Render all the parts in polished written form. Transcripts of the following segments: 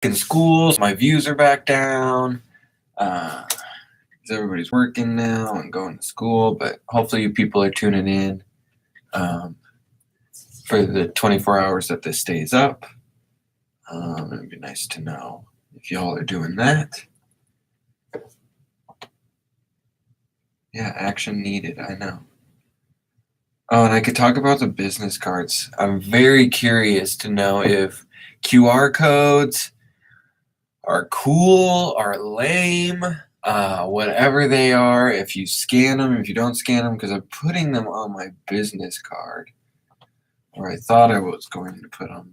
in schools. My views are back down. 'Cause everybody's working now and going to school, but hopefully you people are tuning in um, for the 24 hours that this stays up. It'd be nice to know if y'all are doing that. Yeah, action needed. I know. Oh, and I could talk about the business cards. I'm very curious to know if QR codes are cool, are lame, whatever they are. If you scan them, if you don't scan them, because I'm putting them on my business card, or I thought I was going to put them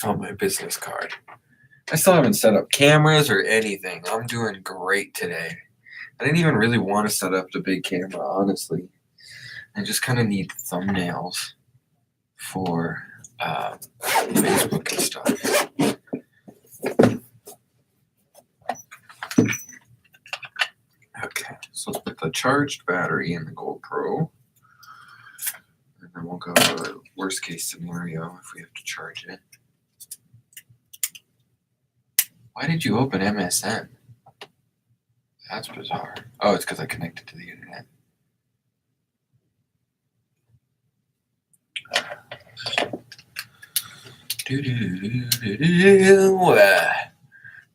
on my business card. I still haven't set up cameras or anything. I'm doing great today. I didn't even really want to set up the big camera, honestly. I just kind of need thumbnails for Facebook and stuff. Okay, so let's put the charged battery in the GoPro. And then we'll go to the worst case scenario if we have to charge it. Why did you open MSN? That's bizarre. Oh, it's because I connected to the internet.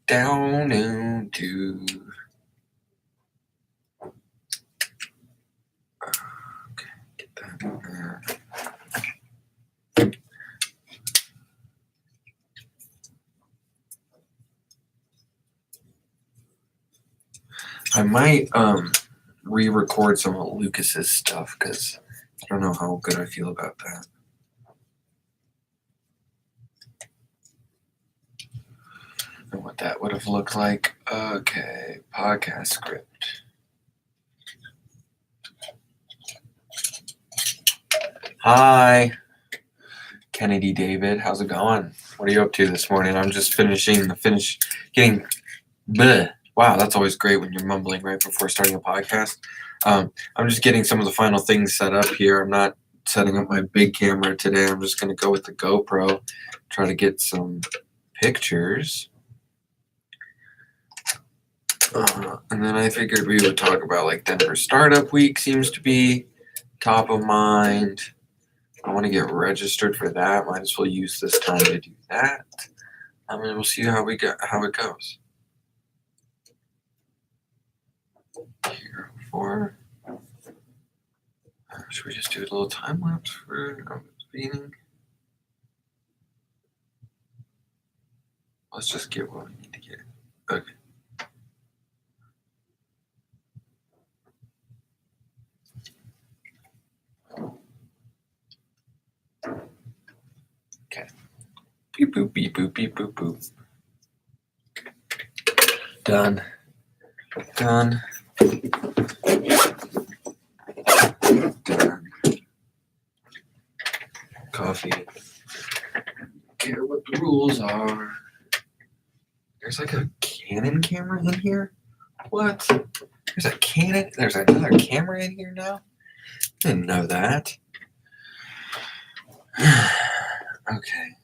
Down into. Okay, get that in there. I might re-record some of Lucas's stuff because I don't know how good I feel about that. And what that would have looked like. Okay, podcast script. Hi, Kennedy David. How's it going? What are you up to this morning? I'm just getting. Bleh. Wow, that's always great when you're mumbling right before starting a podcast. I'm just getting some of the final things set up here. I'm not setting up my big camera today. I'm just going to go with the GoPro, try to get some pictures. And then I figured we would talk about like Denver Startup Week seems to be top of mind. I want to get registered for that. Might as well use this time to do that. And we'll see how it goes. Here for. Should we just do a little time lapse for the beginning? Let's just get what we need to get. Okay. Okay. Beep boop beep boop beep boop boop. Done. Done. Done. Coffee. Care what the rules are. There's like a Canon camera in here? What? There's a Canon? There's another camera in here now? Didn't know that. Okay.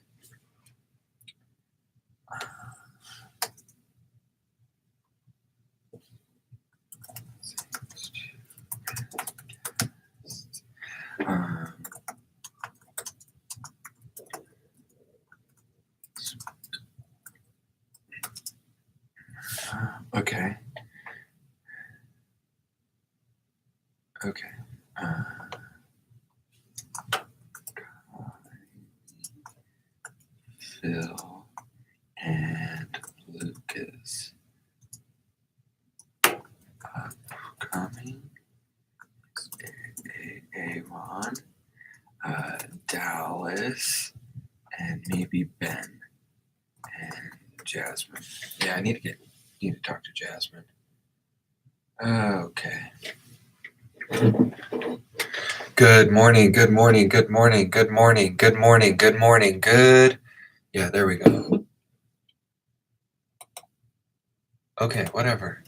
Okay. Okay. Phil and Lucas upcoming Avon, Dallas, and maybe Ben and Jasmine. Yeah, I need to talk to Jasmine. Okay. Good morning, good morning, good morning, good morning, good morning, good morning, good. Yeah, there we go. Okay, whatever.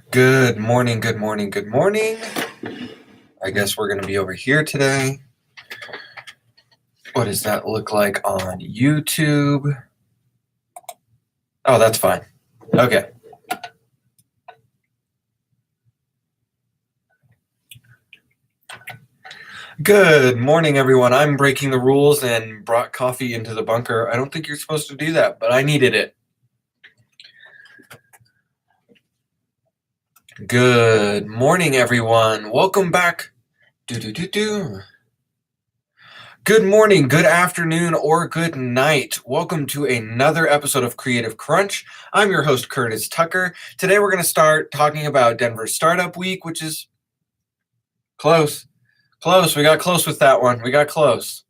Good morning, good morning, good morning. I guess we're going to be over here today. What does that look like on YouTube? Oh, that's fine. Okay. Good morning, everyone. I'm breaking the rules and brought coffee into the bunker. I don't think you're supposed to do that, but I needed it. Good morning, everyone. Welcome back. Good morning, good afternoon, or good night. Welcome to another episode of Creative Crunch. I'm your host, Curtis Tucker. Today we're going to start talking about Denver Startup Week, which is close. We got close with that one. We got close.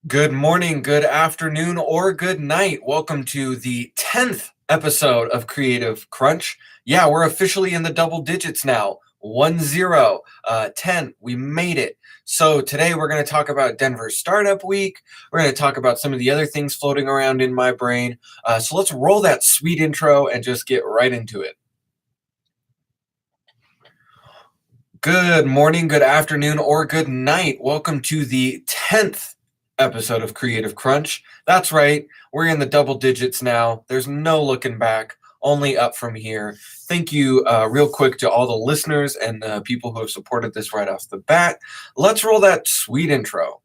Good morning, good afternoon, or good night. Welcome to the 10th episode of Creative Crunch. Yeah, we're officially in the double digits now. 10, 10. We made it. So today we're going to talk about Denver Startup Week. We're going to talk about some of the other things floating around in my brain. So let's roll that sweet intro and just get right into it. Good morning, good afternoon, or good night. Welcome to the 10th episode of Creative Crunch. That's right, we're in the double digits now. There's no looking back, only up from here. Thank you real quick to all the listeners and the people who have supported this right off the bat. Let's roll that sweet intro.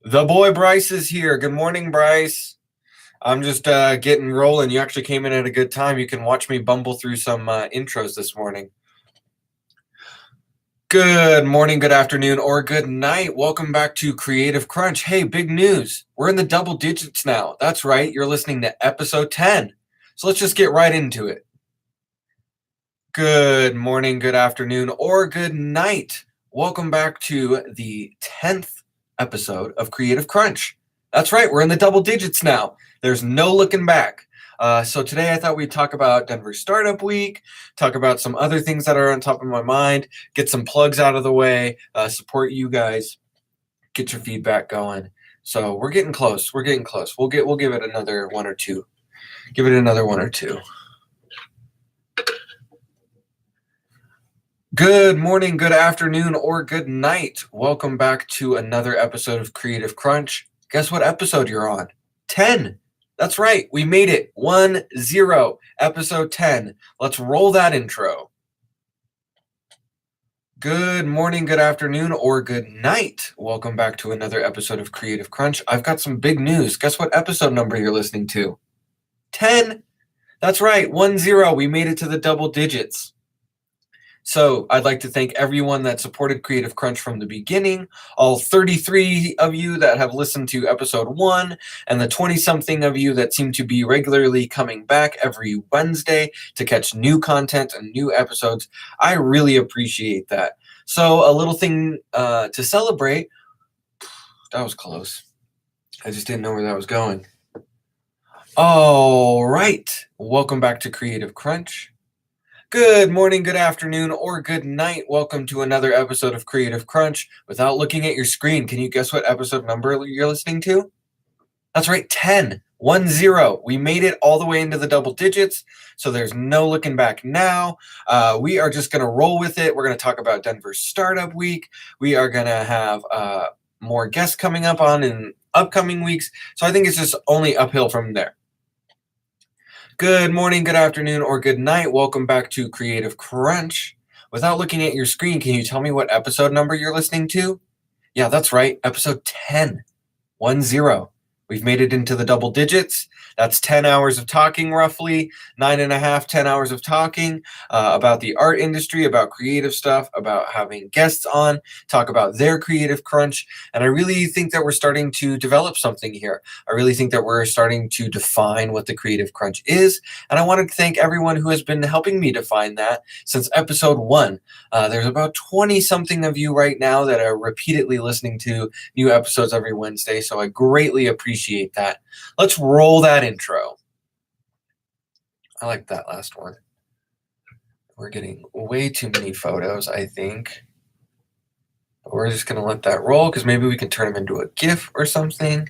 The boy Bryce is here. Good morning, Bryce. I'm just getting rolling. You actually came in at a good time. You can watch me bumble through some intros this morning. Good morning, good afternoon, or good night. Welcome back to Creative Crunch. Hey, big news. We're in the double digits now. That's right. You're listening to episode 10. So let's just get right into it. Good morning, good afternoon, or good night. Welcome back to the 10th episode of Creative Crunch. That's right. We're in the double digits now. There's no looking back. So today I thought we'd talk about Denver Startup Week, talk about some other things that are on top of my mind, get some plugs out of the way, support you guys, get your feedback going. So we're getting close. We'll give it another one or two. Give it another one or two. Good morning, good afternoon, or good night. Welcome back to another episode of Creative Crunch. Guess what episode you're on? 10. That's right. We made it. 10, episode 10. Let's roll that intro. Good morning, good afternoon, or good night. Welcome back to another episode of Creative Crunch. I've got some big news. Guess what episode number you're listening to? 10. That's right. 10. We made it to the double digits. So I'd like to thank everyone that supported Creative Crunch from the beginning, all 33 of you that have listened to episode 1, and the 20-something of you that seem to be regularly coming back every Wednesday to catch new content and new episodes. I really appreciate that. So a little thing to celebrate. That was close. I just didn't know where that was going. All right. Welcome back to Creative Crunch. Good morning, good afternoon, or good night. Welcome to another episode of Creative Crunch. Without looking at your screen, can you guess what episode number you're listening to? That's right, 10. 10. We made it all the way into the double digits, so there's no looking back now. We are just going to roll with it. We're going to talk about Denver Startup Week. We are going to have more guests coming up on in upcoming weeks, so I think it's just only uphill from there. Good morning, good afternoon, or good night. Welcome back to Creative Crunch. Without looking at your screen, can you tell me what episode number you're listening to? Yeah, that's right. Episode 10. 10. We've made it into the double digits. That's 10 hours of talking, roughly 9.5, 10 hours of talking about the art industry, about creative stuff, about having guests on, talk about their creative crunch. And I really think that we're starting to develop something here. I really think that we're starting to define what the creative crunch is. And I want to thank everyone who has been helping me define that since episode 1. There's about 20-something of you right now that are repeatedly listening to new episodes every Wednesday. So I greatly appreciate that. Let's roll that intro. I like that last one. We're getting way too many photos, I think. But we're just going to let that roll because maybe we can turn them into a GIF or something.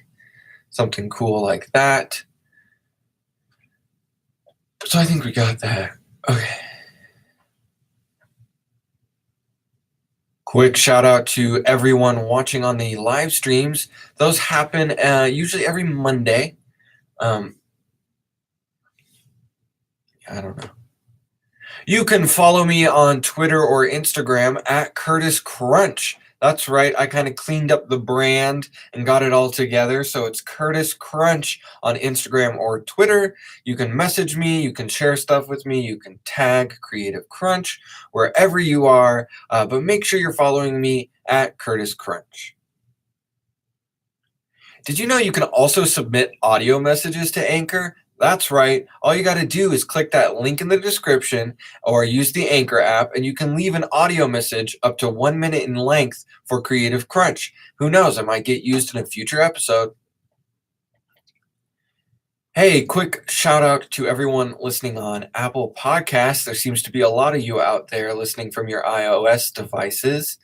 Something cool like that. So I think we got that. Okay. Quick shout out to everyone watching on the live streams. Those happen usually every Monday. I don't know. You can follow me on Twitter or Instagram at Curtis Crunch. That's right. I kind of cleaned up the brand and got it all together. So it's Curtis Crunch on Instagram or Twitter. You can message me. You can share stuff with me. You can tag Creative Crunch wherever you are. But make sure you're following me at Curtis Crunch. Did you know you can also submit audio messages to Anchor? That's right. All you got to do is click that link in the description or use the Anchor app, and you can leave an audio message up to 1 minute in length for Creative Crunch. Who knows? It might get used in a future episode. Hey, quick shout out to everyone listening on Apple Podcasts. There seems to be a lot of you out there listening from your iOS devices.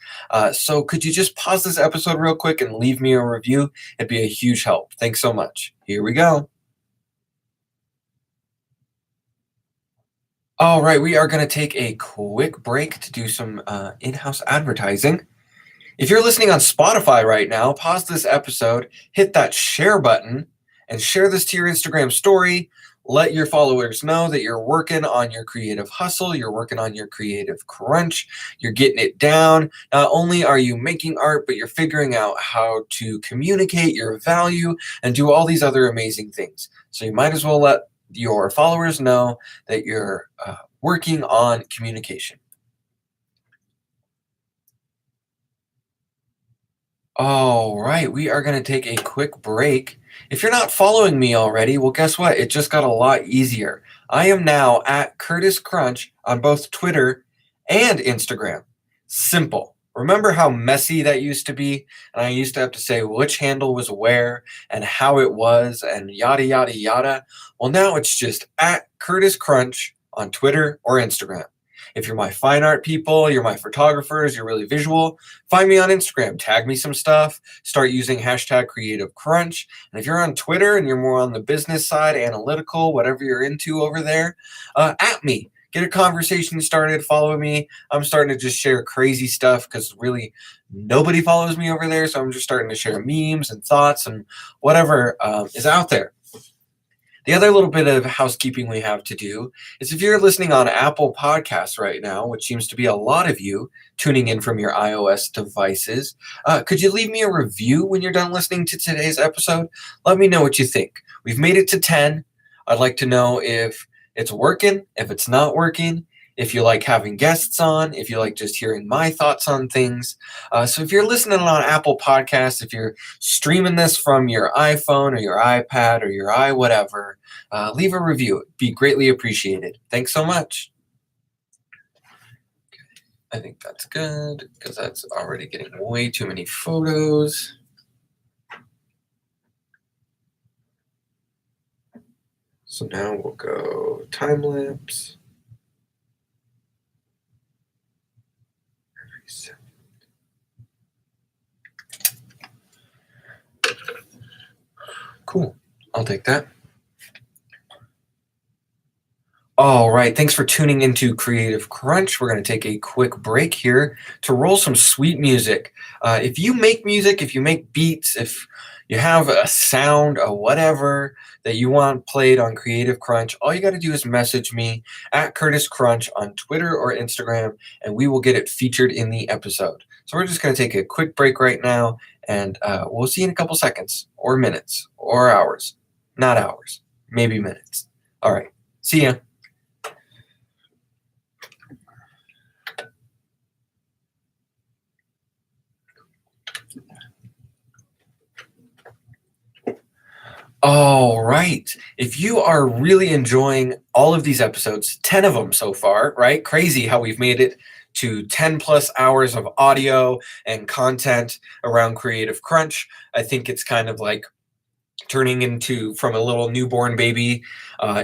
So could you just pause this episode real quick and leave me a review? It'd be a huge help. Thanks so much. Here we go. All right, we are going to take a quick break to do some in-house advertising. If you're listening on Spotify right now, pause this episode, hit that share button, and share this to your Instagram story. Let your followers know that you're working on your creative hustle, you're working on your creative crunch, you're getting it down. Not only are you making art, but you're figuring out how to communicate your value and do all these other amazing things. So you might as well let your followers know that you're working on communication. All right, we are going to take a quick break. If you're not following me already, well, guess what? It just got a lot easier. I am now at Curtis Crunch on both Twitter and Instagram. Simple. Remember how messy that used to be? And I used to have to say which handle was where and how it was and yada, yada, yada. Well, now it's just at Curtis Crunch on Twitter or Instagram. If you're my fine art people, you're my photographers, you're really visual, find me on Instagram, tag me some stuff, start using hashtag Creative Crunch. And if you're on Twitter and you're more on the business side, analytical, whatever you're into over there, at me. Get a conversation started, follow me. I'm starting to just share crazy stuff because really nobody follows me over there. So I'm just starting to share memes and thoughts and whatever is out there. The other little bit of housekeeping we have to do is if you're listening on Apple Podcasts right now, which seems to be a lot of you tuning in from your iOS devices, could you leave me a review when you're done listening to today's episode? Let me know what you think. We've made it to 10. I'd like to know if it's working, if it's not working, if you like having guests on, if you like just hearing my thoughts on things. So if you're listening on Apple Podcasts, if you're streaming this from your iPhone or your iPad or your whatever, leave a review. It'd be greatly appreciated. Thanks so much. I think that's good because that's already getting way too many photos. So now we'll go time lapse. Cool. I'll take that. All right. Thanks for tuning into Creative Crunch. We're going to take a quick break here to roll some sweet music. If you make music, if you make beats, if you have a sound or whatever that you want played on Creative Crunch, all you got to do is message me at Curtis Crunch on Twitter or Instagram, and we will get it featured in the episode. So we're just going to take a quick break right now, and we'll see you in a couple seconds or minutes or hours. Not hours, maybe minutes. All right. See ya. All right. If you are really enjoying all of these episodes, 10 of them so far, right? Crazy how we've made it to 10 plus hours of audio and content around Creative Crunch. I think it's kind of like turning into from a little newborn baby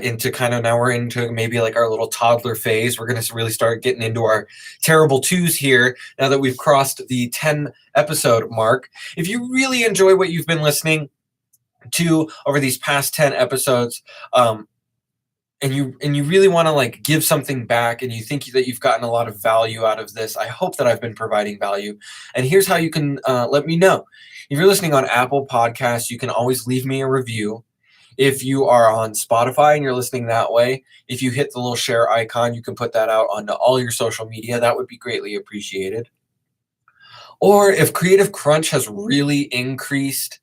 into kind of now we're into maybe like our little toddler phase. We're going to really start getting into our terrible twos here now that we've crossed the 10 episode mark. If you really enjoy what you've been listening to over these past 10 episodes, and you really want to like give something back, and you think that you've gotten a lot of value out of this, I hope that I've been providing value. And here's how you can let me know. If you're listening on Apple Podcasts, you can always leave me a review. If you are on Spotify and you're listening that way, if you hit the little share icon, you can put that out onto all your social media. That would be greatly appreciated. Or if Creative Crunch has really increased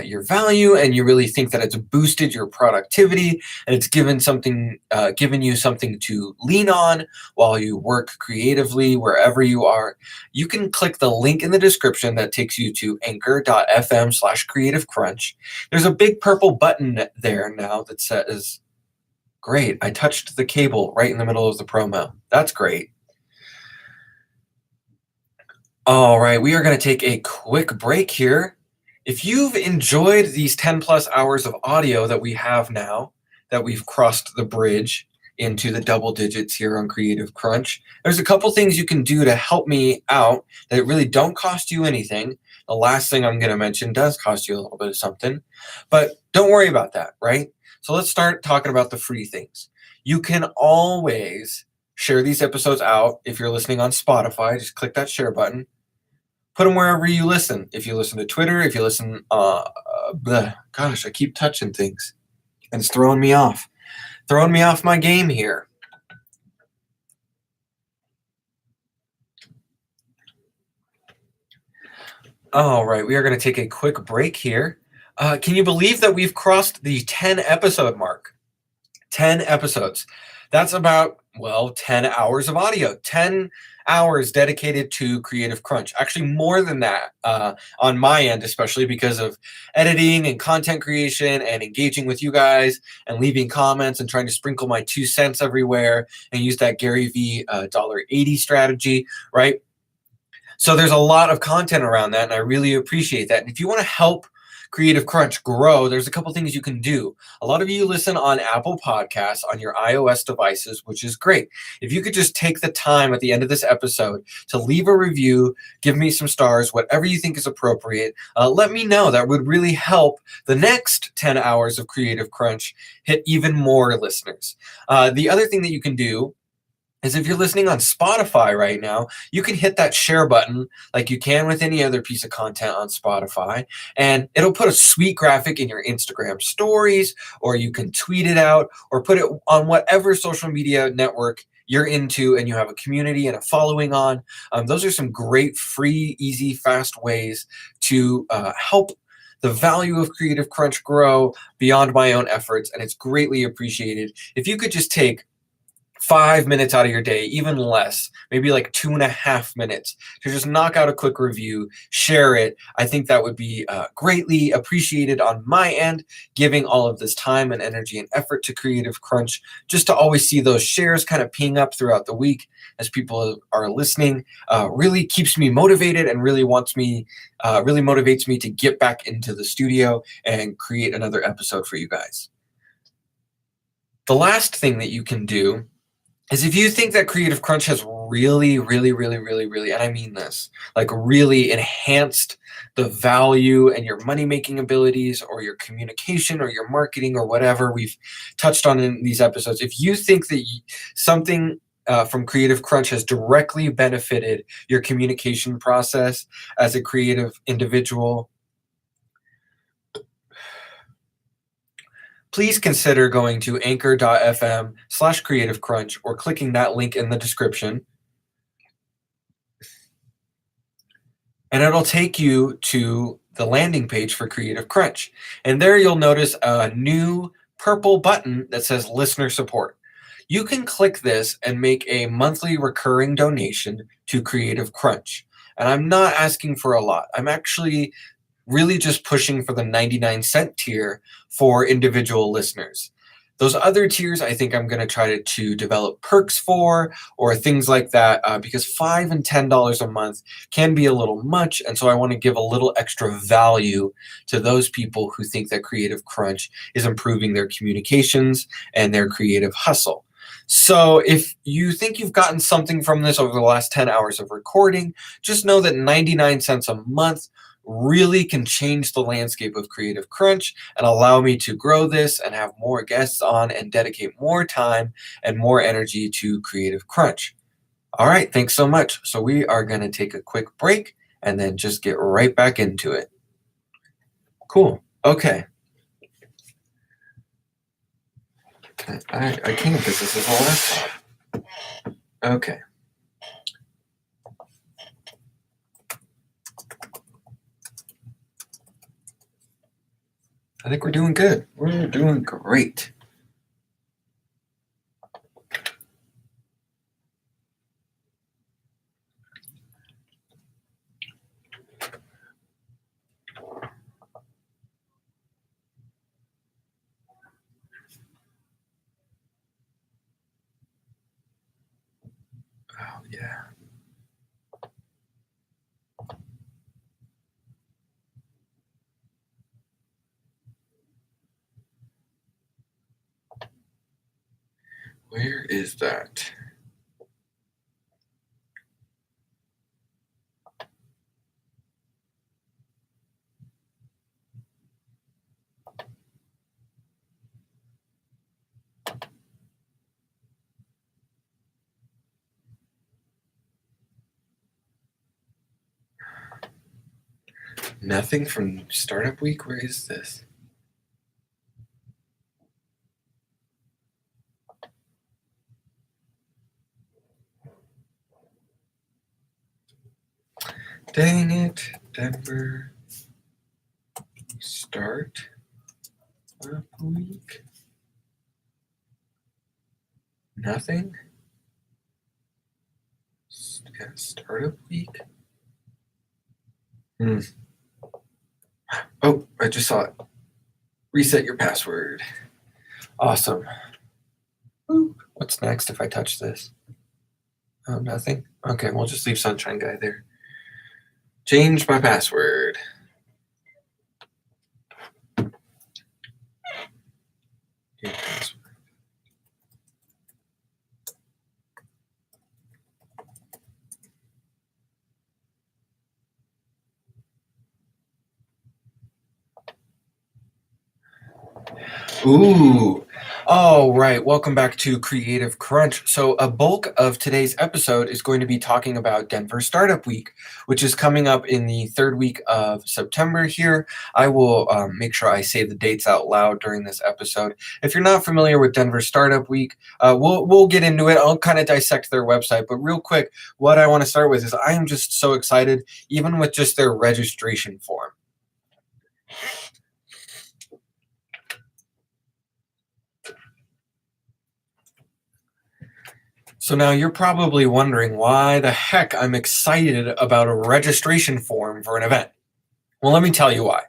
your value, and you really think that it's boosted your productivity, and it's given you something to lean on while you work creatively wherever you are, you can click the link in the description that takes you to anchor.fm/Creative Crunch. There's a big purple button there now that says, great, I touched the cable right in the middle of the promo. That's great. All right, we are going to take a quick break here. If you've enjoyed these 10 plus hours of audio that we have now, that we've crossed the bridge into the double digits here on Creative Crunch, there's a couple things you can do to help me out that really don't cost you anything. The last thing I'm going to mention does cost you a little bit of something, but don't worry about that, right? So let's start talking about the free things. You can always share these episodes out. If you're listening on Spotify, just click that share button. Put them wherever you listen. If you listen to Twitter, if you listen, gosh, I keep touching things, and it's throwing me off my game here. All right, we are going to take a quick break here. Can you believe that we've crossed the 10 episode mark? 10 episodes. That's about, 10 hours of audio, 10 hours dedicated to Creative Crunch. Actually, more than that on my end, especially because of editing and content creation and engaging with you guys and leaving comments and trying to sprinkle my 2 cents everywhere and use that Gary V $1.80 strategy, right? So there's a lot of content around that, and I really appreciate that. And if you want to help Creative Crunch grow, there's a couple things you can do. A lot of you listen on Apple Podcasts on your iOS devices, which is great. If you could just take the time at the end of this episode to leave a review, give me some stars, whatever you think is appropriate, let me know. That would really help the next 10 hours of Creative Crunch hit even more listeners. The other thing that you can do is if you're listening on Spotify right now, you can hit that share button like you can with any other piece of content on Spotify, and it'll put a sweet graphic in your Instagram stories, or you can tweet it out, or put it on whatever social media network you're into and you have a community and a following on. Those are some great, free, easy, fast ways to help the value of Creative Crunch grow beyond my own efforts, and it's greatly appreciated. If you could just take 5 minutes out of your day, even less, maybe like 2.5 minutes, to just knock out a quick review, share it. I think that would be greatly appreciated on my end, giving all of this time and energy and effort to Creative Crunch, just to always see those shares kind of ping up throughout the week as people are listening, really keeps me motivated and really motivates me to get back into the studio and create another episode for you guys. The last thing that you can do is if you think that Creative Crunch has really, and I mean this, like really enhanced the value and your money-making abilities or your communication or your marketing or whatever we've touched on in these episodes, if you think that something from Creative Crunch has directly benefited your communication process as a creative individual, please consider going to anchor.fm/Creative Crunch or clicking that link in the description. And it'll take you to the landing page for Creative Crunch. And there you'll notice a new purple button that says Listener Support. You can click this and make a monthly recurring donation to Creative Crunch. And I'm not asking for a lot. I'm actually really just pushing for the 99-cent tier for individual listeners. Those other tiers, I think I'm going to try to develop perks for, or things like that, because $5 and $10 a month can be a little much, and so I want to give a little extra value to those people who think that Creative Crunch is improving their communications and their creative hustle. So if you think you've gotten something from this over the last 10 hours of recording, just know that 99 cents a month really can change the landscape of Creative Crunch and allow me to grow this and have more guests on and dedicate more time and more energy to Creative Crunch. All right, thanks so much. So we are going to take a quick break and then just get right back into it. Cool. Okay. I can't because this is a laptop. Okay. I think we're doing good. We're doing great. Oh, yeah. Where is that? Nothing from Startup Week? Where is this? Dang it, Denver Startup Week? Nothing? Yeah, Startup Week? Oh, I just saw it. Reset your password. Awesome. Ooh, what's next if I touch this? Oh, nothing? Okay, we'll just leave Sunshine Guy there. Change my password. Your password. Ooh. All right. Welcome back to Creative Crunch. So, a bulk of today's episode is going to be talking about Denver Startup Week, which is coming up in the third week of September here. I will make sure I say the dates out loud during this episode. If you're not familiar with Denver Startup Week, we'll get into it. I'll kind of dissect their website. But, real quick, what I want to start with is I am just so excited, even with just their registration form. So now you're probably wondering why the heck I'm excited about a registration form for an event. Well, let me tell you why.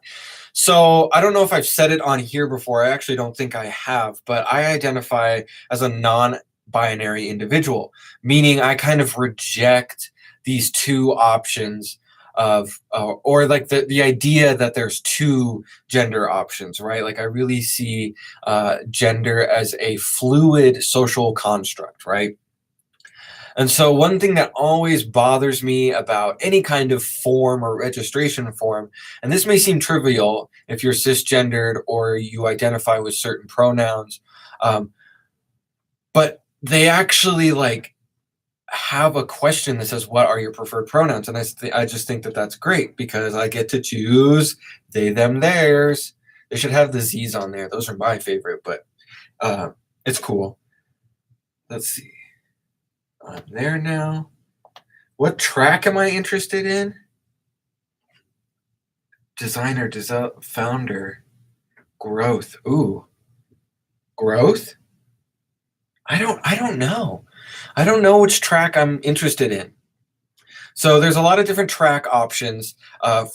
So I don't know if I've said it on here before. I actually don't think I have, but I identify as a non-binary individual, meaning I kind of reject these two options of or like the idea that there's two gender options, right? Like I really see gender as a fluid social construct, right? And so, one thing that always bothers me about any kind of form or registration form, and this may seem trivial if you're cisgendered or you identify with certain pronouns, um, but they actually like have a question that says, "What are your preferred pronouns?" And I just think that that's great because I get to choose they, them, theirs. They should have the Z's on there. Those are my favorite, but it's cool. Let's see. I'm there now. What track am I interested in? Designer, founder, growth. Ooh, growth? I don't know. I don't know which track I'm interested in. So there's a lot of different track options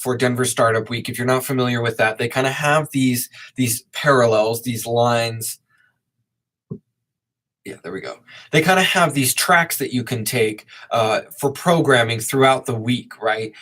for Denver Startup Week. If you're not familiar with that, they kind of have these parallels, these lines. Yeah, there we go. They kind of have these tracks that you can take for programming throughout the week, right?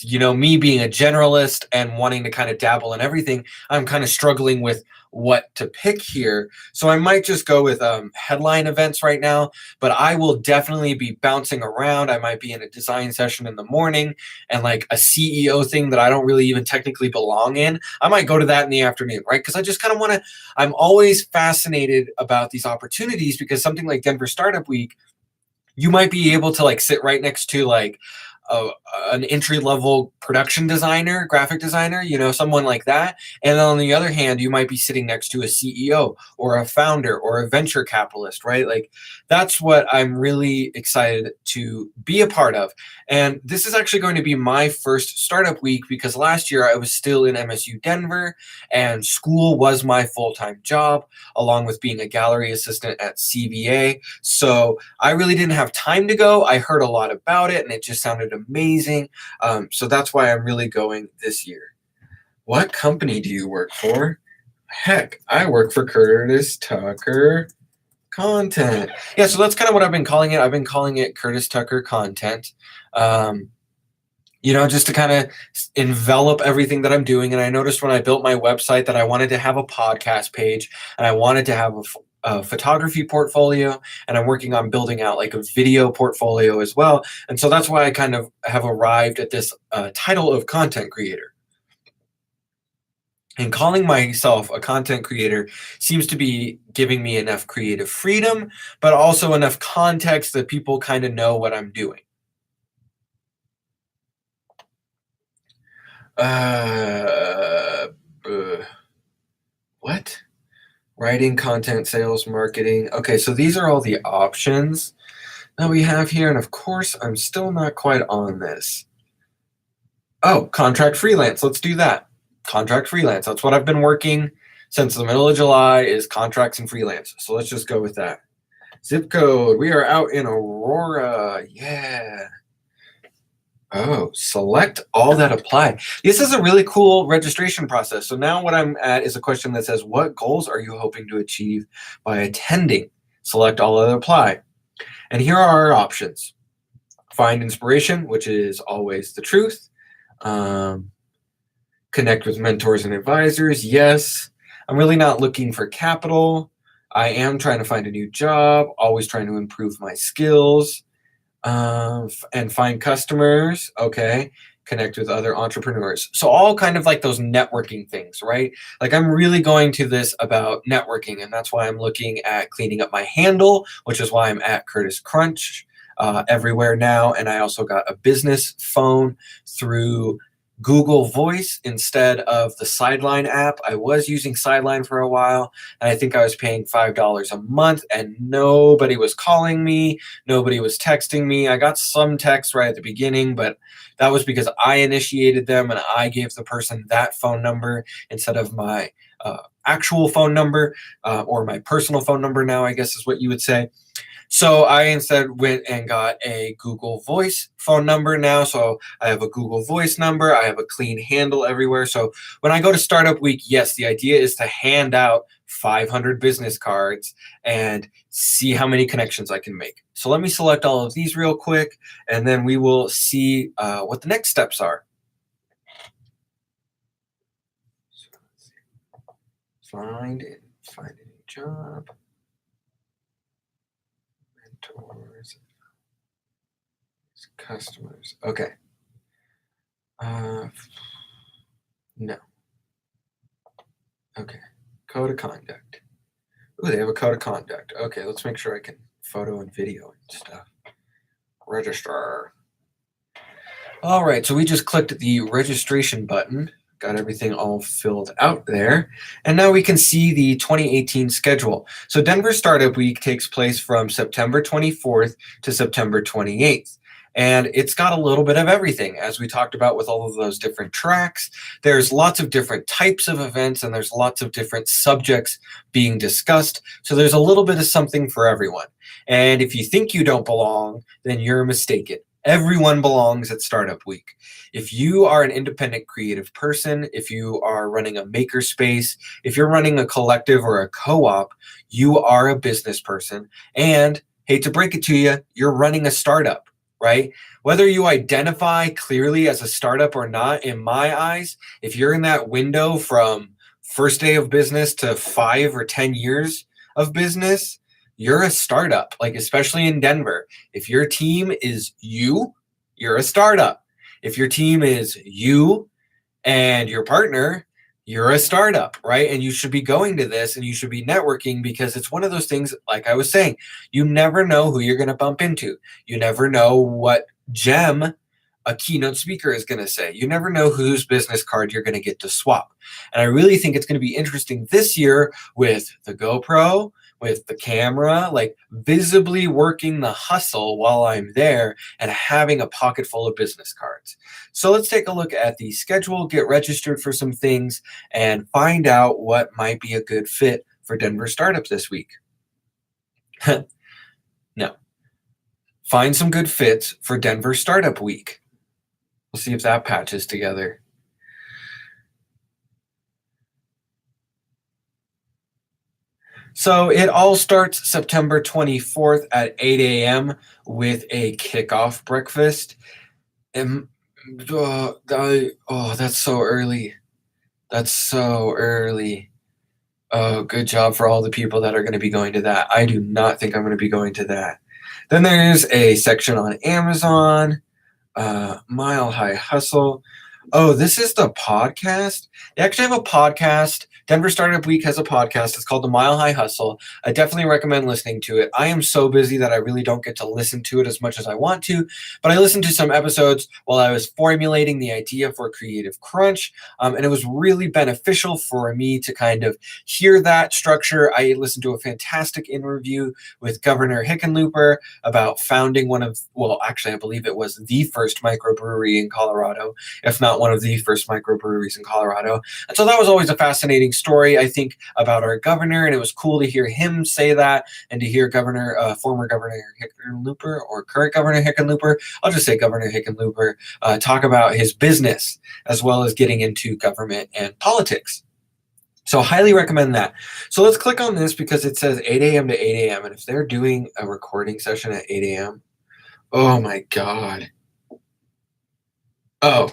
me being a generalist and wanting to kind of dabble in everything, I'm kind of struggling with what to pick here. So I might just go with headline events right now, but I will definitely be bouncing around. I might be in a design session in the morning and like a CEO thing that I don't really even technically belong in. I might go to that in the afternoon, right? Because I just kind of want to, I'm always fascinated about these opportunities because something like Denver Startup Week, you might be able to like sit right next to like a, an entry level production designer, graphic designer, someone like that. And on the other hand, you might be sitting next to a CEO or a founder or a venture capitalist, right? Like that's what I'm really excited to be a part of. And this is actually going to be my first startup week because last year I was still in MSU Denver and school was my full-time job along with being a gallery assistant at CVA. So I really didn't have time to go. I heard a lot about it and it just sounded amazing. So that's why I'm really going this year. What company do you work for? Heck, I work for Curtis Tucker Content. Yeah, so that's kind of what I've been calling it. I've been calling it Curtis Tucker Content. Just to kind of envelop everything that I'm doing. And I noticed when I built my website that I wanted to have a podcast page and I wanted to have a photography portfolio, and I'm working on building out like a video portfolio as well. And so that's why I kind of have arrived at this title of content creator. And calling myself a content creator seems to be giving me enough creative freedom, but also enough context that people kind of know what I'm doing. What? Writing, content, sales, marketing. Okay, so these are all the options that we have here. And of course, I'm still not quite on this. Oh, contract freelance. Let's do that. Contract freelance. That's what I've been working since the middle of July is contracts and freelance. So let's just go with that. Zip code. We are out in Aurora. Yeah. Oh, select all that apply. This is a really cool registration process. So now what I'm at is a question that says, what goals are you hoping to achieve by attending? Select all that apply. And here are our options. Find inspiration, which is always the truth. Connect with mentors and advisors. Yes. I'm really not looking for capital. I am trying to find a new job, always trying to improve my skills. And find customers. Okay. Connect with other entrepreneurs. So all kind of like those networking things, right? Like I'm really going to this about networking, and that's why I'm looking at cleaning up my handle, which is why I'm at Curtis Crunch everywhere now. And I also got a business phone through Google Voice instead of the Sideline app. I was using Sideline for a while, and I think I was paying $5 a month, and nobody was calling me. Nobody was texting me. I got some texts right at the beginning, but that was because I initiated them and I gave the person that phone number instead of my actual phone number or my personal phone number now, I guess is what you would say. So I instead went and got a Google Voice phone number now. So I have a Google Voice number. I have a clean handle everywhere. So when I go to Startup Week, yes, the idea is to hand out 500 business cards and see how many connections I can make. So let me select all of these real quick, and then we will see what the next steps are. Find a new job. Mentors, customers. Okay. No. Okay. Code of conduct. Ooh, they have a code of conduct. Okay, let's make sure I can photo and video and stuff. Register. All right, so we just clicked the registration button. Got everything all filled out there. And now we can see the 2018 schedule. So Denver Startup Week takes place from September 24th to September 28th. And it's got a little bit of everything, as we talked about with all of those different tracks. There's lots of different types of events, and there's lots of different subjects being discussed. So there's a little bit of something for everyone. And if you think you don't belong, then you're mistaken. Everyone belongs at Startup Week. If you are an independent creative person, if you are running a makerspace, if you're running a collective or a co-op, you are a business person. And hate to break it to you, you're running a startup. right? Whether you identify clearly as a startup or not, in my eyes, if you're in that window from first day of business to 5 or 10 years of business, you're a startup, like especially in Denver. If your team is you, you're a startup. If your team is you and your partner, you're a startup, right? And you should be going to this and you should be networking because it's one of those things, like I was saying, you never know who you're going to bump into. You never know what gem a keynote speaker is going to say. You never know whose business card you're going to get to swap. And I really think it's going to be interesting this year with the GoPro, with the camera, like visibly working the hustle while I'm there and having a pocket full of business cards. So let's take a look at the schedule, get registered for some things, and find out what might be a good fit for Denver startups this week. No. Find some good fits for Denver Startup Week. We'll see if that patches together. So it all starts September 24th at 8 a.m. with a kickoff breakfast. And that's so early. That's so early. Oh, good job for all the people that are going to be going to that. I do not think I'm going to be going to that. Then there's a section on Amazon, Mile High Hustle. Oh, this is the podcast. They actually have a podcast. Denver Startup Week has a podcast. It's called the Mile High Hustle. I definitely recommend listening to it. I am so busy that I really don't get to listen to it as much as I want to, but I listened to some episodes while I was formulating the idea for Creative Crunch, and it was really beneficial for me to kind of hear that structure. I listened to a fantastic interview with Governor Hickenlooper about founding I believe it was the first microbrewery in Colorado, if not one of the first microbreweries in Colorado. And so that was always a fascinating story, I think, about our governor, and it was cool to hear him say that and to hear former Governor Hickenlooper or current Governor Hickenlooper, I'll just say Governor Hickenlooper, talk about his business as well as getting into government and politics. So highly recommend that. So let's click on this because it says 8 a.m. to 8 a.m. And if they're doing a recording session at 8 a.m., oh my God. Oh.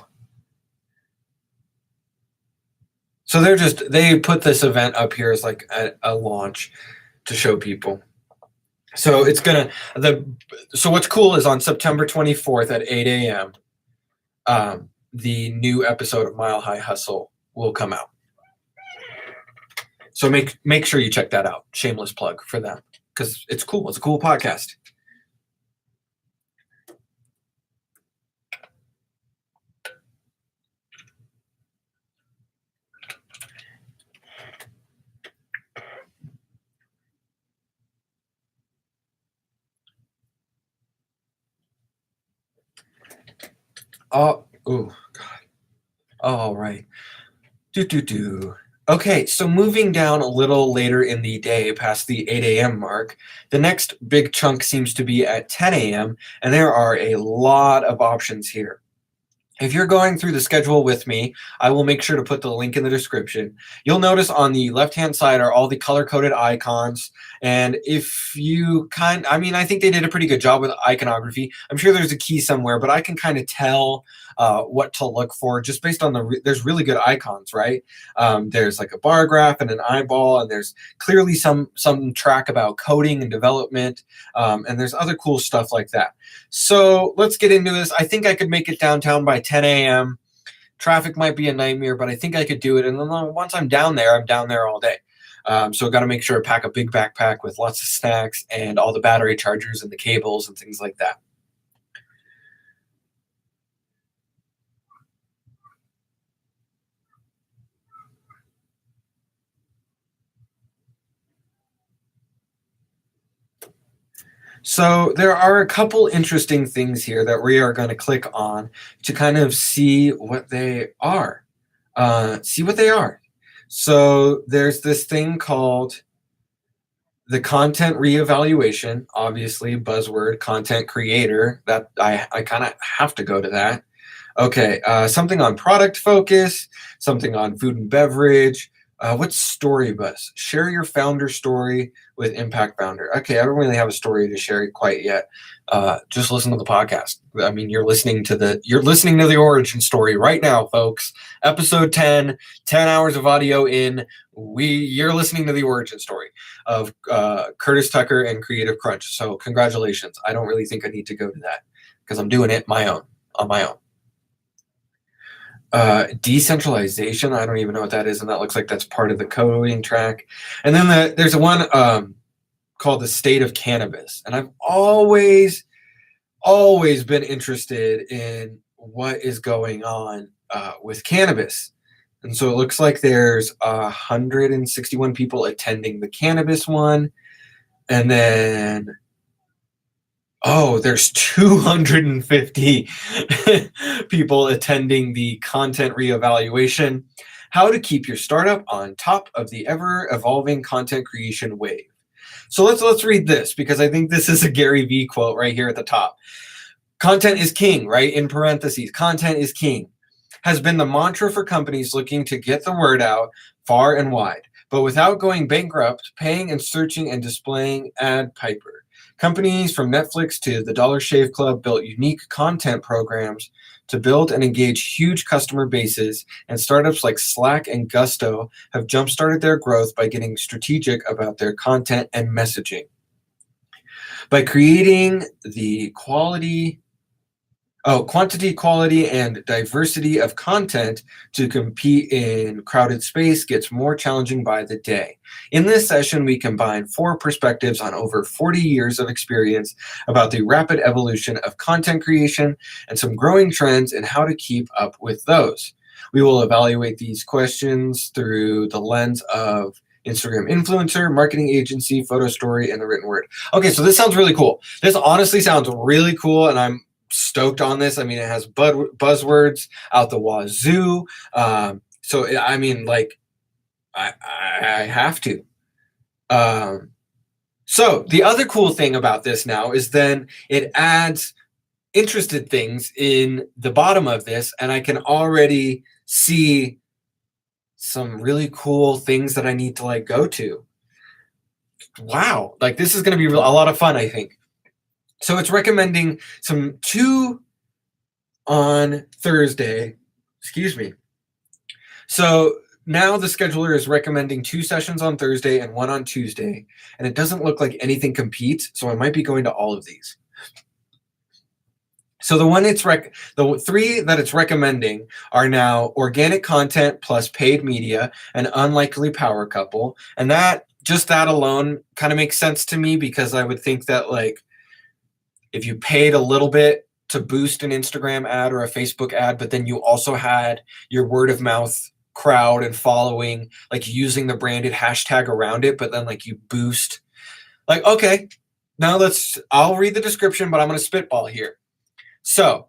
So they put this event up here as like a launch to show people. So so what's cool is on September 24th at 8 a.m., the new episode of Mile High Hustle will come out. So make sure you check that out. Shameless plug for them because it's cool. It's a cool podcast. Oh God. All right. Okay, so moving down a little later in the day past the 8 a.m. mark, the next big chunk seems to be at 10 a.m., and there are a lot of options here. If you're going through the schedule with me, I will make sure to put the link in the description. You'll notice on the left-hand side are all the color-coded icons. And if you I think they did a pretty good job with iconography. I'm sure there's a key somewhere, but I can kind of tell what to look for just based on there's really good icons, right? There's like a bar graph and an eyeball, and there's clearly some track about coding and development, and there's other cool stuff like that. So let's get into this. I think I could make it downtown by 10 a.m. Traffic might be a nightmare, but I think I could do it. And then once I'm down there all day. So got to make sure to pack a big backpack with lots of snacks and all the battery chargers and the cables and things like that. So there are a couple interesting things here that we are going to click on to kind of see what they are. So there's this thing called the content reevaluation, obviously buzzword, content creator. That I kind of have to go to that. Okay, something on product focus, something on food and beverage, What's Story Bus? Share your founder story with Impact Founder. Okay, I don't really have a story to share quite yet. Just listen to the podcast. I mean, you're listening to the origin story right now, folks. Episode 10, 10 hours of audio in. You're listening to the origin story of Curtis Tucker and Creative Crunch. So congratulations. I don't really think I need to go to that because I'm doing it on my own. Decentralization, I don't even know what that is, and that looks like that's part of the coding track. And then there's one called The State of Cannabis, and I've always been interested in what is going on with cannabis. And so it looks like there's 161 people attending the cannabis one, and then there's 250 people attending the content reevaluation. How to keep your startup on top of the ever-evolving content creation wave. So let's read this, because I think this is a Gary Vee quote right here at the top. Content is king, right? In parentheses, content is king, has been the mantra for companies looking to get the word out far and wide, but without going bankrupt, paying and searching and displaying ad piper. Companies from Netflix to the Dollar Shave Club built unique content programs to build and engage huge customer bases, and startups like Slack and Gusto have jump-started their growth by getting strategic about their content and messaging. By creating the quantity, quality, and diversity of content to compete in crowded space gets more challenging by the day. In this session, we combine 4 perspectives on over 40 years of experience about the rapid evolution of content creation and some growing trends and how to keep up with those. We will evaluate these questions through the lens of Instagram influencer, marketing agency, photo story, and the written word. Okay, so this sounds really cool. This honestly sounds really cool, and I'm stoked on this. I mean, it has buzzwords out the wazoo. So I mean, like, I have to. So the other cool thing about this now is then it adds interested things in the bottom of this, and I can already see some really cool things that I need to like go to. Wow, like this is going to be a lot of fun, I think. So it's recommending 2 on Thursday. Excuse me. So now the scheduler is recommending 2 sessions on Thursday and 1 on Tuesday, and it doesn't look like anything competes, so I might be going to all of these. So the 3 that it's recommending are now organic content plus paid media and unlikely power couple, and that alone kind of makes sense to me, because I would think that, like, if you paid a little bit to boost an Instagram ad or a Facebook ad, but then you also had your word of mouth crowd and following, like using the branded hashtag around it, but then like you boost, like, okay, now I'll read the description, but I'm going to spitball here. So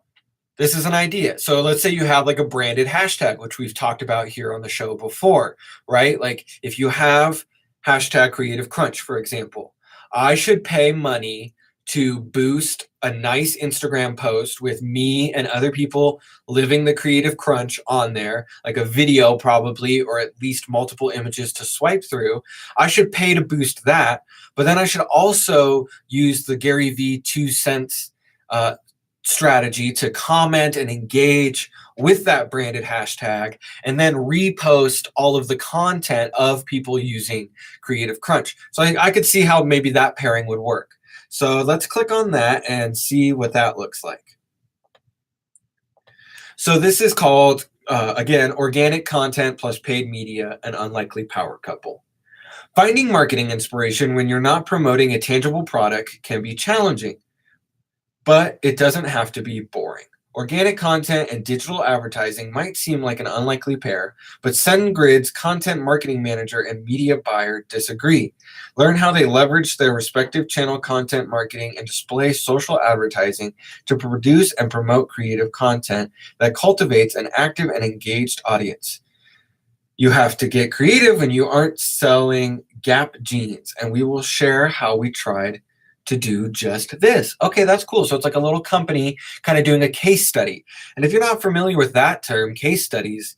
this is an idea. So let's say you have like a branded hashtag, which we've talked about here on the show before, right? Like if you have hashtag Creative Crunch, for example, I should pay money to boost a nice Instagram post with me and other people living the Creative Crunch on there, like a video probably, or at least multiple images to swipe through. I should pay to boost that, but then I should also use the Gary Vee 2 cents strategy to comment and engage with that branded hashtag, and then repost all of the content of people using Creative Crunch. So I could see how maybe that pairing would work. So let's click on that and see what that looks like. So this is called, again, organic content plus paid media, an unlikely power couple. Finding marketing inspiration when you're not promoting a tangible product can be challenging, but it doesn't have to be boring. Organic content and digital advertising might seem like an unlikely pair, but SendGrid's content marketing manager and media buyer disagree. Learn how they leverage their respective channel content marketing and display social advertising to produce and promote creative content that cultivates an active and engaged audience. You have to get creative when you aren't selling Gap jeans, and we will share how we tried to do just this. Okay, that's cool. So it's like a little company kind of doing a case study. And if you're not familiar with that term, case studies,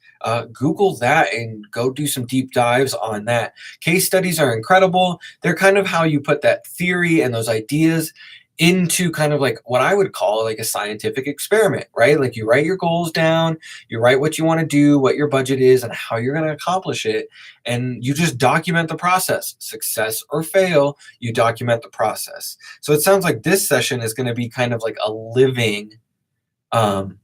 Google that and go do some deep dives on that. Case studies are incredible. They're kind of how you put that theory and those ideas into kind of like what I would call like a scientific experiment, right? Like you write your goals down, you write what you want to do, what your budget is, and how you're going to accomplish it. And you just document the process, success or fail, you document the process. So it sounds like this session is going to be kind of like um,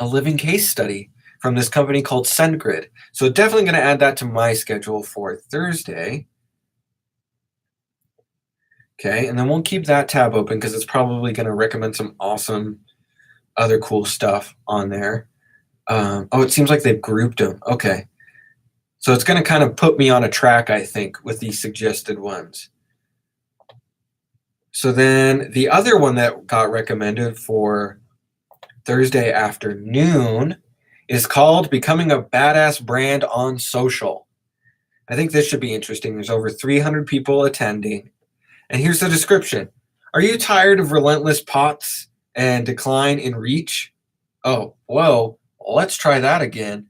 a living case study from this company called SendGrid. So definitely going to add that to my schedule for Thursday. Okay, and then we'll keep that tab open because it's probably going to recommend some awesome other cool stuff on there. Oh, it seems like they've grouped them. Okay. So it's going to kind of put me on a track, I think, with these suggested ones. So then the other one that got recommended for Thursday afternoon is called Becoming a Badass Brand on Social. I think this should be interesting. There's over 300 people attending. And here's the description. Are you tired of relentless pots and decline in reach? Oh, whoa, let's try that again.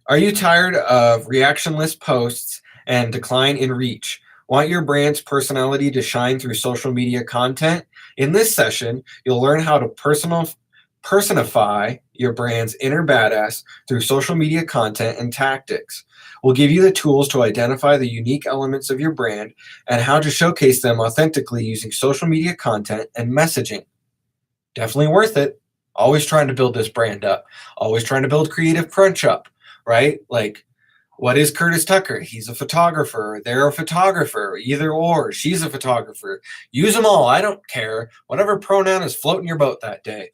Are you tired of reactionless posts and decline in reach? Want your brand's personality to shine through social media content? In this session, you'll learn how to personify your brand's inner badass through social media content and tactics. We'll give you the tools to identify the unique elements of your brand and how to showcase them authentically using social media content and messaging. Definitely worth it. Always trying to build this brand up. Always trying to build Creative Crunch up, right? Like, what is Curtis Tucker? He's a photographer. They're a photographer. Either or. She's a photographer. Use them all. I don't care. Whatever pronoun is floating your boat that day.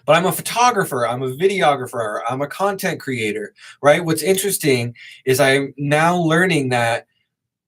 But I'm a photographer, I'm a videographer, I'm a content creator, right? What's interesting is I'm now learning that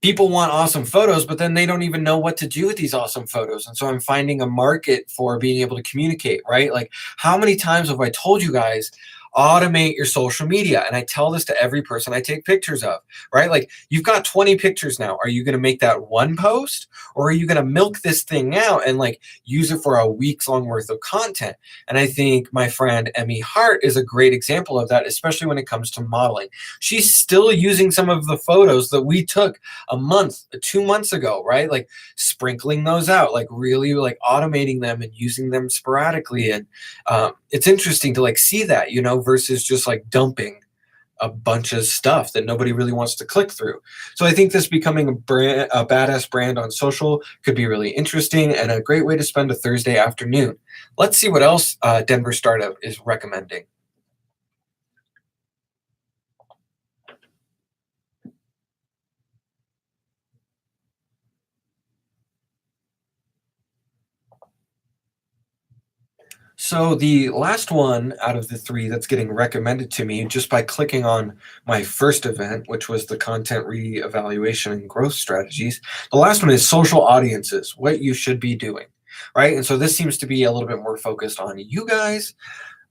people want awesome photos, but then they don't even know what to do with these awesome photos. And so I'm finding a market for being able to communicate, right? Like, how many times have I told you guys, automate your social media? And I tell this to every person I take pictures of, right? Like, you've got 20 pictures now. Are you going to make that one post, or are you going to milk this thing out and like use it for a week's long worth of content? And I think my friend Emmy Hart is a great example of that, especially when it comes to modeling. She's still using some of the photos that we took a month, 2 months ago, right? Like sprinkling those out, like really like automating them and using them sporadically. And it's interesting to like see that, versus just like dumping a bunch of stuff that nobody really wants to click through. So I think this becoming a badass brand on social could be really interesting and a great way to spend a Thursday afternoon. Let's see what else Denver Startup is recommending. So the last one out of the three that's getting recommended to me just by clicking on my first event, which was the content reevaluation and growth strategies, the last one is social audiences, what you should be doing, right? And so this seems to be a little bit more focused on you guys.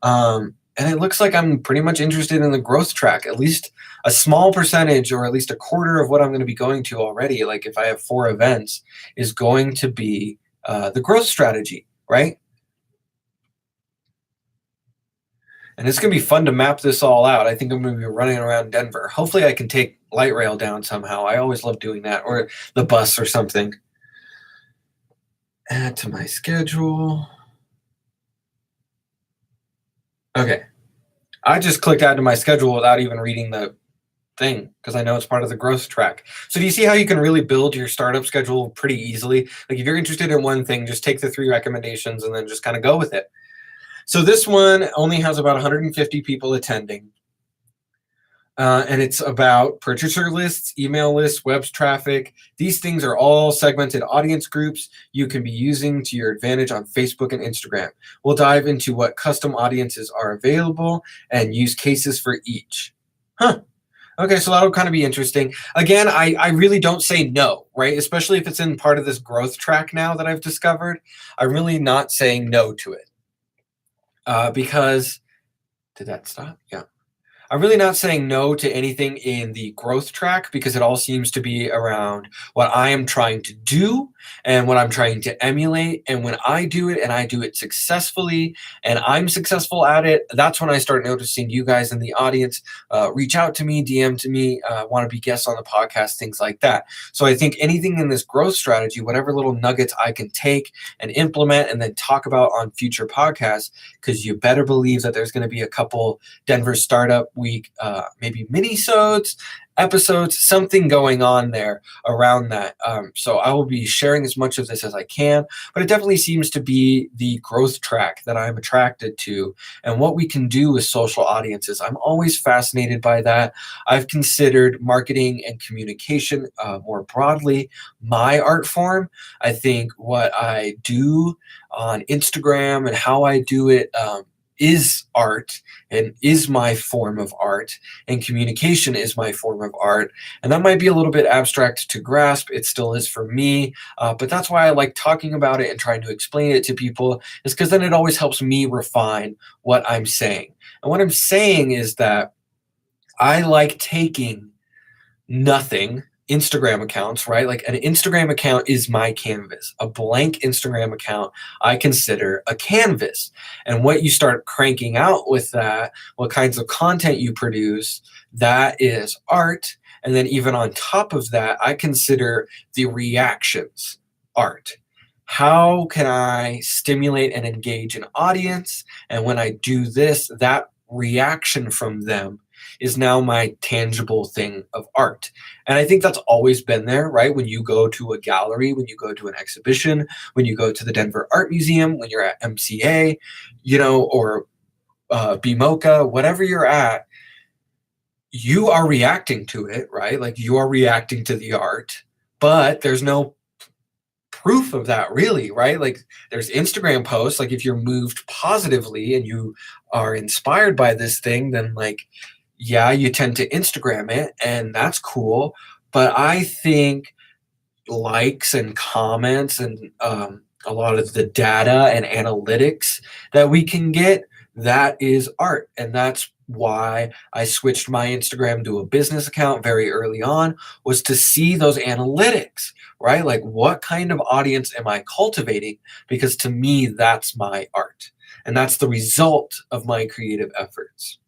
And it looks like I'm pretty much interested in the growth track, at least a small percentage or at least a quarter of what I'm going to be going to already. Like if I have 4 events, is going to be the growth strategy, right? And it's going to be fun to map this all out. I think I'm going to be running around Denver. Hopefully I can take light rail down somehow. I always love doing that, or the bus or something. Add to my schedule. Okay. I just clicked add to my schedule without even reading the thing because I know it's part of the growth track. So do you see how you can really build your startup schedule pretty easily? Like if you're interested in one thing, just take the 3 recommendations and then just kind of go with it. So this one only has about 150 people attending. And it's about purchaser lists, email lists, web traffic. These things are all segmented audience groups you can be using to your advantage on Facebook and Instagram. We'll dive into what custom audiences are available and use cases for each. Huh. Okay, so that'll kind of be interesting. Again, I really don't say no, right? Especially if it's in part of this growth track now that I've discovered. I'm really not saying no to it. Because, did that stop? Yeah. I'm really not saying no to anything in the growth track because it all seems to be around what I am trying to do and what I'm trying to emulate. And when I do it and I do it successfully and I'm successful at it, that's when I start noticing you guys in the audience reach out to me, DM to me, want to be guests on the podcast, things like that. So I think anything in this growth strategy, whatever little nuggets I can take and implement and then talk about on future podcasts, because you better believe that there's going to be a couple Denver Startup Week, maybe mini-sodes, episodes, something going on there around that. So I will be sharing as much of this as I can, but it definitely seems to be the growth track that I'm attracted to and what we can do with social audiences. I'm always fascinated by that. I've considered marketing and communication more broadly my art form. I think what I do on Instagram and how I do it is art and is my form of art, and communication is my form of art. And that might be a little bit abstract to grasp. It still is for me. But that's why I like talking about it and trying to explain it to people, is because then it always helps me refine what I'm saying. And what I'm saying is that I like taking nothing Instagram accounts, right? Like an Instagram account is my canvas. A blank Instagram account I consider a canvas. And what you start cranking out with that, what kinds of content you produce, that is art. And then even on top of that, I consider the reactions art. How can I stimulate and engage an audience? And when I do this, that reaction from them is now my tangible thing of art. And I think that's always been there, right? When you go to a gallery, when you go to an exhibition, when you go to the Denver Art Museum, when you're at MCA, or BMOCA, whatever you're at, you are reacting to it, right? Like you are reacting to the art, but there's no proof of that really, right? Like there's Instagram posts, like if you're moved positively and you are inspired by this thing, then like, yeah, you tend to Instagram it, and that's cool. But I think likes and comments and a lot of the data and analytics that we can get, that is art. And that's why I switched my Instagram to a business account very early on, was to see those analytics, right? Like what kind of audience am I cultivating? Because to me, that's my art. And that's the result of my creative efforts.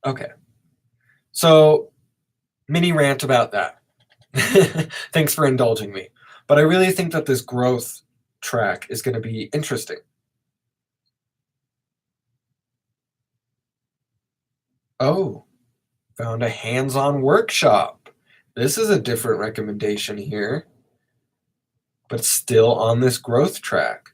Okay. So, mini rant about that. Thanks for indulging me. But I really think that this growth track is going to be interesting. Oh, found a hands on workshop. This is a different recommendation here, but still on this growth track.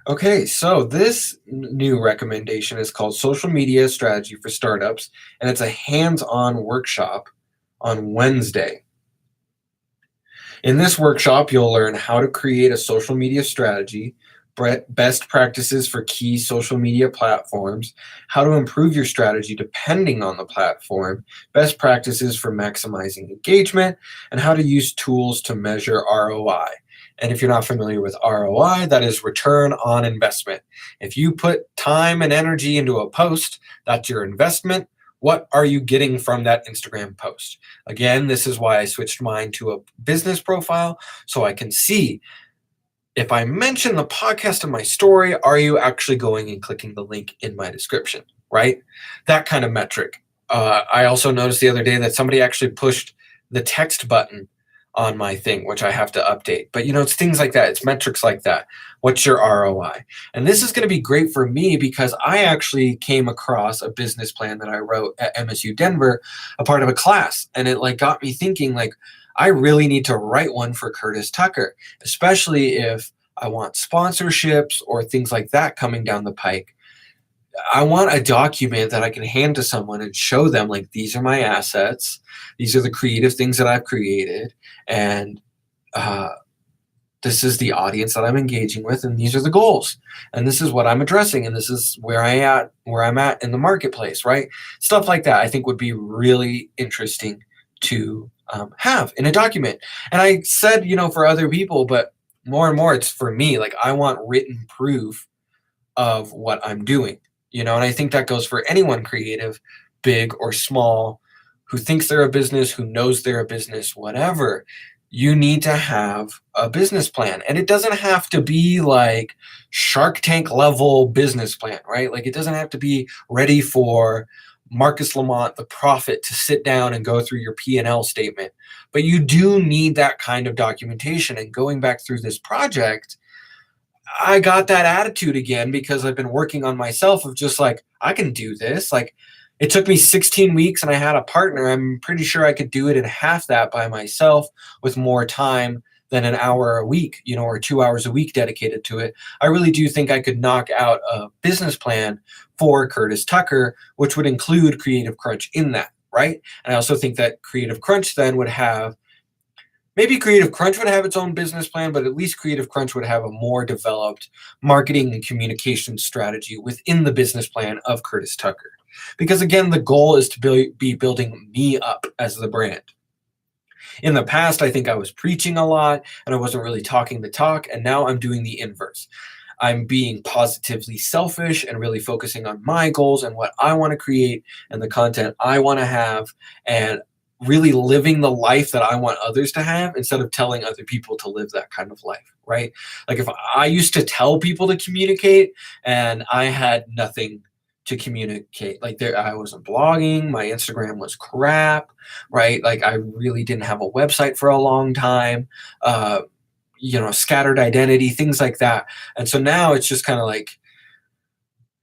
Okay, so this new recommendation is called Social Media Strategy for Startups, and it's a hands on workshop on Wednesday. In this workshop, you'll learn how to create a social media strategy, best practices for key social media platforms, how to improve your strategy depending on the platform, best practices for maximizing engagement, and how to use tools to measure ROI. And if you're not familiar with ROI, that is return on investment. If you put time and energy into a post, that's your investment. What are you getting from that Instagram post? Again, this is why I switched mine to a business profile, so I can see if I mention the podcast in my story, are you actually going and clicking the link in my description, right? That kind of metric. I also noticed the other day that somebody actually pushed the text button on my thing, which I have to update. But it's things like that. It's metrics like that. What's your ROI? And this is going to be great for me because I actually came across a business plan that I wrote at MSU Denver, a part of a class, and it like got me thinking like I really need to write one for Curtis Tucker, especially if I want sponsorships or things like that coming down the pike. I want a document that I can hand to someone and show them like these are my assets, these are the creative things that I've created, and This is the audience that I'm engaging with, and these are the goals, and this is what I'm addressing, and this is where I'm at in the marketplace, right? Stuff like that I think would be really interesting to have in a document. And I said, for other people, but more and more it's for me. Like, I want written proof of what I'm doing, and I think that goes for anyone creative, big or small, who thinks they're a business, who knows they're a business, whatever. You need to have a business plan. And it doesn't have to be like Shark Tank level business plan, right? Like, it doesn't have to be ready for Marcus Lamont, the prophet, to sit down and go through your P&L statement. But you do need that kind of documentation. And going back through this project, I got that attitude again because I've been working on myself of just like, I can do this. Like, it took me 16 weeks and I had a partner. I'm pretty sure I could do it in half that by myself with more time than an hour a week, or 2 hours a week dedicated to it. I really do think I could knock out a business plan for Curtis Tucker, which would include Creative Crunch in that, right? And I also think that Creative Crunch then would have, maybe Creative Crunch would have its own business plan, but at least Creative Crunch would have a more developed marketing and communication strategy within the business plan of Curtis Tucker. Because again, the goal is to be building me up as the brand. In the past, I think I was preaching a lot and I wasn't really talking the talk, and now I'm doing the inverse. I'm being positively selfish and really focusing on my goals and what I want to create and the content I want to have, and really living the life that I want others to have instead of telling other people to live that kind of life, right? Like, if I used to tell people to communicate and I had nothing to communicate, like, I wasn't blogging, my Instagram was crap, right? Like, I really didn't have a website for a long time. Scattered identity, things like that. And so now it's just kind of like,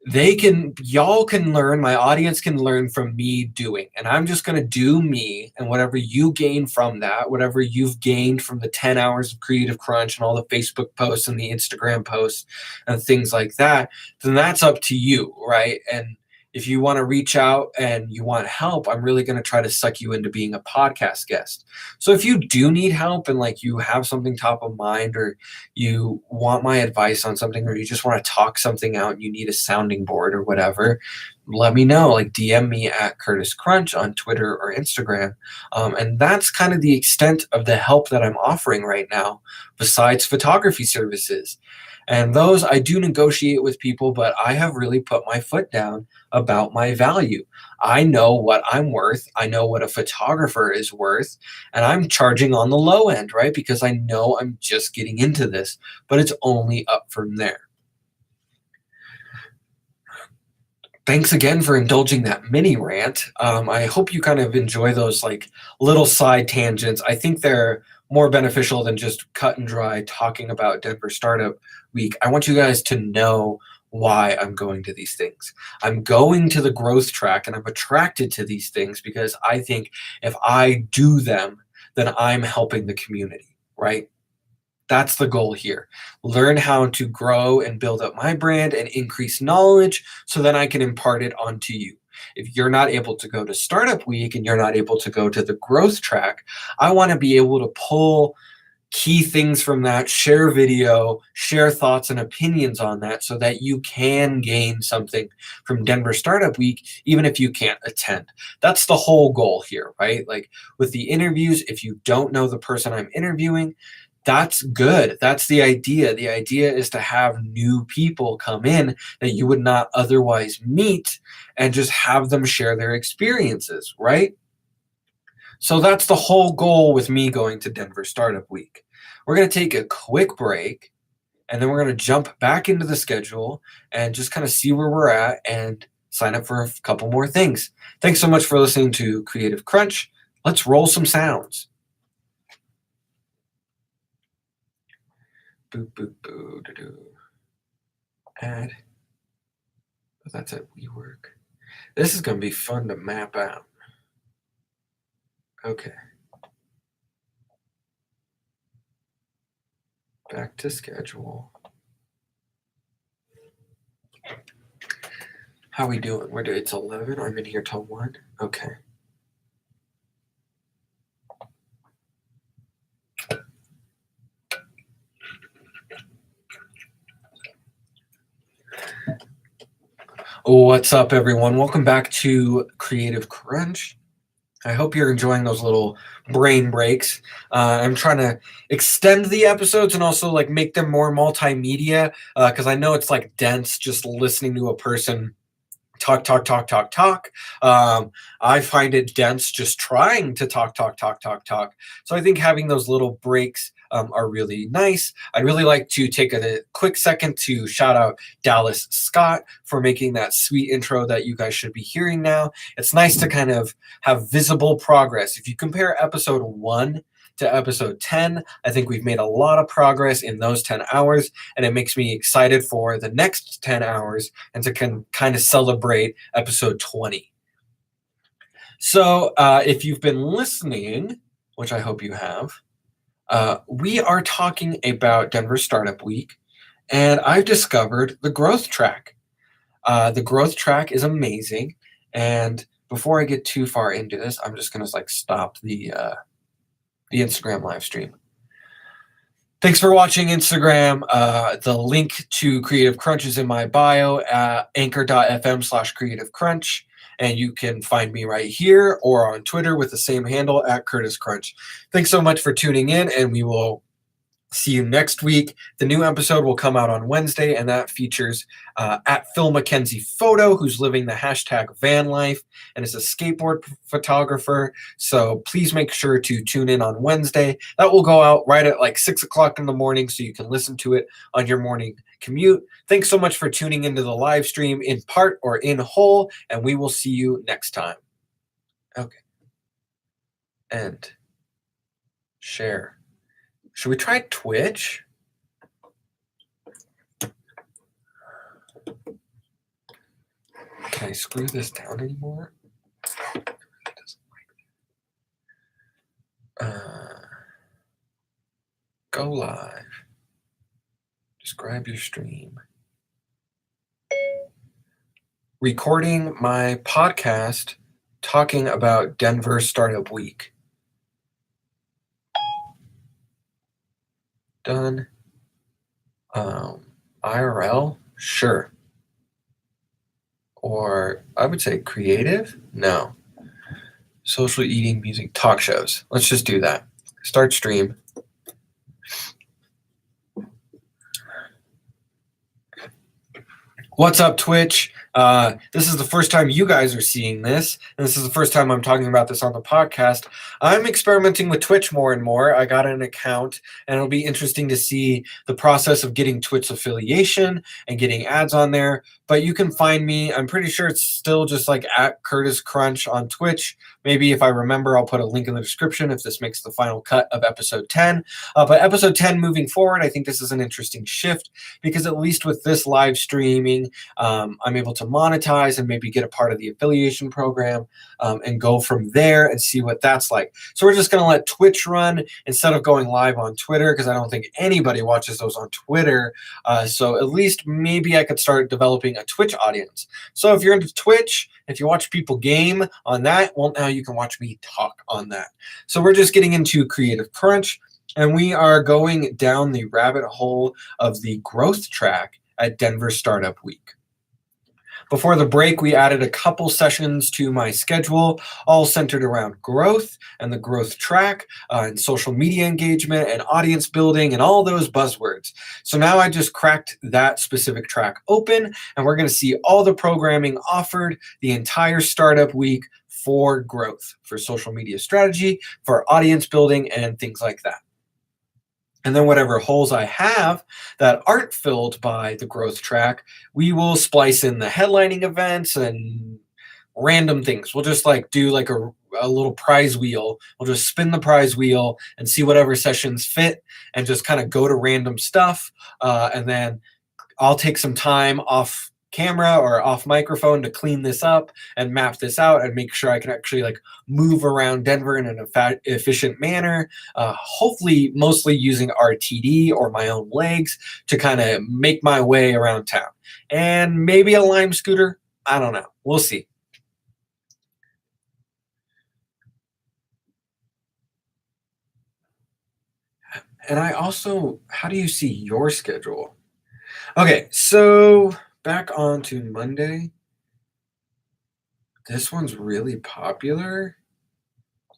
y'all can learn, my audience can learn from me doing, and I'm just going to do me, and whatever you gain from that, whatever you've gained from the 10 hours of Creative Crunch and all the Facebook posts and the Instagram posts and things like that, then that's up to you, right? And if you want to reach out and you want help, I'm really going to try to suck you into being a podcast guest. So if you do need help and like you have something top of mind, or you want my advice on something, or you just want to talk something out and you need a sounding board or whatever, let me know. Like, DM me at Curtis Crunch on Twitter or Instagram. And that's kind of the extent of the help that I'm offering right now, besides photography services. And those I do negotiate with people, but I have really put my foot down about my value. I know what I'm worth. I know what a photographer is worth. And I'm charging on the low end, right? Because I know I'm just getting into this, but it's only up from there. Thanks again for indulging that mini rant. I hope you kind of enjoy those like little side tangents. I think they're more beneficial than just cut and dry talking about Denver Startup Week. I want you guys to know why I'm going to these things. I'm going to the growth track and I'm attracted to these things because I think if I do them, then I'm helping the community, right? That's the goal here. Learn how to grow and build up my brand and increase knowledge so that I can impart it onto you. If you're not able to go to Startup Week and you're not able to go to the growth track, I want to be able to pull key things from that, share video, share thoughts and opinions on that so that you can gain something from Denver Startup Week, even if you can't attend. That's the whole goal here, right? Like, with the interviews, if you don't know the person I'm interviewing, that's good. That's the idea. The idea is to have new people come in that you would not otherwise meet and just have them share their experiences, right? So that's the whole goal with me going to Denver Startup Week. We're going to take a quick break and then we're going to jump back into the schedule and just kind of see where we're at and sign up for a couple more things. Thanks so much for listening to Creative Crunch. Let's roll some sounds. Boop, boop, boo, doo, doo. Add. Oh, that's at WeWork. This is going to be fun to map out. Okay. Back to schedule. How we doing? It's 11. I'm in here till 1. Okay. What's up, everyone? Welcome back to Creative Crunch. I hope you're enjoying those little brain breaks. I'm trying to extend the episodes and also like make them more multimedia because I know it's like dense just listening to a person talk, talk, talk, talk, talk. I find it dense just trying to talk, talk, talk, talk, talk. So I think having those little breaks are really nice. I'd really like to take a quick second to shout out Dallas Scott for making that sweet intro that you guys should be hearing now. It's nice to kind of have visible progress. If you compare episode 1 to episode 10, I think we've made a lot of progress in those 10 hours, and it makes me excited for the next 10 hours and to kind of celebrate episode 20. So, if you've been listening, which I hope you have, we are talking about Denver Startup Week, and I've discovered the growth track. The growth track is amazing, and before I get too far into this, I'm just gonna like stop the Instagram live stream. Thanks for watching Instagram. The link to Creative Crunch is in my bio at anchor.fm/Creative Crunch. And you can find me right here or on Twitter with the same handle at Curtis Crunch. Thanks so much for tuning in, and we will see you next week. The new episode will come out on Wednesday, and that features at Phil Mackenzie Photo, who's living the hashtag van life and is a skateboard photographer. So please make sure to tune in on Wednesday. That will go out right at like 6 o'clock in the morning, so you can listen to it on your morning commute. Thanks so much for tuning into the live stream in part or in whole, and we will see you next time. Okay. And share. Should we try Twitch? Can I screw this down anymore? Go live. Describe your stream. Recording my podcast talking about Denver Startup Week. Done. IRL? Sure. Or I would say creative? No. Social eating, music, talk shows. Let's just do that. Start stream. What's up, Twitch? This is the first time you guys are seeing this, and this is the first time I'm talking about this on the podcast. I'm experimenting with Twitch more and more. I got an account, and it'll be interesting to see the process of getting Twitch affiliation and getting ads on there. But you can find me. I'm pretty sure it's still just like at Curtis Crunch on Twitch. Maybe if I remember, I'll put a link in the description if this makes the final cut of episode 10. But episode 10 moving forward, I think this is an interesting shift because at least with this live streaming, I'm able to monetize and maybe get a part of the affiliation program and go from there and see what that's like. So we're just going to let Twitch run instead of going live on Twitter because I don't think anybody watches those on Twitter. So at least maybe I could start developing a Twitch audience. So if you're into Twitch, if you watch people game on that, well, now you can watch me talk on that. So we're just getting into Creative Crunch, and we are going down the rabbit hole of the growth track at Denver Startup Week. Before the break, we added a couple sessions to my schedule, all centered around growth and the growth track and social media engagement and audience building and all those buzzwords. So now I just cracked that specific track open, and we're going to see all the programming offered the entire startup week for growth, for social media strategy, for audience building, and things like that. And then whatever holes I have that aren't filled by the growth track, we will splice in the headlining events and random things. We'll just like do like a little prize wheel. We'll just spin the prize wheel and see whatever sessions fit and just kind of go to random stuff. And then I'll take some time off camera or off microphone to clean this up and map this out and make sure I can actually like move around Denver in an efficient manner, hopefully mostly using RTD or my own legs to kind of make my way around town. And maybe a Lime scooter, I don't know, we'll see. And I also, how do you see your schedule? Okay, so back on to Monday. This one's really popular,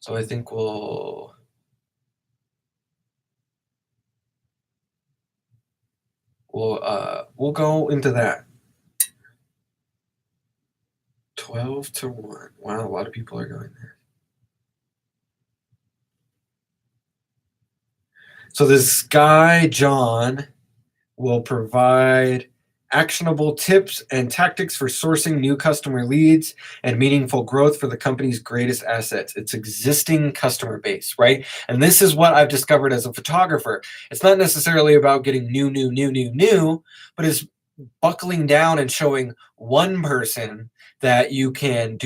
so I think we'll go into that. 12-1. Wow, a lot of people are going there. So this guy, John, will provide actionable tips and tactics for sourcing new customer leads and meaningful growth for the company's greatest assets, its existing customer base, right? And this is what I've discovered as a photographer. It's not necessarily about getting new, but it's buckling down and showing one person that you can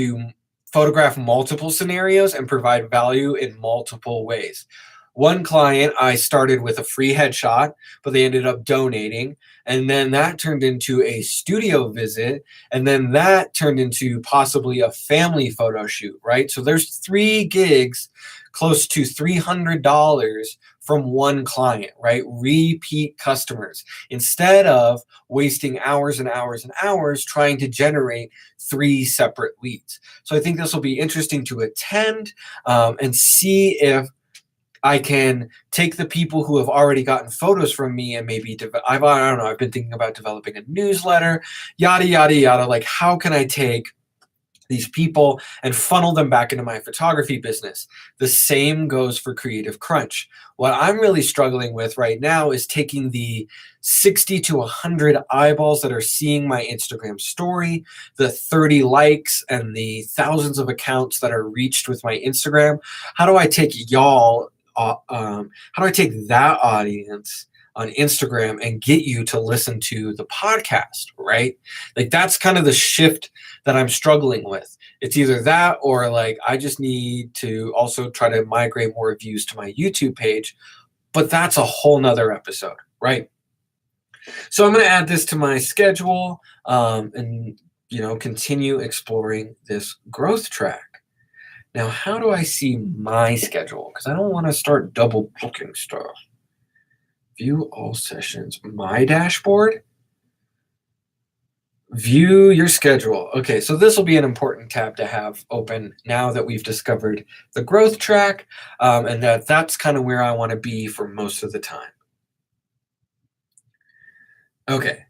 photograph multiple scenarios and provide value in multiple ways. One client, I started with a free headshot, but they ended up donating. And then that turned into a studio visit. And then that turned into possibly a family photo shoot, right? So there's 3 gigs, close to $300 from one client, right? Repeat customers. Instead of wasting hours and hours and hours trying to generate 3 separate leads. So I think this will be interesting to attend and see if I can take the people who have already gotten photos from me and maybe I don't know, I've been thinking about developing a newsletter, yada, yada, yada. Like, how can I take these people and funnel them back into my photography business? The same goes for Creative Crunch. What I'm really struggling with right now is taking the 60 to 100 eyeballs that are seeing my Instagram story, the 30 likes, and the thousands of accounts that are reached with my Instagram. How do I take how do I take that audience on Instagram and get you to listen to the podcast, right? Like, that's kind of the shift that I'm struggling with. It's either that or like I just need to also try to migrate more views to my YouTube page, but that's a whole nother episode, right? So I'm going to add this to my schedule and continue exploring this growth track. Now, how do I see my schedule? Because I don't want to start double booking stuff. View all sessions. My dashboard. View your schedule. Okay, so this will be an important tab to have open now that we've discovered the growth track, and that's kind of where I want to be for most of the time. Okay.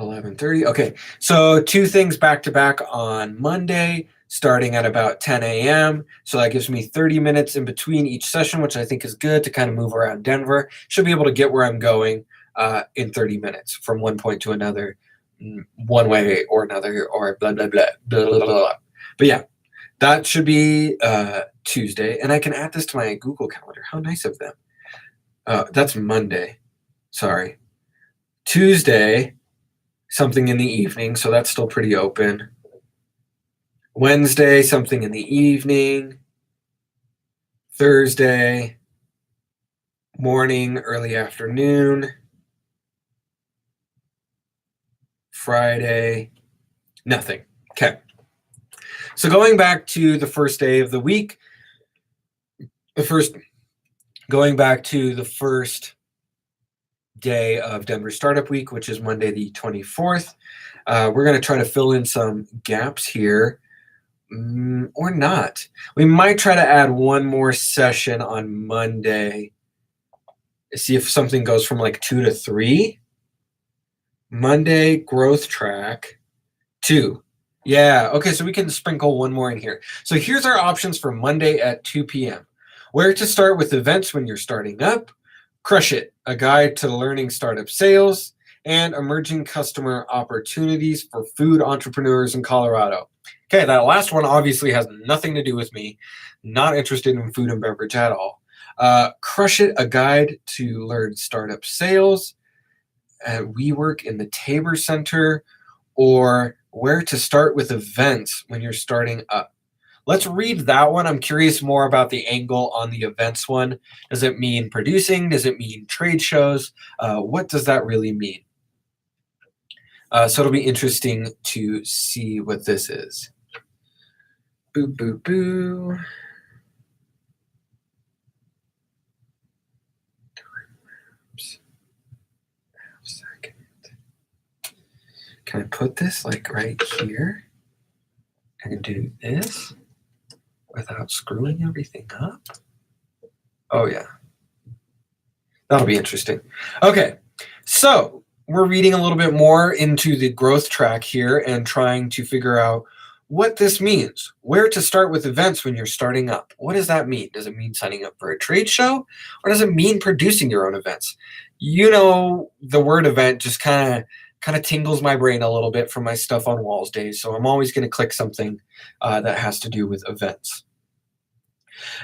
11:30. Okay, so 2 things back to back on Monday, starting at about 10 a.m. So that gives me 30 minutes in between each session, which I think is good to kind of move around Denver. Should be able to get where I'm going in 30 minutes from one point to another, one way or another, or blah, blah, blah, blah, blah, blah. But yeah, that should be Tuesday. And I can add this to my Google Calendar. How nice of them. That's Monday. Sorry. Tuesday, something in the evening, so that's still pretty open. Wednesday, something in the evening. Thursday, morning, early afternoon. Friday, nothing. Okay. So going back to the first day of the week, going back to the first day of Denver Startup Week, which is Monday the 24th. We're going to try to fill in some gaps here, or not. We might try to add one more session on Monday, see if something goes from like 2 to 3. Monday, growth track, 2. Yeah, okay, so we can sprinkle one more in here. So here's our options for Monday at 2 p.m. Where to start with events when you're starting up, Crush It, a guide to learning startup sales, and emerging customer opportunities for food entrepreneurs in Colorado. Okay, that last one obviously has nothing to do with me. Not interested in food and beverage at all. Crush It, a guide to learn startup sales. WeWork in the Tabor Center, or where to start with events when you're starting up. Let's read that one. I'm curious more about the angle on the events one. Does it mean producing? Does it mean trade shows? What does that really mean? So it'll be interesting to see what this is. Boo, boo, boo. Can I put this like right here? I can do this without screwing everything up. Oh yeah, that'll be interesting. Okay, so we're reading a little bit more into the growth track here and trying to figure out what this means. Where to start with events when you're starting up. What does that mean? Does it mean signing up for a trade show, or does it mean producing your own events? You know, the word event just kind of tingles my brain a little bit from my Stuff on Walls days, so I'm always going to click something that has to do with events.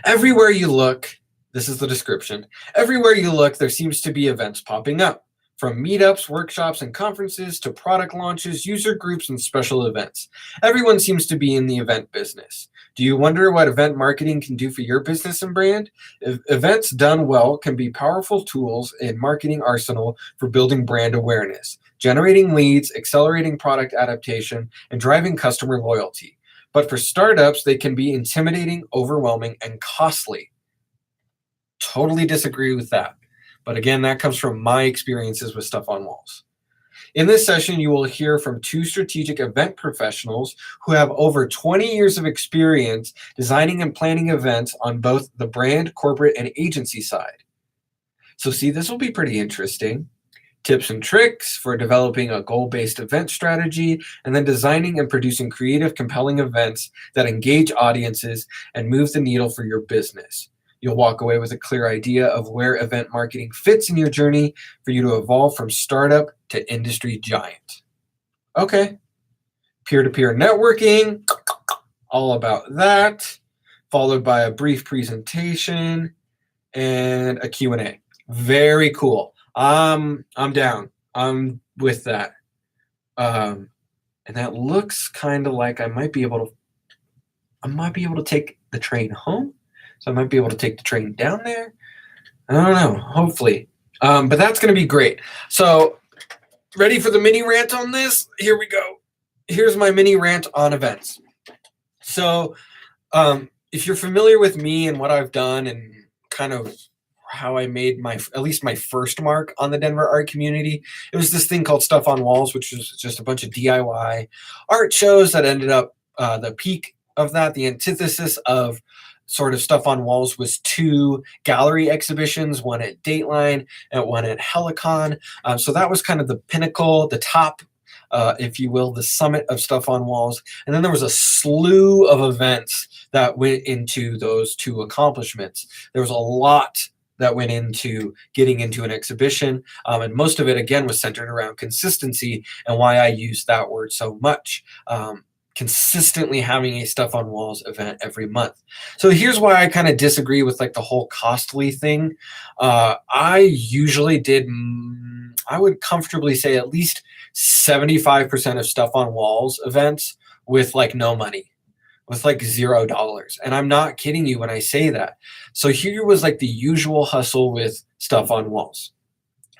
Everywhere you look, this is the description. Everywhere you look, there seems to be events popping up. From meetups, workshops, and conferences to product launches, user groups, and special events. Everyone seems to be in the event business. Do you wonder what event marketing can do for your business and brand? Events done well can be powerful tools in marketing arsenal for building brand awareness, generating leads, accelerating product adaptation, and driving customer loyalty. But for startups, they can be intimidating, overwhelming, and costly. Totally disagree with that. But again, that comes from my experiences with Stuff on Walls. In this session, you will hear from two strategic event professionals who have over 20 years of experience designing and planning events on both the brand, corporate, and agency side. So see, this will be pretty interesting. Tips and tricks for developing a goal-based event strategy, and then designing and producing creative, compelling events that engage audiences and move the needle for your business. You'll walk away with a clear idea of where event marketing fits in your journey for you to evolve from startup to industry giant. Okay, peer-to-peer networking, all about that, followed by a brief presentation and a Q&A. Very cool. I'm down. I'm with that. And that looks kind of like I might be able to take the train home. So I might be able to take the train down there. I don't know, hopefully. But that's going to be great. So ready for the mini rant on this? Here we go. Here's my mini rant on events. So if you're familiar with me and what I've done and kind of how I made at least my first mark on the Denver art community, it was this thing called Stuff on Walls, which was just a bunch of DIY art shows that ended up the peak of that, the antithesis of sort of Stuff on Walls was two gallery exhibitions, one at Dateline and one at Helicon. So that was kind of the pinnacle, the top, if you will, the summit of Stuff on Walls. And then there was a slew of events that went into those two accomplishments. There was a lot that went into getting into an exhibition. And most of it, again, was centered around consistency and why I use that word so much. Consistently having a Stuff on Walls event every month. So here's why I kind of disagree with like the whole costly thing. I usually I would comfortably say at least 75% of Stuff on Walls events with like no money, with like $0. And I'm not kidding you when I say that. So here was like the usual hustle with Stuff on Walls.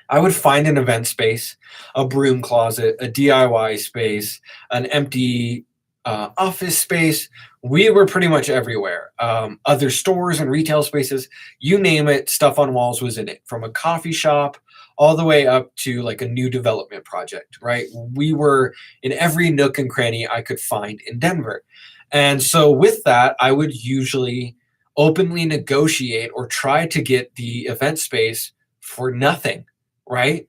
I would find an event space, a broom closet, a DIY space, an empty office space. We were pretty much everywhere. Other stores and retail spaces, you name it, Stuff on Walls was in it. From a coffee shop all the way up to like a new development project, right? We were in every nook and cranny I could find in Denver. And so with that, I would usually openly negotiate or try to get the event space for nothing, right?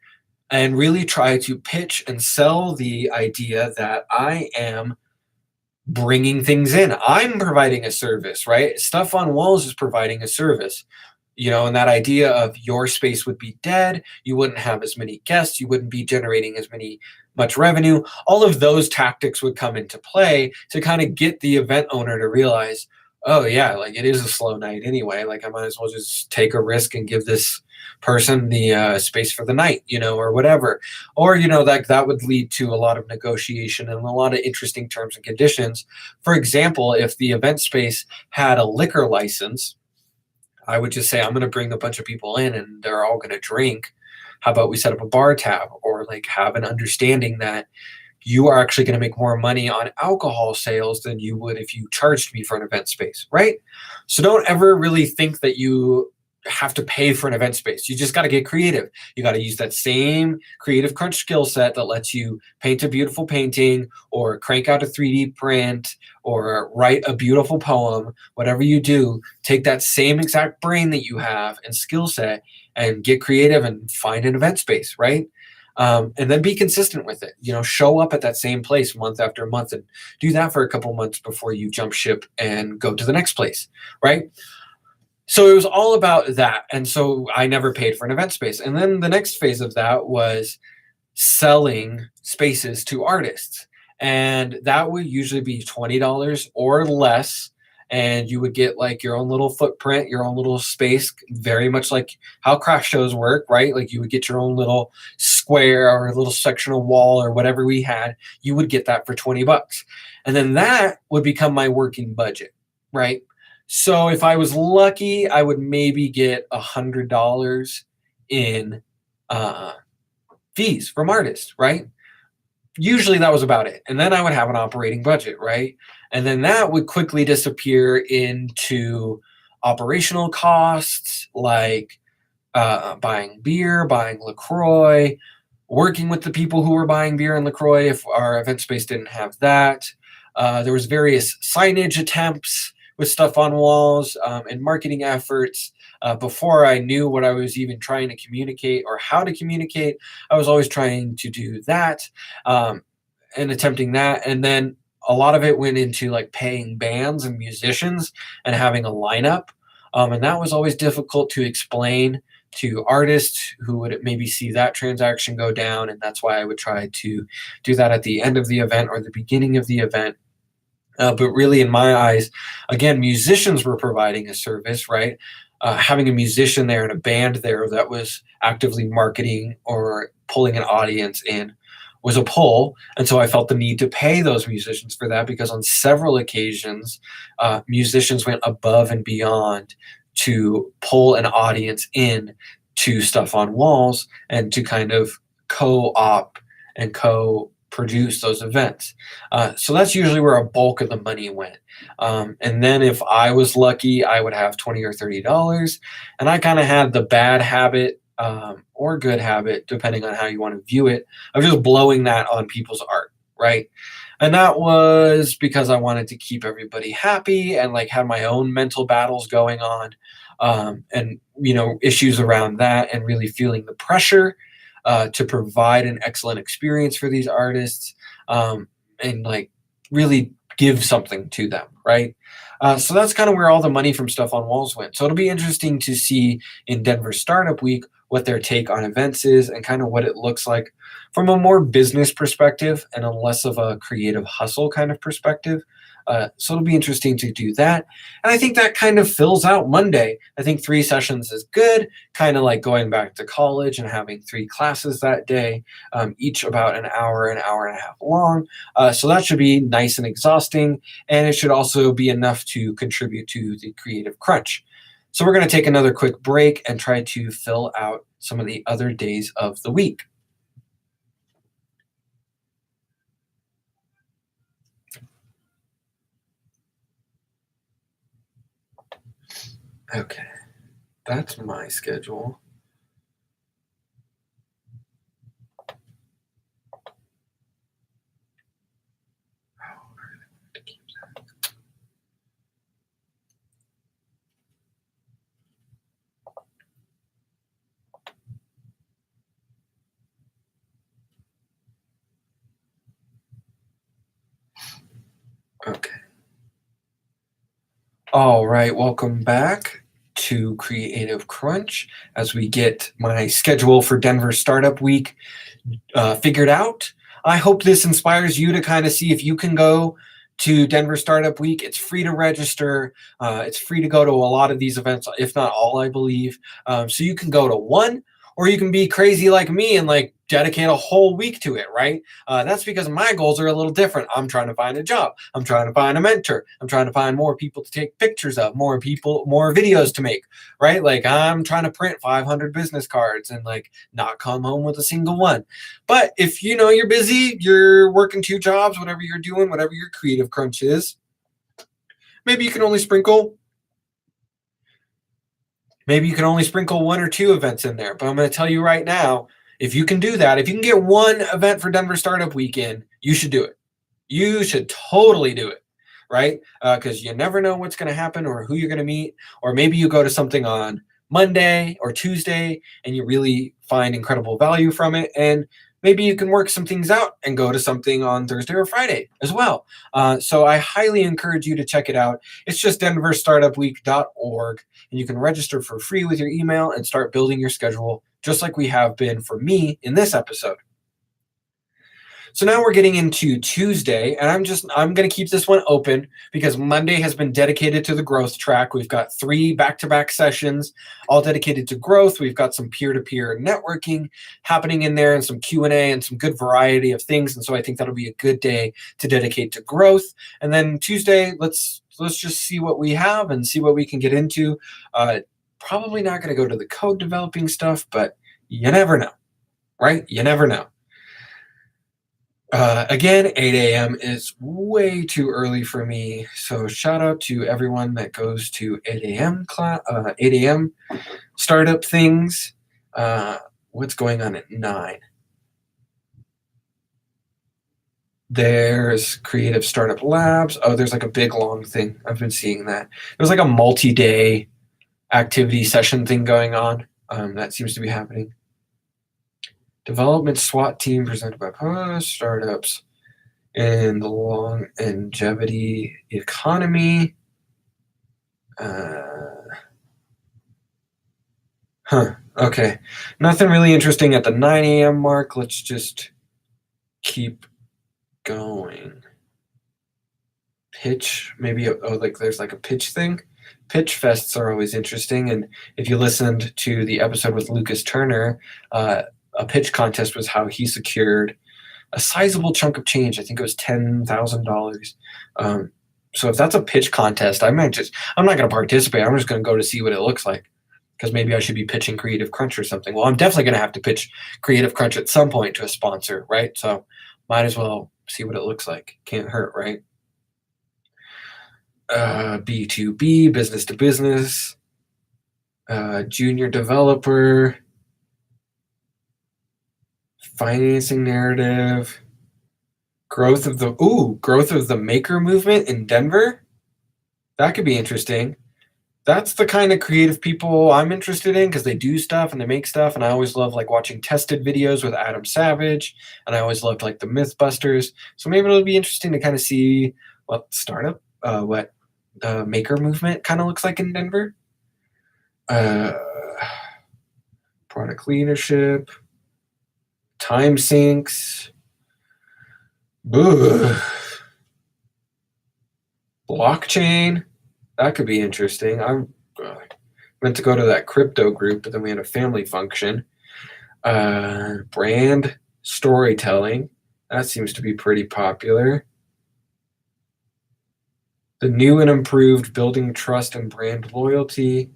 And really try to pitch and sell the idea that I am bringing things in. I'm providing a service, right? Stuff on Walls is providing a service, and that idea of your space would be dead. You wouldn't have as many guests. You wouldn't be generating much revenue. All of those tactics would come into play to kind of get the event owner to realize, oh yeah, like it is a slow night anyway. Like I might as well just take a risk and give this person the space for the night, or whatever. Or, that would lead to a lot of negotiation and a lot of interesting terms and conditions. For example, if the event space had a liquor license, I would just say, I'm going to bring a bunch of people in and they're all going to drink. How about we set up a bar tab, or like have an understanding that you are actually going to make more money on alcohol sales than you would if you charged me for an event space, right? So don't ever really think that you have to pay for an event space. You just got to get creative. You got to use that same Creative Crunch skill set that lets you paint a beautiful painting or crank out a 3D print or write a beautiful poem. Whatever you do, take that same exact brain that you have and skill set and get creative and find an event space, right? And then be consistent with it. Show up at that same place month after month and do that for a couple months before you jump ship and go to the next place, right? So it was all about that. And so I never paid for an event space. And then the next phase of that was selling spaces to artists. And that would usually be $20 or less. And you would get like your own little footprint, your own little space, very much like how craft shows work, right? Like you would get your own little square or a little sectional wall or whatever we had. You would get that for $20. And then that would become my working budget, right? So if I was lucky, I would maybe get $100 in fees from artists, right? Usually that was about it. And then I would have an operating budget, right? And then that would quickly disappear into operational costs like buying beer, buying LaCroix, working with the people who were buying beer and LaCroix if our event space didn't have that. There was various signage attempts with stuff on walls and marketing efforts. Before I knew what I was even trying to communicate or how to communicate, I was always trying to do that and attempting that. And then a lot of it went into like paying bands and musicians and having a lineup. And that was always difficult to explain to artists who would maybe see that transaction go down. And that's why I would try to do that at the end of the event or the beginning of the event. But really, in my eyes, again, musicians were providing a service, right? Having a musician there and a band there that was actively marketing or pulling an audience in was a pull. And so I felt the need to pay those musicians for that because on several occasions, musicians went above and beyond to pull an audience in to stuff on walls and to kind of co-op and co-produce those events. So that's usually where a bulk of the money went. And then if I was lucky, I would have $20 or $30. And I kind of had the bad habit or good habit, depending on how you want to view it, of just blowing that on people's art, right? And that was because I wanted to keep everybody happy and like have my own mental battles going on and, issues around that and really feeling the pressure to provide an excellent experience for these artists and like really give something to them, right? So that's kind of where all the money from stuff on walls went. So it'll be interesting to see in Denver Startup Week what their take on events is and kind of what it looks like from a more business perspective and a less of a creative hustle kind of perspective. So it'll be interesting to do that. And I think that kind of fills out Monday. I think 3 sessions is good, kind of like going back to college and having 3 classes that day, each about an hour and a half long. So that should be nice and exhausting. And it should also be enough to contribute to the creative crunch. So we're going to take another quick break and try to fill out some of the other days of the week. Okay, that's my schedule. Okay. All right, welcome back to Creative Crunch as we get my schedule for Denver Startup Week figured out. I hope this inspires you to kind of see if you can go to Denver Startup Week. It's free to register. It's free to go to a lot of these events, if not all, I believe. So you can go to one, or you can be crazy like me and like dedicate a whole week to it, right? That's because my goals are a little different. I'm trying to find a job. I'm trying to find a mentor. I'm trying to find more people to take pictures of, more people, more videos to make, right? Like I'm trying to print 500 business cards and like not come home with a single one. But if you're busy, you're working 2 jobs, whatever you're doing, whatever your creative crunch is, maybe you can only sprinkle Maybe you can only sprinkle 1 or 2 events in there. But I'm going to tell you right now, if you can do that, if you can get 1 event for Denver Startup Weekend, you should do it. You should totally do it, right? Because you never know what's going to happen or who you're going to meet. Or maybe you go to something on Monday or Tuesday and you really find incredible value from it. And maybe you can work some things out and go to something on Thursday or Friday as well. So I highly encourage you to check it out. It's just denverstartupweek.org, and you can register for free with your email and start building your schedule just like we have been for me in this episode. So now we're getting into Tuesday, and I'm going to keep this one open because Monday has been dedicated to the growth track. We've got 3 back-to-back sessions, all dedicated to growth. We've got some peer-to-peer networking happening in there, and some Q&A, and some good variety of things. And so I think that'll be a good day to dedicate to growth. And then Tuesday, let's just see what we have and see what we can get into. Probably not going to go to the code developing stuff, but you never know, right? You never know. Again, 8 a.m. is way too early for me. So shout out to everyone that goes to 8 a.m. 8 a.m. startup things. What's going on at 9? There's Creative Startup Labs. Oh, there's like a big long thing. I've been seeing that. There's like a multi-day activity session thing going on. That seems to be happening. Development SWAT team presented by startups in the longevity economy. Okay. Nothing really interesting at the 9 a.m. mark. Let's just keep going. Pitch, maybe, like there's like a pitch thing. Pitch fests are always interesting. And if you listened to the episode with Lucas Turner, a pitch contest was how he secured a sizable chunk of change. I think it was $10,000. So if that's a pitch contest, I'm not going to participate. I'm just going to go to see what it looks like, because maybe I should be pitching Creative Crunch or something. Well, I'm definitely going to have to pitch Creative Crunch at some point to a sponsor, right? So might as well see what it looks like. Can't hurt, right? B2B, business to business, junior developer, financing narrative, growth of the maker movement in Denver. That could be interesting. That's the kind of creative people I'm interested in, because they do stuff and they make stuff, and I always love like watching tested videos with Adam Savage, and I always loved like the Mythbusters. So maybe it'll be interesting to kind of see what the maker movement kind of looks like in Denver. Product leadership, time sinks, blockchain. That could be interesting. I meant to go to that crypto group, but then we had a family function. Brand storytelling. That seems to be pretty popular. The new and improved building trust and brand loyalty.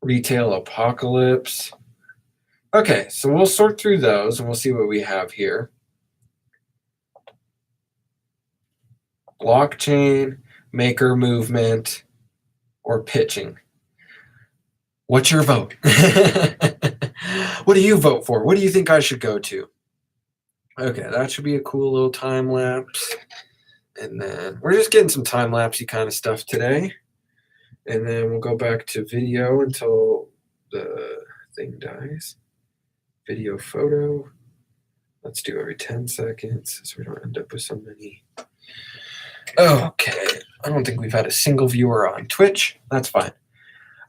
Retail apocalypse. Okay, so we'll sort through those and we'll see what we have here. Blockchain, maker movement, or pitching. What's your vote? What do you vote for? What do you think I should go to? Okay, that should be a cool little time lapse. And then we're just getting some time lapsey kind of stuff today. And then we'll go back to video until the thing dies. Video photo. Let's do every 10 seconds so we don't end up with so many. Okay, I don't think we've had a single viewer on Twitch. That's fine.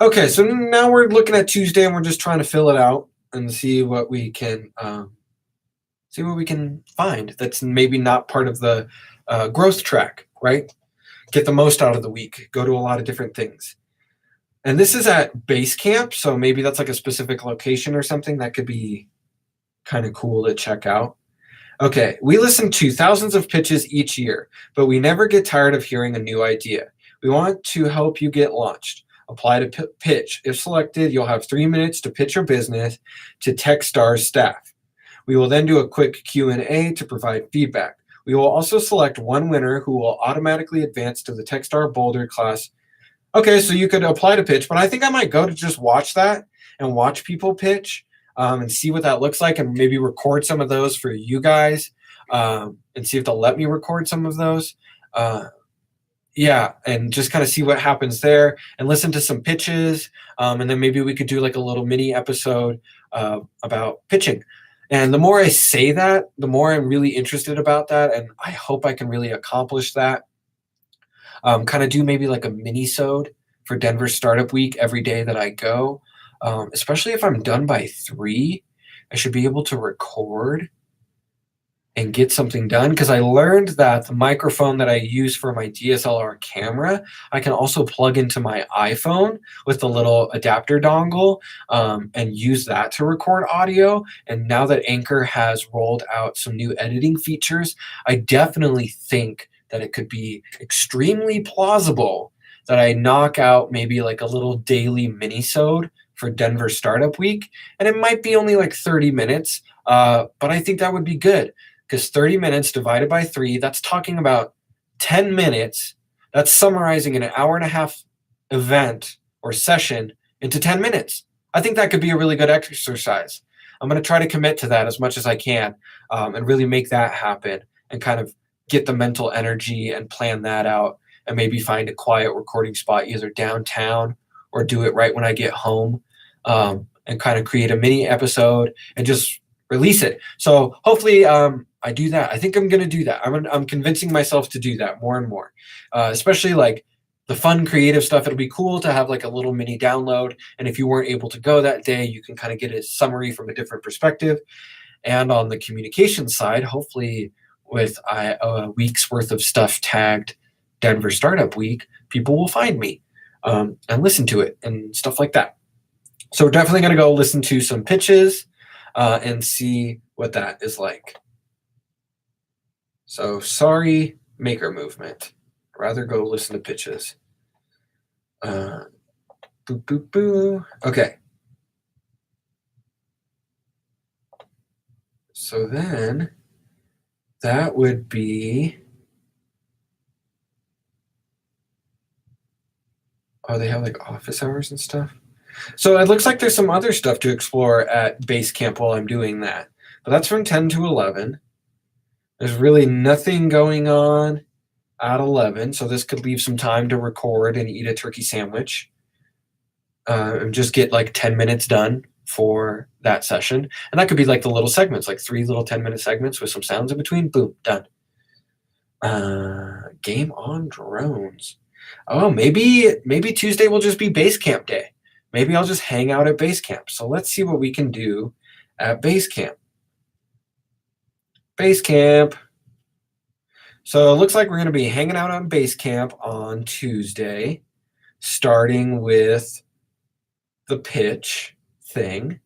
Okay, so now we're looking at Tuesday and we're just trying to fill it out and see what we can find that's maybe not part of the growth track, right? Get the most out of the week. Go to a lot of different things. And this is at Basecamp, so maybe that's like a specific location or something that could be kind of cool to check out. Okay, we listen to thousands of pitches each year, but we never get tired of hearing a new idea. We want to help you get launched. Apply to pitch. If selected, you'll have 3 minutes to pitch your business to Techstars staff. We will then do a quick Q&A to provide feedback. We will also select one winner who will automatically advance to the Techstar Boulder class Okay, so you could apply to pitch, but I think I might go to just watch that and watch people pitch, and see what that looks like, and maybe record some of those for you guys, and see if they'll let me record some of those. Uh, yeah, and just kind of see what happens there, and listen to some pitches, and then maybe we could do like a little mini episode about pitching. And the more I say that, the more I'm really interested about that, and I hope I can really accomplish that. Kind of do maybe like a mini-sode for Denver Startup Week every day that I go. Especially if I'm done by 3, I should be able to record and get something done, because I learned that the microphone that I use for my DSLR camera, I can also plug into my iPhone with the little adapter dongle, and use that to record audio. And now that Anchor has rolled out some new editing features, I definitely think that it could be extremely plausible that I knock out maybe like a little daily mini-sode for Denver Startup Week. And it might be only like 30 minutes, but I think that would be good, because 30 minutes divided by 3, that's talking about 10 minutes. That's summarizing an hour and a half event or session into 10 minutes. I think that could be a really good exercise. I'm going to try to commit to that as much as I can, and really make that happen, and kind of get the mental energy and plan that out, and maybe find a quiet recording spot either downtown or do it right when I get home, and kind of create a mini episode and just release it. So hopefully, I do that. I think I'm going to do that. I'm convincing myself to do that more and more, especially like the fun creative stuff. It'll be cool to have like a little mini download. And if you weren't able to go that day, you can kind of get a summary from a different perspective. And on the communication side, hopefully with a week's worth of stuff tagged Denver Startup Week, people will find me, and listen to it and stuff like that. So we're definitely going to go listen to some pitches, and see what that is like. So sorry, maker movement. I'd rather go listen to pitches. Boo, boo, boo. Okay. So then that would be. Oh, they have like office hours and stuff. So it looks like there's some other stuff to explore at Basecamp while I'm doing that. But that's from 10 to 11. There's really nothing going on at 11, so this could leave some time to record and eat a turkey sandwich, and just get like 10 minutes done for that session. And that could be like the little segments, like 3 little 10-minute segments with some sounds in between. Boom, done. Game on drones. Oh, maybe Tuesday will just be Basecamp day. Maybe I'll just hang out at Basecamp. So let's see what we can do at Basecamp. Basecamp. So it looks like we're going to be hanging out on Basecamp on Tuesday, starting with the pitch thing.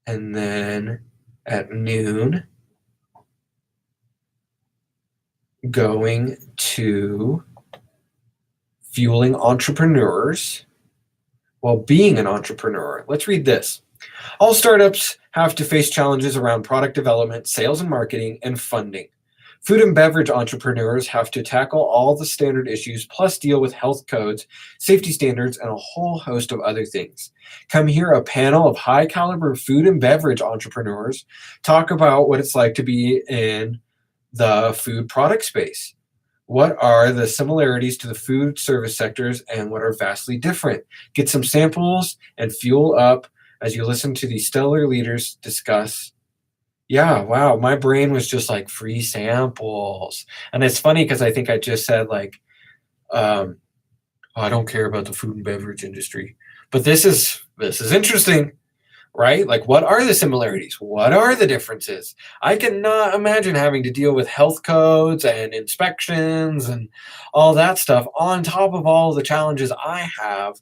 And then at noon, going to fueling entrepreneurs while being an entrepreneur. Let's read this. All startups have to face challenges around product development, sales and marketing, and funding. Food and beverage entrepreneurs have to tackle all the standard issues, plus deal with health codes, safety standards, and a whole host of other things. Come hear a panel of high caliber food and beverage entrepreneurs talk about what it's like to be in the food product space. What are the similarities to the food service sectors and what are vastly different? Get some samples and fuel up as you listen to these stellar leaders discuss. Yeah, wow, my brain was just like free samples. And it's funny because I think I just said like, oh, I don't care about the food and beverage industry. But this is interesting, right? Like, what are the similarities? What are the differences? I cannot imagine having to deal with health codes and inspections and all that stuff on top of all the challenges I have,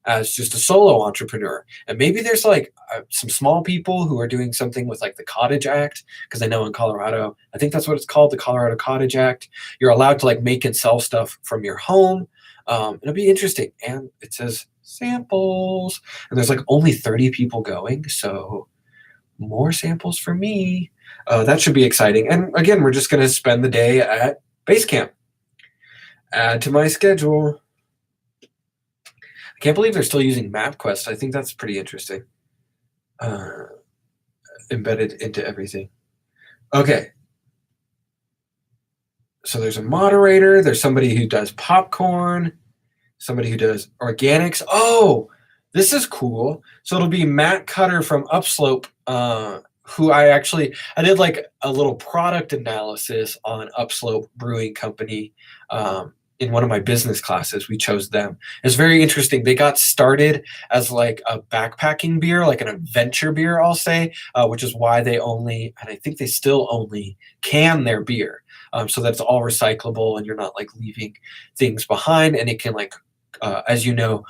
as just a solo entrepreneur. And maybe there's like some small people who are doing something with like the Cottage Act, because I know in Colorado, I think that's what it's called, the Colorado Cottage Act. You're allowed to like make and sell stuff from your home. It'll be interesting. And it says samples, and there's like only 30 people going, so more samples for me. That should be exciting. And again, we're just going to spend the day at Basecamp. Add to my schedule. I can't believe they're still using MapQuest. I think that's pretty interesting. Embedded into everything. Okay. So there's a moderator. There's somebody who does popcorn. Somebody who does organics. Oh, this is cool. So it'll be Matt Cutter from Upslope, who I did like a little product analysis on Upslope Brewing Company in one of my business classes. We chose them. It's very interesting. They got started as like a backpacking beer, like an adventure beer, I'll say, which is why they only, and I think they still only can their beer. So that it's all recyclable and you're not like leaving things behind, and it can like, as you know,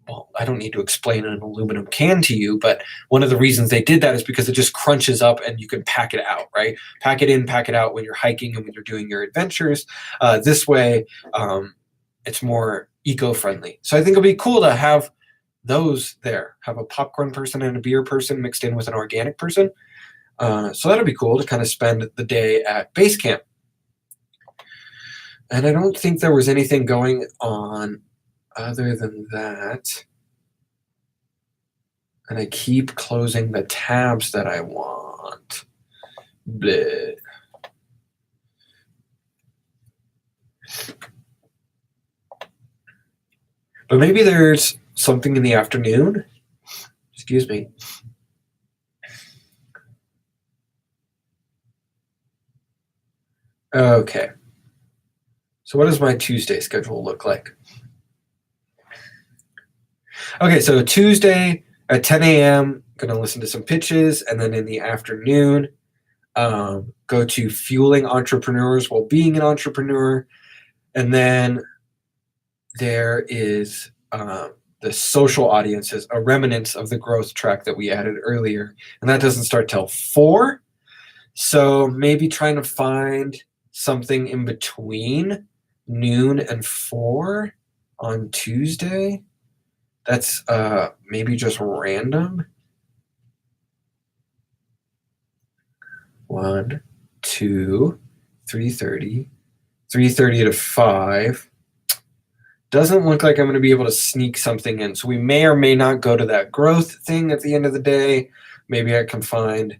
well, I don't need to explain an aluminum can to you, but one of the reasons they did that is because it just crunches up and you can pack it out, right? Pack it in, pack it out when you're hiking and when you're doing your adventures. This way, it's more eco-friendly. So I think it'll be cool to have those there, have a popcorn person and a beer person mixed in with an organic person. So that'll be cool to kind of spend the day at base camp. And I don't think there was anything going on other than that. And I keep closing the tabs that I want. Bleh. But maybe there's something in the afternoon. Excuse me. Okay. So what does my Tuesday schedule look like? Okay, so Tuesday at 10 a.m., going to listen to some pitches, and then in the afternoon, go to Fueling Entrepreneurs While Being an Entrepreneur. And then there is the social audiences, a remnants of the growth track that we added earlier. And that doesn't start till 4. So maybe trying to find something in between noon and 4 on Tuesday. That's maybe just random. 1, 2, 3:30, 3:30 to 5. Doesn't look like I'm going to be able to sneak something in. So we may or may not go to that growth thing at the end of the day. Maybe I can find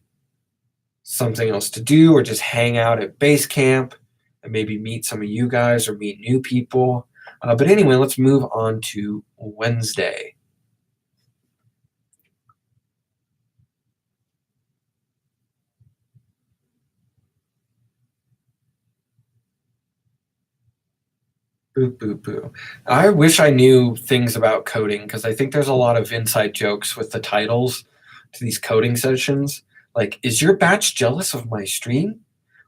something else to do or just hang out at base camp and maybe meet some of you guys or meet new people. But anyway, let's move on to Wednesday. Boo, boo, boo. I wish I knew things about coding because I think there's a lot of inside jokes with the titles to these coding sessions. Like, is your batch jealous of my stream?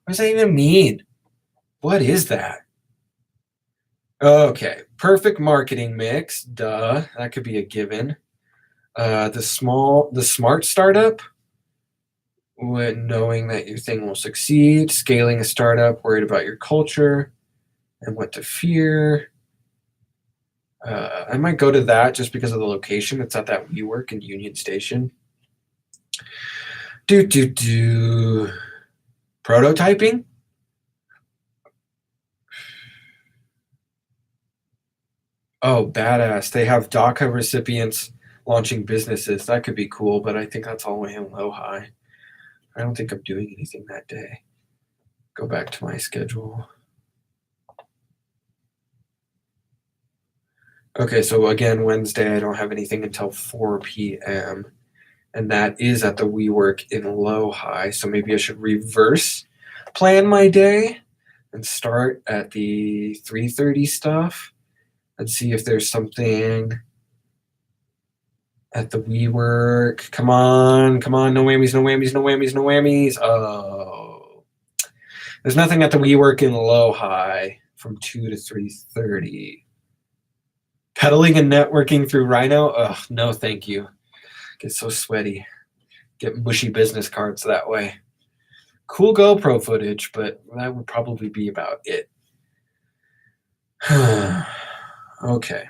What does that even mean? What is that? Okay, perfect marketing mix. Duh, that could be a given. The smart startup, when knowing that your thing will succeed. Scaling a startup, worried about your culture and what to fear. I might go to that just because of the location. It's at that WeWork in Union Station. Prototyping. Oh, badass. They have DACA recipients launching businesses. That could be cool, but I think that's all the way in Lohi. I don't think I'm doing anything that day. Go back to my schedule. Okay, so again, Wednesday, I don't have anything until 4 p.m. And that is at the WeWork in Lohi. So maybe I should reverse plan my day and start at the 3:30 stuff and see if there's something at the WeWork. Come on, no whammies, no whammies, no whammies, no whammies. Oh, there's nothing at the WeWork in Lohi from 2 to 3:30. Pedaling and networking through Rhino? Ugh, no, thank you. Get so sweaty. Get mushy business cards that way. Cool GoPro footage, but that would probably be about it. Okay.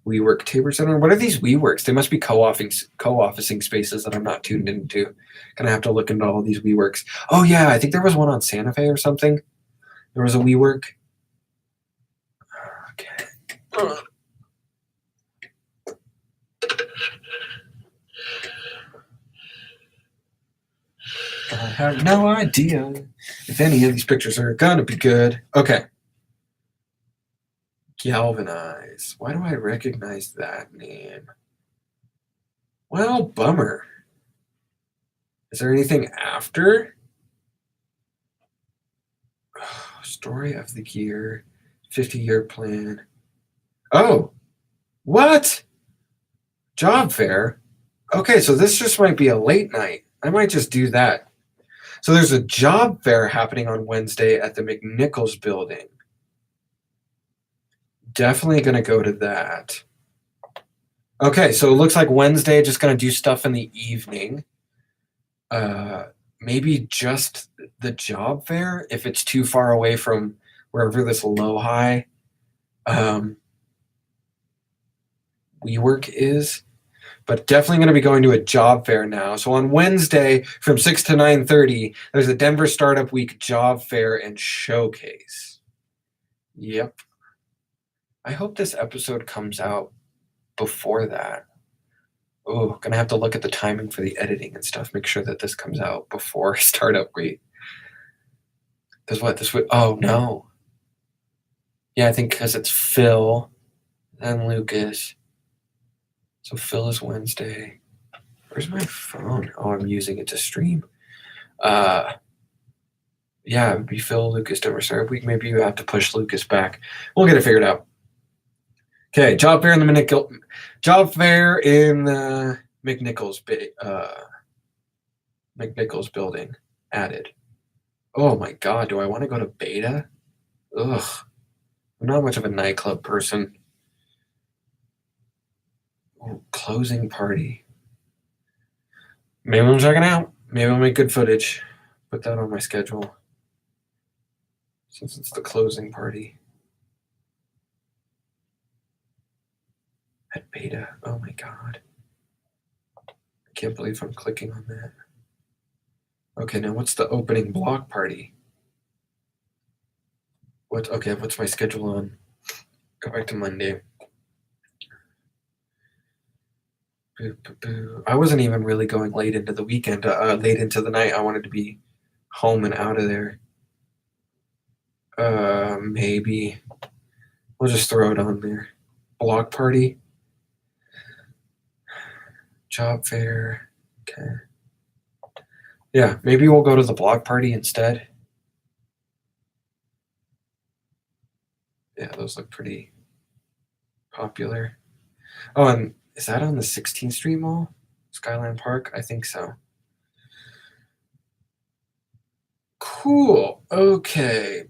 WeWork Tabor Center. What are these WeWorks? They must be co-officing spaces that I'm not tuned into. Gonna have to look into all these WeWorks. Oh yeah, I think there was one on Santa Fe or something. There was a WeWork. Okay. I have no idea if any of these pictures are gonna be good. Okay. Galvanize. Why do I recognize that name? Well, bummer. Is there anything after? Story of the year, 50-year plan. Oh, what? Job fair? Okay, so this just might be a late night. I might just do that. So there's a job fair happening on Wednesday at the McNichols building. Definitely going to go to that. Okay, so it looks like Wednesday, just going to do stuff in the evening. Maybe just the job fair if it's too far away from wherever this low-high WeWork is. But definitely going to be going to a job fair now. So on Wednesday from 6 to 9:30, there's a Denver Startup Week job fair and showcase. Yep. I hope this episode comes out before that. Oh, gonna have to look at the timing for the editing and stuff. Make sure that this comes out before Startup Week. Because what this would? Oh no. Yeah, I think because it's Phil, then Lucas. So Phil is Wednesday. Where's my phone? Oh, I'm using it to stream. Yeah, it would be Phil, Lucas, Denver Startup Week. Maybe you have to push Lucas back. We'll get it figured out. Okay, job fair in the McNichols building added. Oh my God, do I want to go to Beta? Ugh, I'm not much of a nightclub person. Oh, closing party. Maybe I'm checking out. Maybe I'll make good footage. Put that on my schedule. Since it's the closing party. At Beta. Oh my God. I can't believe I'm clicking on that. Okay, now what's the opening block party? Okay, what's my schedule on? Go back to Monday. I wasn't even really going late into the weekend, late into the night. I wanted to be home and out of there. Maybe. We'll just throw it on there. Block party. Job fair. Okay. Yeah, maybe we'll go to the block party instead. Yeah, those look pretty popular. Oh, and is that on the 16th Street Mall? Skyline Park? I think so. Cool. Okay.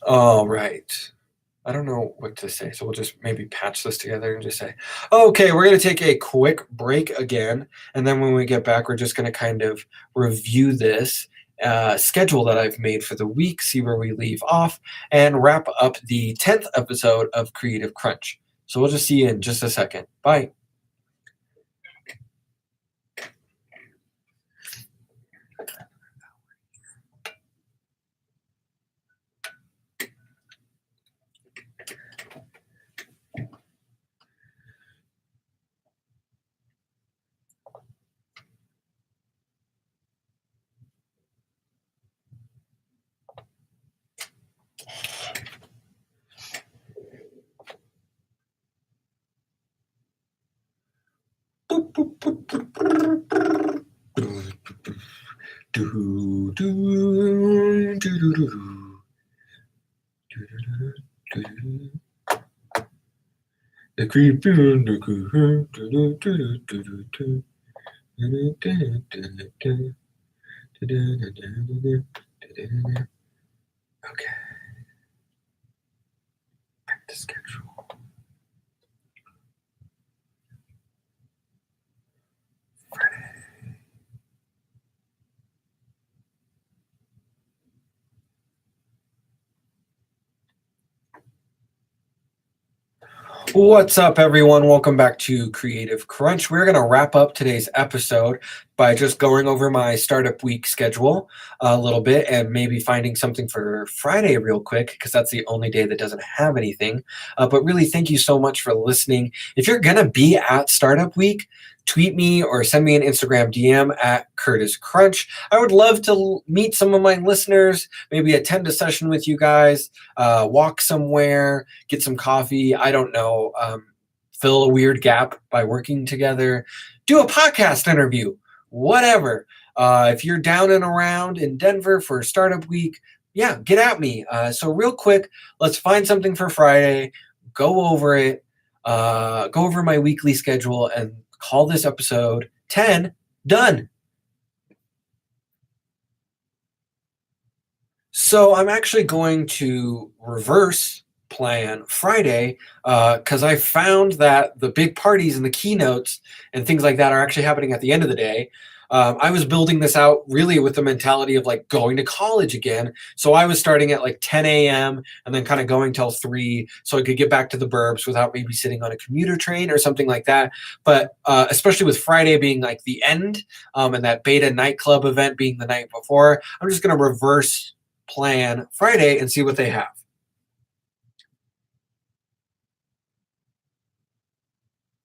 All right. I don't know what to say, so we'll just maybe patch this together and just say, okay, we're going to take a quick break again. And then when we get back, we're just going to kind of review this schedule that I've made for the week, see where we leave off, and wrap up the 10th episode of Creative Crunch. So we'll just see you in just a second. Bye. The creepy okay. Back to schedule. What's up, everyone? Welcome back to Creative Crunch. We're going to wrap up today's episode by just going over my startup week schedule a little bit and maybe finding something for Friday real quick because that's the only day that doesn't have anything. But really, thank you so much for listening. If you're going to be at Startup Week, tweet me or send me an Instagram DM at Curtis Crunch. I would love to meet some of my listeners, maybe attend a session with you guys, walk somewhere, get some coffee. I don't know. Fill a weird gap by working together, do a podcast interview, whatever. If you're down and around in Denver for Startup Week, yeah, get at me. So real quick, let's find something for Friday, go over it, go over my weekly schedule, and call this episode 10 done. So I'm actually going to reverse plan Friday because I found that the big parties and the keynotes and things like that are actually happening at the end of the day. I was building this out really with the mentality of like going to college again. So I was starting at like 10 a.m. and then kind of going till 3 so I could get back to the burbs without maybe sitting on a commuter train or something like that. But especially with Friday being like the end and that beta nightclub event being the night before, I'm just going to reverse plan Friday and see what they have.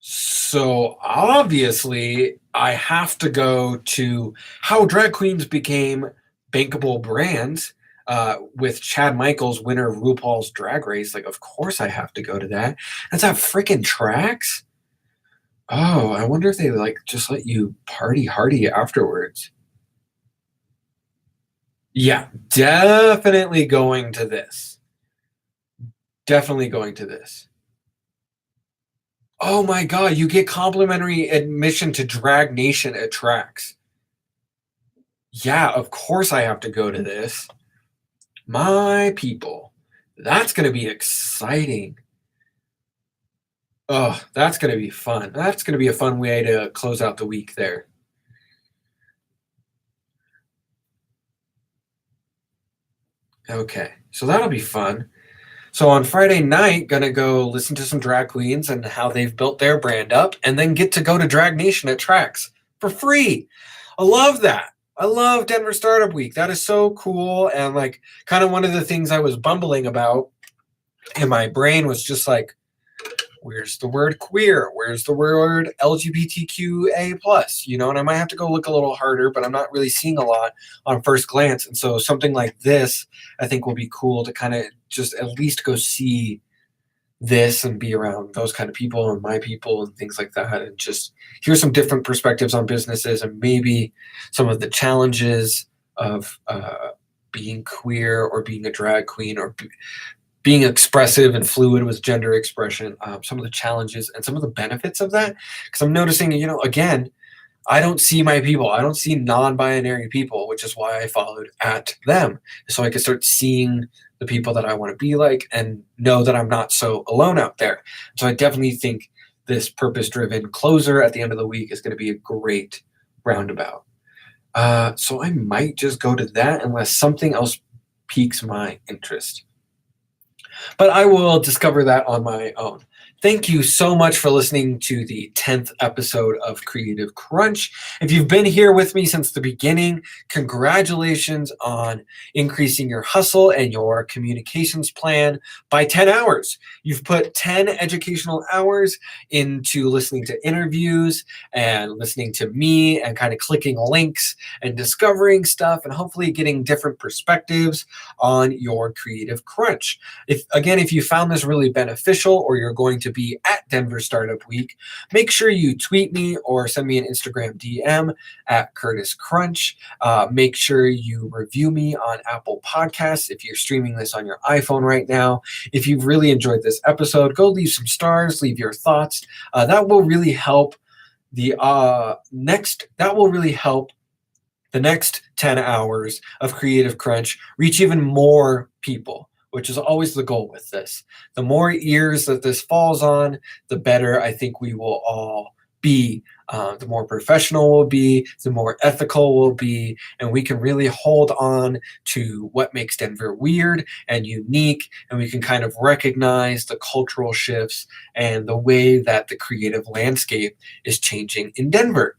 So obviously, I have to go to how drag queens became bankable brands with Chad Michaels, winner of RuPaul's Drag Race. Like, of course, I have to go to that. That's at freaking Tracks. Oh, I wonder if they like just let you party hardy afterwards. Yeah, definitely going to this. Definitely going to this. Oh my God, you get complimentary admission to Drag Nation at Tracks. Yeah, of course I have to go to this. My people. That's going to be exciting. Oh, that's going to be fun. That's going to be a fun way to close out the week there. Okay, so that'll be fun. So on Friday night, gonna go listen to some drag queens and how they've built their brand up, and then get to go to Drag Nation at Tracks for free. I love that. I love Denver Startup Week. That is so cool. And like kind of one of the things I was bumbling about in my brain was just like, where's the word queer? Where's the word LGBTQA plus? You know, and I might have to go look a little harder, but I'm not really seeing a lot on first glance. And so something like this, I think will be cool to kind of just at least go see this and be around those kind of people and my people and things like that, and just hear some different perspectives on businesses and maybe some of the challenges of being queer or being a drag queen or being expressive and fluid with gender expression, some of the challenges and some of the benefits of that. Because I'm noticing, you know, again, I don't see my people. I don't see non-binary people, which is why I followed at them. So I could start seeing the people that I want to be like and know that I'm not so alone out there. So I definitely think this purpose-driven closer at the end of the week is going to be a great roundabout. So I might just go to that unless something else piques my interest. But I will discover that on my own. Thank you so much for listening to the 10th episode of Creative Crunch. If you've been here with me since the beginning, congratulations on increasing your hustle and your communications plan by 10 hours. You've put 10 educational hours into listening to interviews and listening to me and kind of clicking links and discovering stuff and hopefully getting different perspectives on your creative crunch. If you found this really beneficial or you're going to be at Denver Startup Week, make sure you tweet me or send me an Instagram DM at Curtis Crunch. Make sure you review me on Apple Podcasts if you're streaming this on your iPhone right now. If you've really enjoyed this episode, go leave some stars, leave your thoughts. That will really help the next 10 hours of Creative Crunch reach even more people, which is always the goal with this. The more ears that this falls on, the better I think we will all be. The more professional we'll be, the more ethical we'll be, and we can really hold on to what makes Denver weird and unique, and we can kind of recognize the cultural shifts and the way that the creative landscape is changing in Denver.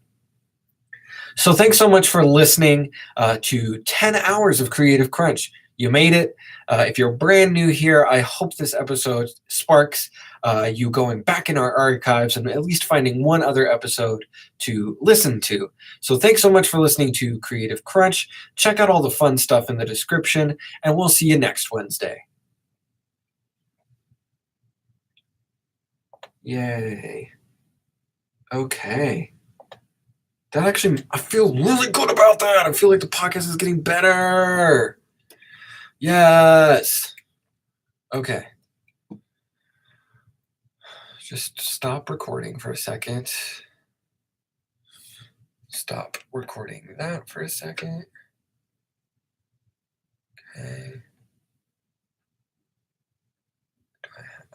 So thanks so much for listening to 10 hours of Creative Crunch. you made it. If you're brand new here, I hope this episode sparks you going back in our archives and at least finding one other episode to listen to. So thanks so much for listening to Creative Crunch. Check out all the fun stuff in the description, and we'll see you next Wednesday. Yay. Okay. That actually, I feel really good about that. I feel like the podcast is getting better. Yes. Okay. Just stop recording for a second. Stop recording that for a second. Okay.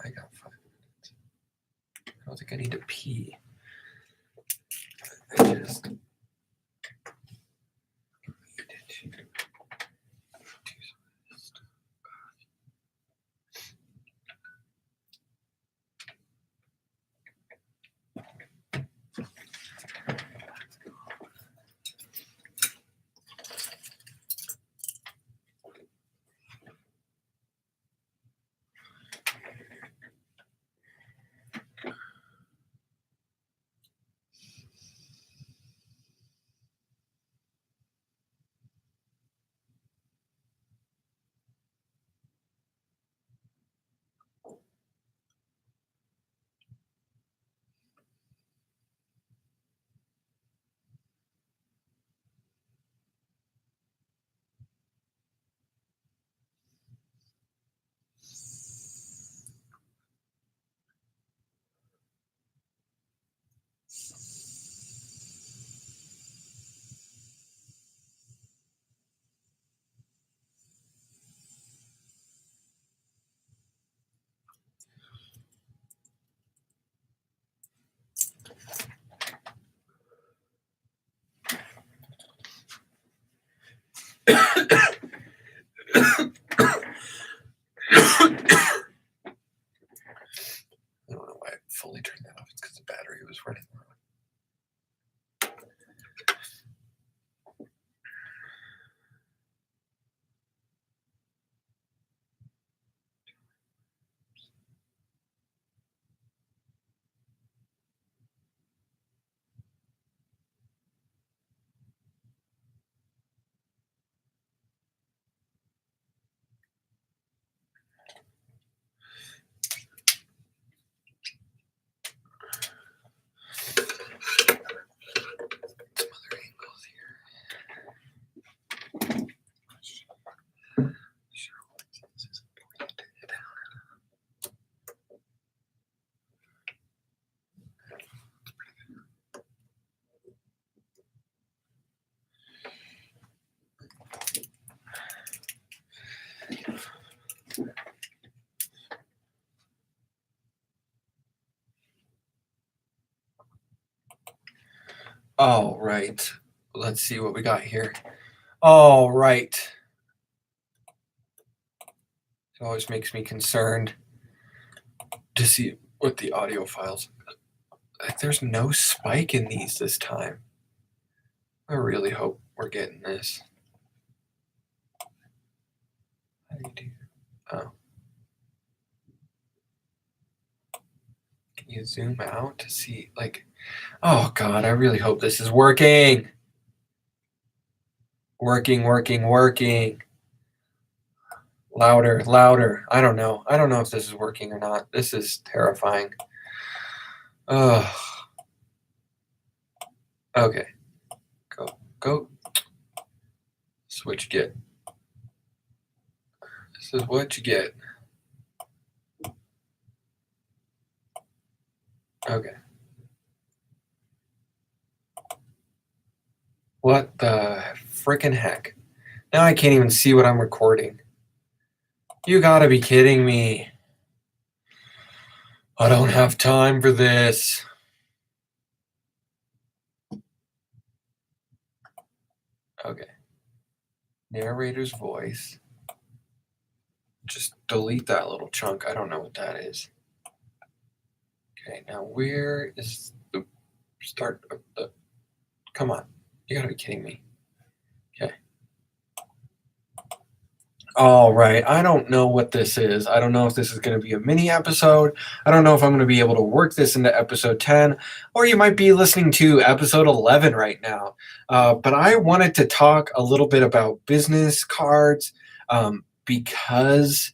I got 5 minutes. I don't think I need to pee. I just needed to do some stuff. I don't know why I fully turned that off. It's because the battery was running low. Some other angles here. Sure, this is pointed. All right. Let's see what we got here. All right. It always makes me concerned to see what the audio files. There's no spike in these this time. I really hope we're getting this. How do you do? Oh. Can you zoom out to see, like, oh God, I really hope this is working. Working. Louder. I don't know. I don't know if this is working or not. This is terrifying. Oh. Okay. Go. This is what you get. This is what you get. Okay. What the frickin' heck? Now I can't even see what I'm recording. You gotta be kidding me. I don't have time for this. Okay. Narrator's voice. Just delete that little chunk. I don't know what that is. Okay, now where is the start of the... Come on. You gotta be kidding me. Okay. All right. I don't know what this is. I don't know if this is going to be a mini episode. I don't know if I'm going to be able to work this into episode 10, or you might be listening to episode 11 right now. But I wanted to talk a little bit about business cards because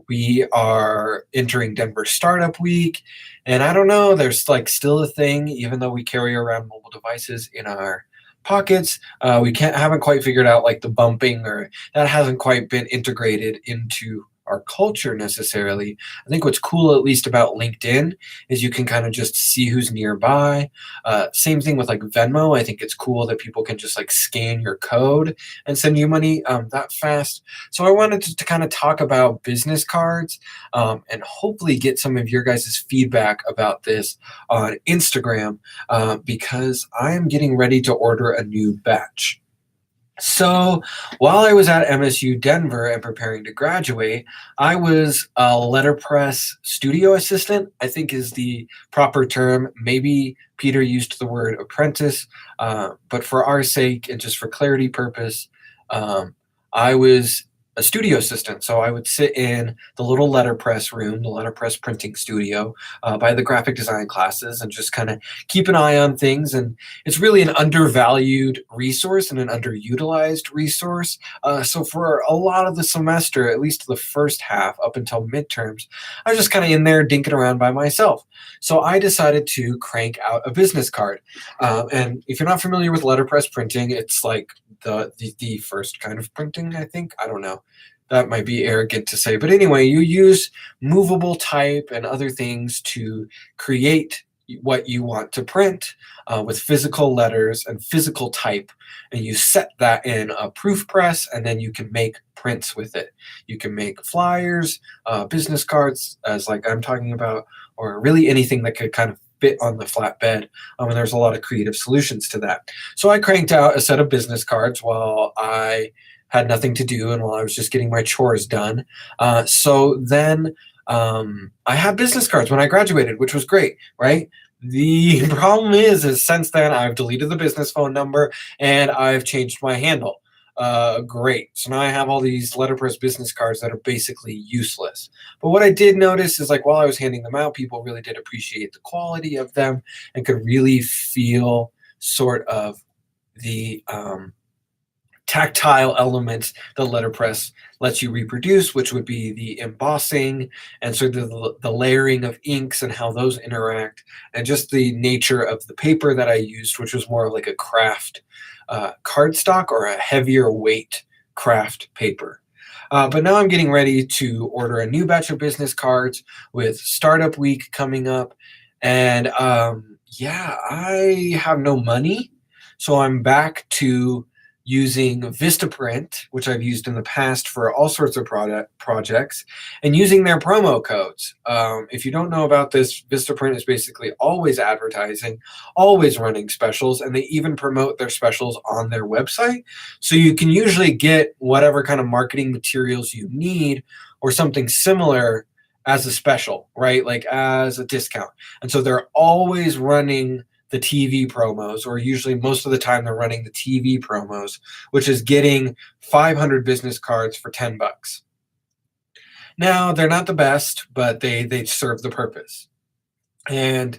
we are entering Denver Startup Week. And I don't know, there's like still a thing, even though we carry around mobile devices in our pockets. We can't haven't quite figured out like the bumping, or that hasn't quite been integrated into our culture necessarily. I think what's cool, at least about LinkedIn, is you can kind of just see who's nearby. Same thing with like Venmo. I think it's cool that people can just like scan your code and send you money that fast. So I wanted to kind of talk about business cards and hopefully get some of your guys' feedback about this on Instagram because I am getting ready to order a new batch. So while I was at MSU Denver and preparing to graduate, I was a letterpress studio assistant, I think is the proper term. Maybe Peter used the word apprentice, but for our sake and just for clarity purpose, I was a studio assistant. So I would sit in the little letterpress room, the letterpress printing studio by the graphic design classes and just kind of keep an eye on things. And it's really an undervalued resource and an underutilized resource. So for a lot of the semester, at least the first half up until midterms, I was just kind of in there dinking around by myself. So I decided to crank out a business card. And if you're not familiar with letterpress printing, it's like the first kind of printing, I think. I don't know. That might be arrogant to say. But anyway, you use movable type and other things to create what you want to print with physical letters and physical type, and you set that in a proof press, and then you can make prints with it. You can make flyers, business cards, as like I'm talking about, or really anything that could kind of fit on the flatbed. And there's a lot of creative solutions to that. So I cranked out a set of business cards while I had nothing to do and while I was just getting my chores done. So then I had business cards when I graduated, which was great, right? The problem is since then I've deleted the business phone number and I've changed my handle. Great. So now I have all these letterpress business cards that are basically useless. But what I did notice is like while I was handing them out, people really did appreciate the quality of them and could really feel sort of the tactile elements the letterpress lets you reproduce, which would be the embossing and sort of the layering of inks and how those interact, and just the nature of the paper that I used, which was more of like a craft cardstock or a heavier weight craft paper. But now I'm getting ready to order a new batch of business cards with Startup Week coming up. And yeah, I have no money. So I'm back to using Vistaprint, which I've used in the past for all sorts of projects, and using their promo codes. If you don't know about this, Vistaprint is basically always advertising, always running specials, and they even promote their specials on their website. So you can usually get whatever kind of marketing materials you need or something similar as a special, right? Like as a discount. And so they're always running the TV promos, or usually most of the time they're running the TV promos, which is getting 500 business cards for $10. Now, they're not the best, but they serve the purpose. And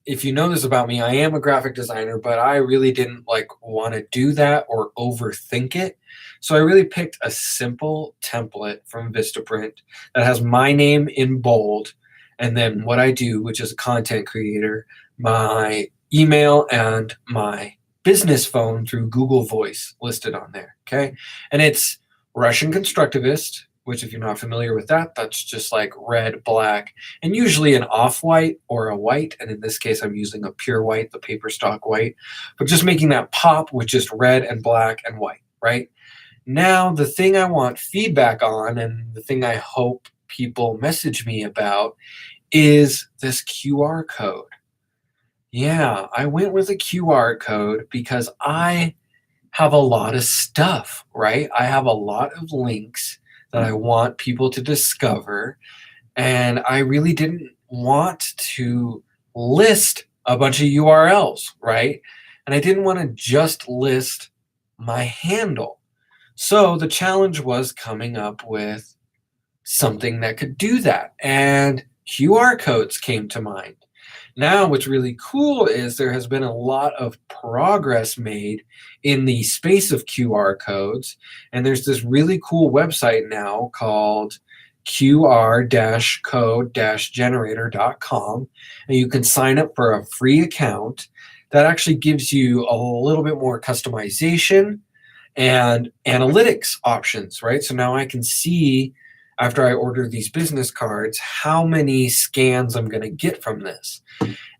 if you know this about me, I am a graphic designer, but I really didn't like want to do that or overthink it. So I really picked a simple template from Vistaprint that has my name in bold, and then what I do, which is a content creator, my email and my business phone through Google Voice listed on there. Okay. And it's Russian constructivist, which, if you're not familiar with that, that's just like red, black, and usually an off white or a white. And in this case, I'm using a pure white, the paper stock white, but just making that pop with just red and black and white, right? Now, the thing I want feedback on, and the thing I hope people message me about, is this QR code. Yeah, I went with a QR code because I have a lot of stuff, right? I have a lot of links that I want people to discover, and I really didn't want to list a bunch of URLs, right? And I didn't want to just list my handle. So the challenge was coming up with something that could do that. And QR codes came to mind. Now, what's really cool is there has been a lot of progress made in the space of QR codes. And there's this really cool website now called qr-code-generator.com. And you can sign up for a free account that actually gives you a little bit more customization and analytics options, right? So now I can see after I order these business cards how many scans I'm going to get from this.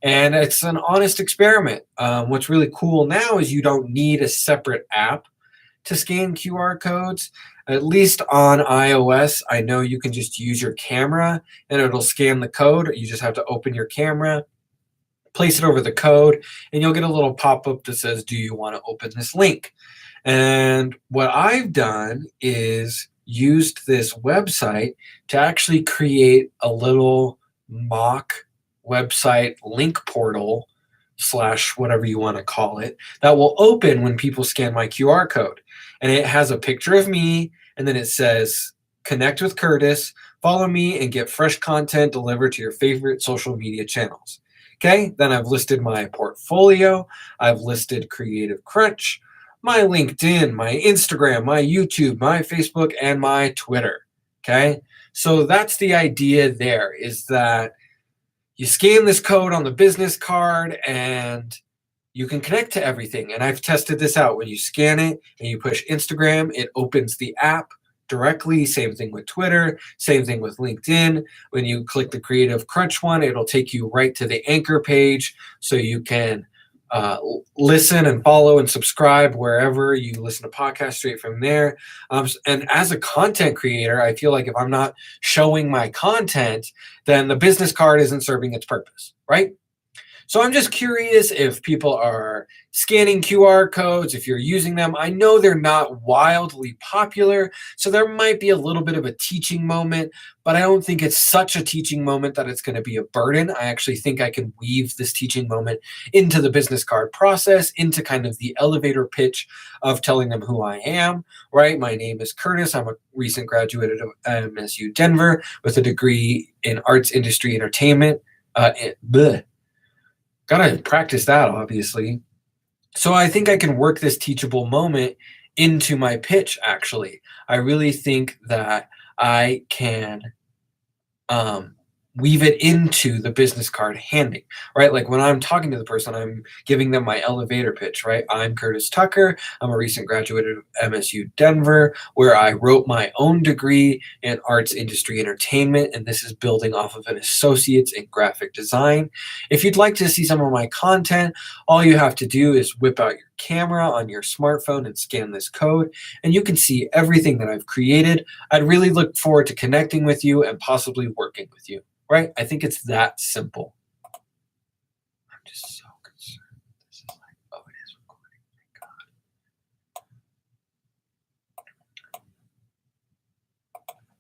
And it's an honest experiment. What's really cool now is you don't need a separate app to scan QR codes. At least on iOS, I know you can just use your camera and it'll scan the code. You just have to open your camera, place it over the code, and you'll get a little pop up that says, "Do you want to open this link?" And what I've done is used this website to actually create a little mock website link portal slash whatever you want to call it that will open when people scan my QR code. And it has a picture of me, and then it says, "Connect with Curtis, follow me, and get fresh content delivered to your favorite social media channels." Okay, then I've listed my portfolio, I've listed Creative Crunch, my LinkedIn, my Instagram, my YouTube, my Facebook, and my Twitter. Okay, so that's the idea there, is that you scan this code on the business card and you can connect to everything. And I've tested this out. When you scan it and you push Instagram, it opens the app directly. Same thing with Twitter, same thing with LinkedIn. When you click the Creative Crunch one, it'll take you right to the anchor page so you can listen and follow and subscribe wherever you listen to podcasts straight from there. And as a content creator, I feel like if I'm not showing my content, then the business card isn't serving its purpose, right? So I'm just curious if people are scanning QR codes, if you're using them. I know they're not wildly popular, so there might be a little bit of a teaching moment, but I don't think it's such a teaching moment that it's going to be a burden. I actually think I can weave this teaching moment into the business card process, into kind of the elevator pitch of telling them who I am, right? My name is Curtis. I'm a recent graduate of MSU Denver with a degree in arts industry entertainment. Gotta practice that, obviously. So I think I can work this teachable moment into my pitch, actually. I really think that I can weave it into the business card handing, right? Like when I'm talking to the person, I'm giving them my elevator pitch, right? I'm Curtis Tucker. I'm a recent graduate of MSU Denver, where I wrote my own degree in arts industry entertainment, and this is building off of an associate's in graphic design. If you'd like to see some of my content, all you have to do is whip out your camera on your smartphone and scan this code, and you can see everything that I've created. I'd really look forward to connecting with you and possibly working with you. Right? I think it's that simple. I'm just so concerned. This is like, oh, it is recording. Thank God.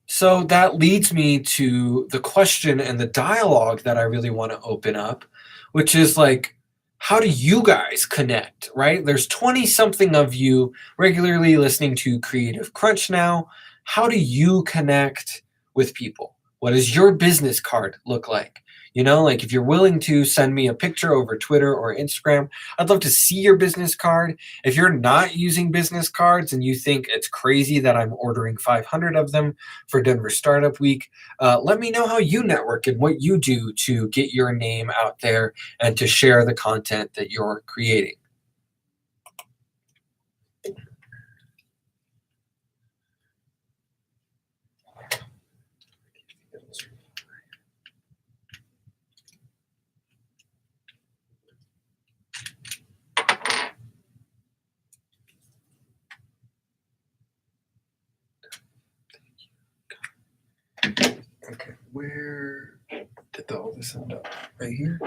So that leads me to the question and the dialogue that I really want to open up, which is like, how do you guys connect, right? There's 20 something of you regularly listening to Creative Crunch now. How do you connect with people? What does your business card look like? You know, like if you're willing to send me a picture over Twitter or Instagram, I'd love to see your business card. If you're not using business cards and you think it's crazy that I'm ordering 500 of them for Denver Startup Week, let me know how you network and what you do to get your name out there and to share the content that you're creating. Okay, where did all this end up? Right here?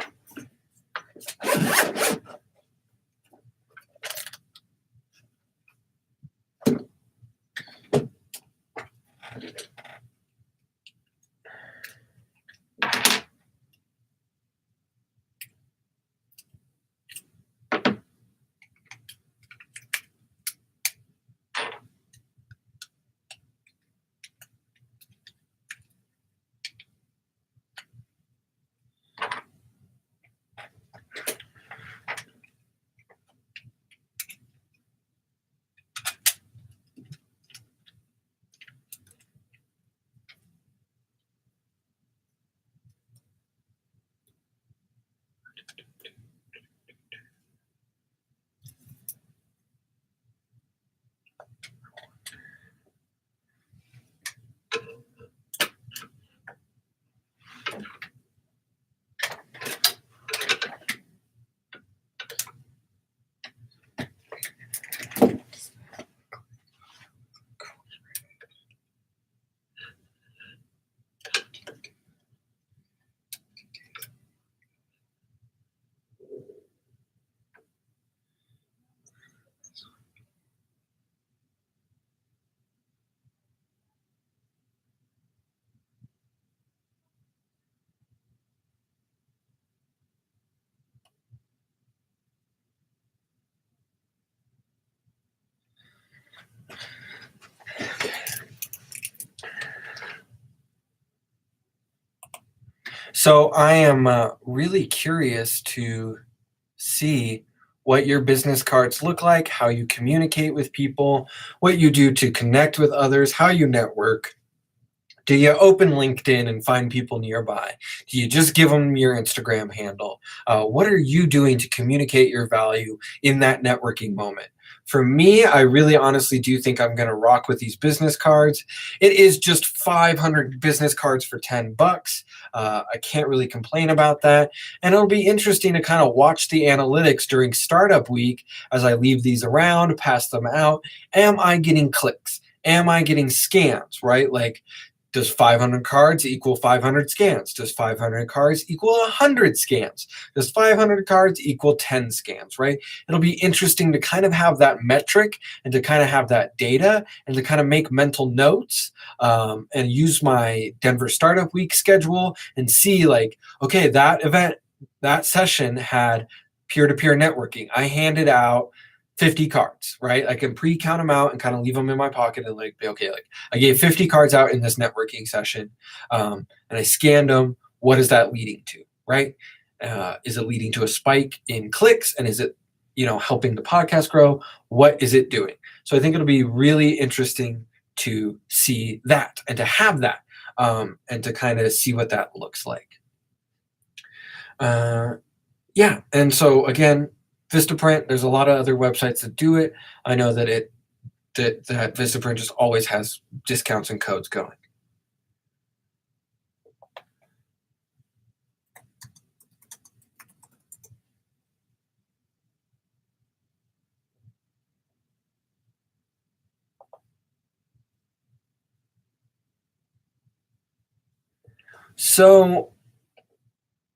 So I am really curious to see what your business cards look like, how you communicate with people, what you do to connect with others, how you network. Do you open LinkedIn and find people nearby? Do you just give them your Instagram handle? What are you doing to communicate your value in that networking moment? For me, I really honestly do think I'm going to rock with these business cards. It is just 500 business cards for 10 bucks. I can't really complain about that. And it'll be interesting to kind of watch the analytics during startup week as I leave these around, pass them out. Am I getting clicks? Am I getting scans, right? Like, does 500 cards equal 500 scans? Does 500 cards equal 100 scans? Does 500 cards equal 10 scans, right? It'll be interesting to kind of have that metric and to kind of have that data and to kind of make mental notes and use my Denver Startup Week schedule and see like, okay, that event, that session had peer-to-peer networking. I handed out 50 cards, right? I can pre-count them out and kind of leave them in my pocket and like, be okay, like I gave 50 cards out in this networking session and I scanned them. What is that leading to, right? Is it leading to a spike in clicks? And is it, helping the podcast grow? What is it doing? So I think it'll be really interesting to see that and to have that and to kind of see what that looks like. Yeah. And so again, Vistaprint, there's a lot of other websites that do it. I know that that Vistaprint just always has discounts and codes going. So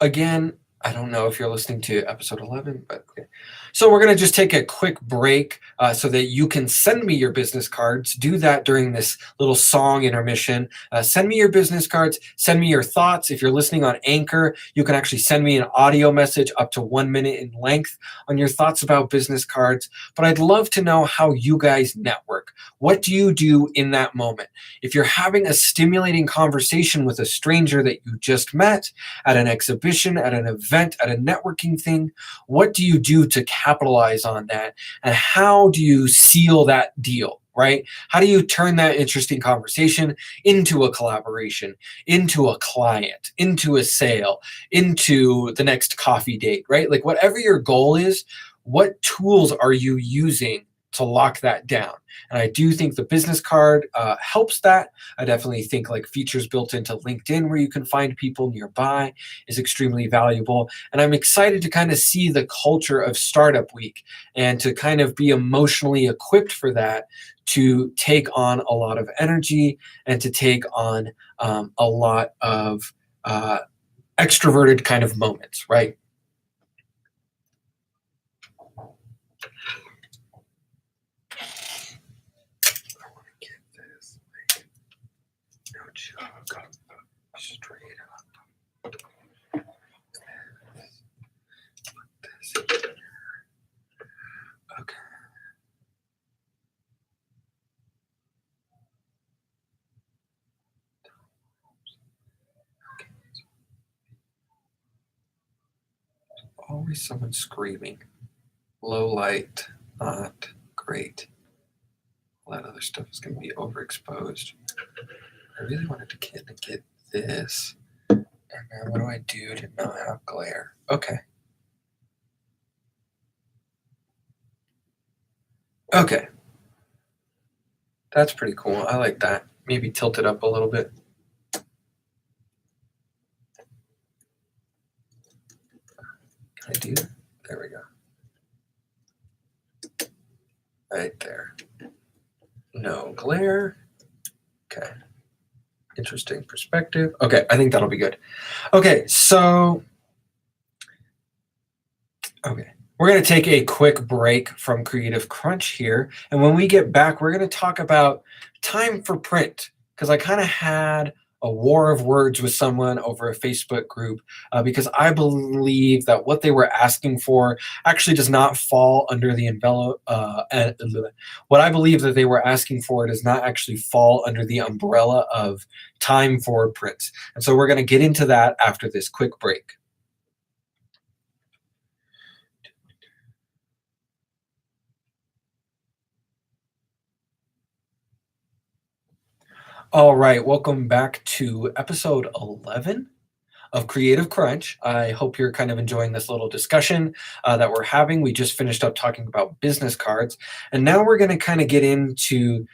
again, I don't know if you're listening to episode 11, but okay. So we're going to just take a quick break so that you can send me your business cards. Do that during this little song intermission. Send me your business cards. Send me your thoughts. If you're listening on Anchor, you can actually send me an audio message up to 1 minute in length on your thoughts about business cards. But I'd love to know how you guys network. What do you do in that moment? If you're having a stimulating conversation with a stranger that you just met at an exhibition, at an event, at a networking thing, what do you do to capitalize on that? And how do you seal that deal, right? How do you turn that interesting conversation into a collaboration, into a client, into a sale, into the next coffee date, right? Like whatever your goal is, what tools are you using to lock that down? And I do think the business card helps that. I definitely think like features built into LinkedIn where you can find people nearby is extremely valuable. And I'm excited to kind of see the culture of Startup Week and to kind of be emotionally equipped for that, to take on a lot of energy and to take on a lot of extroverted kind of moments, right? Always someone screaming. Low light, not great. All that other stuff is going to be overexposed. I really wanted to get this. And now what do I do to not have glare? Okay. Okay. That's pretty cool. I like that. Maybe tilt it up a little bit. Can I do that? There we go. Right there. No glare. Okay. Interesting perspective. Okay, I think that'll be good. Okay, so we're going to take a quick break from Creative Crunch here. And when we get back, we're going to talk about time for print, because I kind of had a war of words with someone over a Facebook group because I believe that what they were asking for actually does not fall under the envelope. What I believe that they were asking for does not actually fall under the umbrella of time for prints. And so we're going to get into that after this quick break. All right, welcome back to episode 11 of Creative Crunch. I hope you're kind of enjoying this little discussion that we're having. We just finished up talking about business cards, and now we're going to kind of get into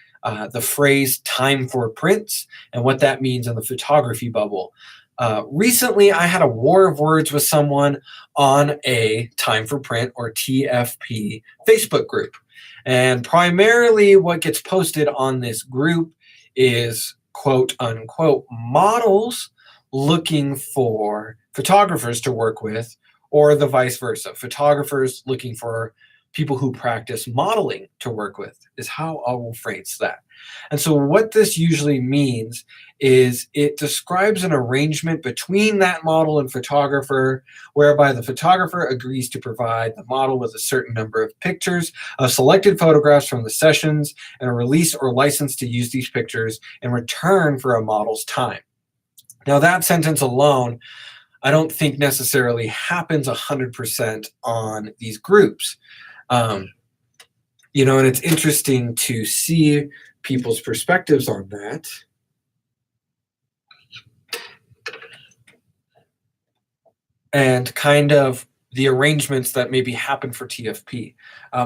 the phrase time for prints and what that means in the photography bubble. Recently, I had a war of words with someone on a Time for Print or TFP Facebook group. And primarily, what gets posted on this group is quote unquote models looking for photographers to work with, or the vice versa. Photographers looking for people who practice modeling to work with, is how I will phrase that. And so, what this usually means is it describes an arrangement between that model and photographer, whereby the photographer agrees to provide the model with a certain number of pictures of selected photographs from the sessions and a release or license to use these pictures in return for a model's time. Now, that sentence alone, I don't think necessarily happens 100% on these groups. And it's interesting to see people's perspectives on that. And kind of the arrangements that maybe happen for TFP.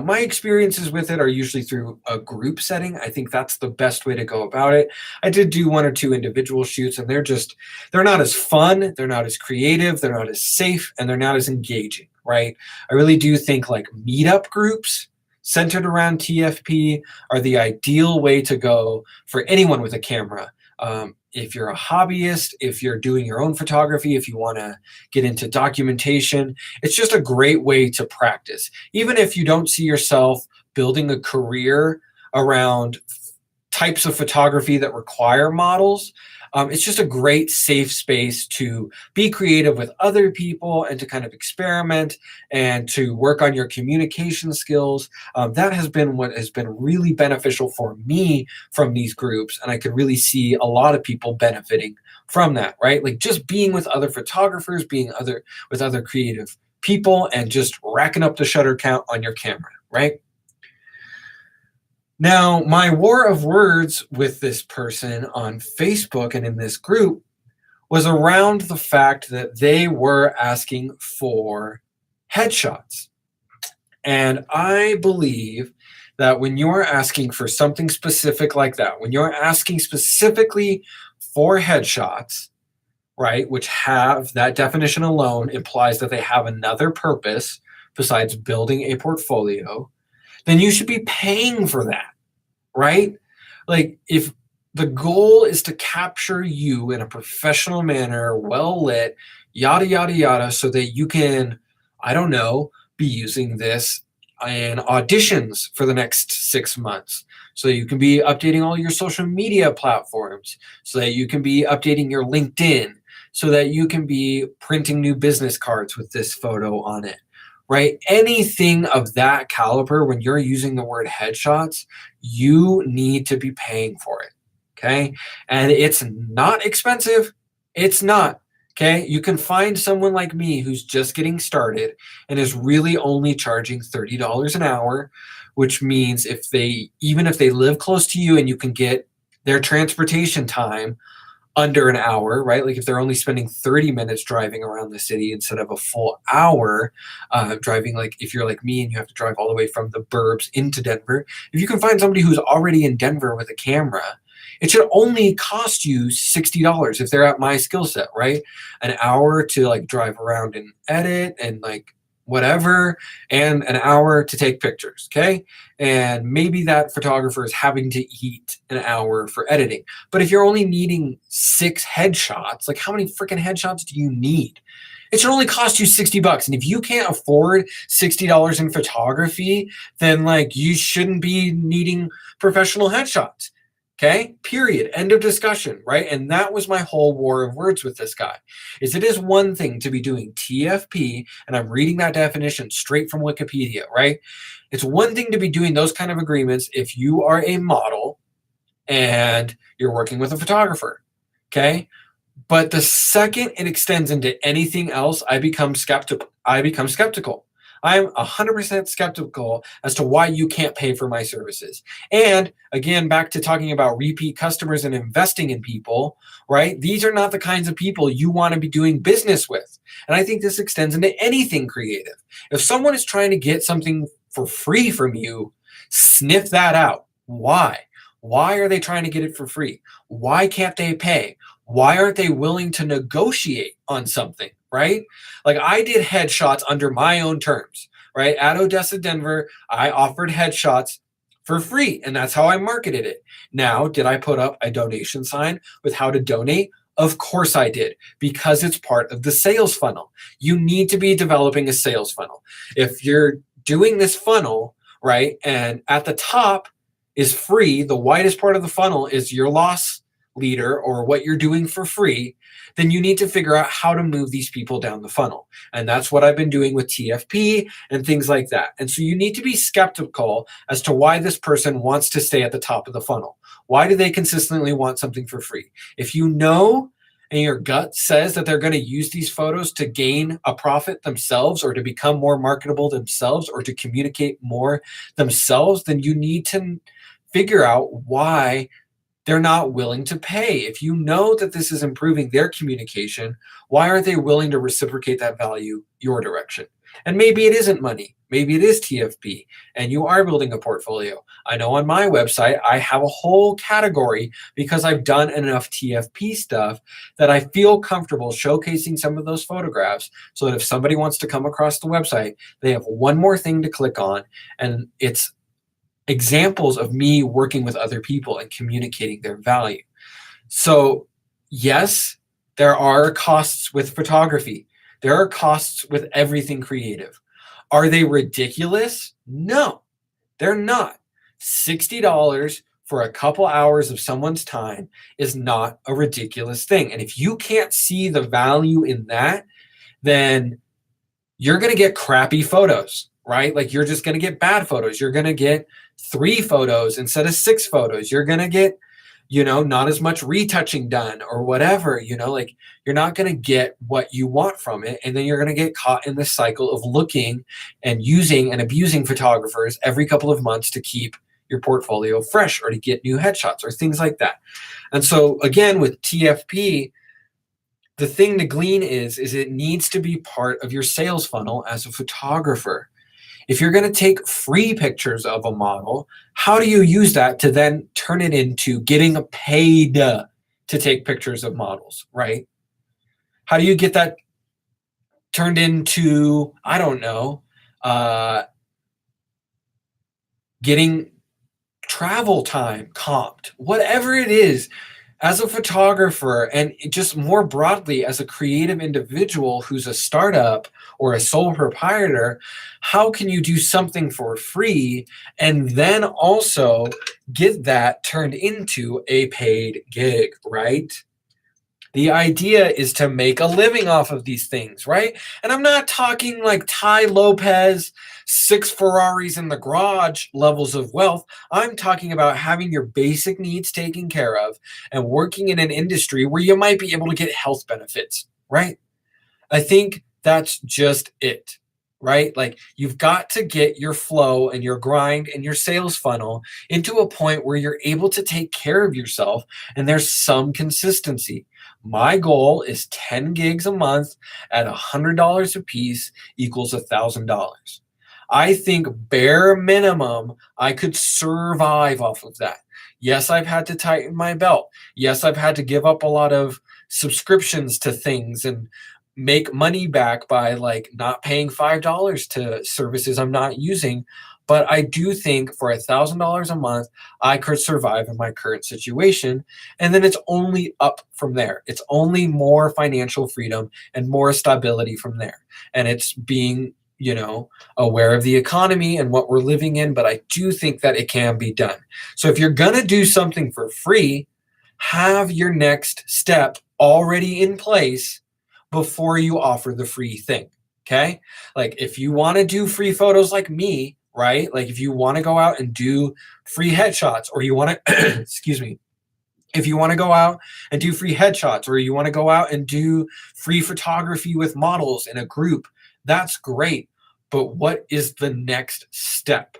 My experiences with it are usually through a group setting. I think that's the best way to go about it. I did do 1 or 2 individual shoots, and they're not as fun, they're not as creative, they're not as safe, and they're not as engaging, right? I really do think like meetup groups centered around TFP are the ideal way to go for anyone with a camera. If you're a hobbyist, if you're doing your own photography, if you want to get into documentation, it's just a great way to practice. Even if you don't see yourself building a career around types of photography that require models, it's just a great safe space to be creative with other people and to kind of experiment and to work on your communication skills. That has been what has been really beneficial for me from these groups. And I could really see a lot of people benefiting from that, right? Like just being with other photographers, with other creative people, and just racking up the shutter count on your camera, right? Now, my war of words with this person on Facebook and in this group was around the fact that they were asking for headshots. And I believe that when you're asking for something specific like that, when you're asking specifically for headshots, right, which have that definition alone implies that they have another purpose besides building a portfolio, then you should be paying for that, right? Like if the goal is to capture you in a professional manner, well lit, yada, yada, yada, so that you can, I don't know, be using this in auditions for the next 6 months. So that you can be updating all your social media platforms, so that you can be updating your LinkedIn, so that you can be printing new business cards with this photo on it. Right? Anything of that caliber, when you're using the word headshots, you need to be paying for it. Okay. And it's not expensive. It's not. Okay. You can find someone like me who's just getting started and is really only charging $30 an hour, which means even if they live close to you and you can get their transportation time under an hour, right? Like if they're only spending 30 minutes driving around the city instead of a full hour driving, like if you're like me and you have to drive all the way from the burbs into Denver, if you can find somebody who's already in Denver with a camera, it should only cost you $60 if they're at my skill set, right? An hour to like drive around and edit and like whatever, and an hour to take pictures, okay? And maybe that photographer is having to eat an hour for editing. But if you're only needing 6 headshots, like how many freaking headshots do you need? It should only cost you $60. And if you can't afford $60 in photography, then like you shouldn't be needing professional headshots. Okay, period. End of discussion, right? And that was my whole war of words with this guy. Is it is one thing to be doing TFP, and I'm reading that definition straight from Wikipedia, right? It's one thing to be doing those kind of agreements if you are a model and you're working with a photographer, okay? But the second it extends into anything else, I become skeptical. I'm 100% skeptical as to why you can't pay for my services. And again, back to talking about repeat customers and investing in people, right? These are not the kinds of people you want to be doing business with. And I think this extends into anything creative. If someone is trying to get something for free from you, sniff that out. Why? Why are they trying to get it for free? Why can't they pay? Why aren't they willing to negotiate on something, right? Like I did headshots under my own terms, right? At Odessa, Denver, I offered headshots for free, and that's how I marketed it. Now, did I put up a donation sign with how to donate? Of course I did, because it's part of the sales funnel. You need to be developing a sales funnel. If you're doing this funnel, right, and at the top is free, the widest part of the funnel is your loss leader or what you're doing for free, then you need to figure out how to move these people down the funnel. And that's what I've been doing with TFP and things like that. And so you need to be skeptical as to why this person wants to stay at the top of the funnel. Why do they consistently want something for free? If you know and your gut says that they're going to use these photos to gain a profit themselves or to become more marketable themselves or to communicate more themselves, then you need to figure out why they're not willing to pay. If you know that this is improving their communication, why aren't they willing to reciprocate that value your direction? And maybe it isn't money. Maybe it is TFP and you are building a portfolio. I know on my website, I have a whole category because I've done enough TFP stuff that I feel comfortable showcasing some of those photographs so that if somebody wants to come across the website, they have one more thing to click on, and it's examples of me working with other people and communicating their value. So yes, there are costs with photography. There are costs with everything creative. Are they ridiculous? No, they're not. $60 for a couple hours of someone's time is not a ridiculous thing. And if you can't see the value in that, then you're going to get crappy photos, right? Like you're just going to get bad photos. You're going to get 3 photos instead of 6 photos. You're going to get, not as much retouching done or whatever, like you're not going to get what you want from it. And then you're going to get caught in this cycle of looking and using and abusing photographers every couple of months to keep your portfolio fresh or to get new headshots or things like that. And so again, with TFP, the thing to glean is it needs to be part of your sales funnel as a photographer. If you're going to take free pictures of a model, how do you use that to then turn it into getting paid to take pictures of models, right? How do you get that turned into, I don't know, getting travel time comped, whatever it is? As a photographer and just more broadly as a creative individual who's a startup or a sole proprietor, how can you do something for free and then also get that turned into a paid gig, right? The idea is to make a living off of these things, right? And I'm not talking like Ty Lopez, 6 Ferraris in the garage levels of wealth. I'm talking about having your basic needs taken care of and working in an industry where you might be able to get health benefits, right? I think that's just it, right? Like you've got to get your flow and your grind and your sales funnel into a point where you're able to take care of yourself and there's some consistency. My goal is 10 gigs a month at $100 a piece equals $1,000. I think bare minimum, I could survive off of that. Yes, I've had to tighten my belt. Yes, I've had to give up a lot of subscriptions to things and make money back by like not paying $5 to services I'm not using. But I do think for $1,000 a month, I could survive in my current situation. And then it's only up from there. It's only more financial freedom and more stability from there. And it's being aware of the economy and what we're living in, but I do think that it can be done. So if you're going to do something for free, have your next step already in place before you offer the free thing. Okay. Like if you want to do free photos like me, right? Like if you want to go out and do free headshots, or you want to, excuse me, if you want to go out and do free headshots, or you want to go out and do free photography with models in a group, that's great. But what is the next step?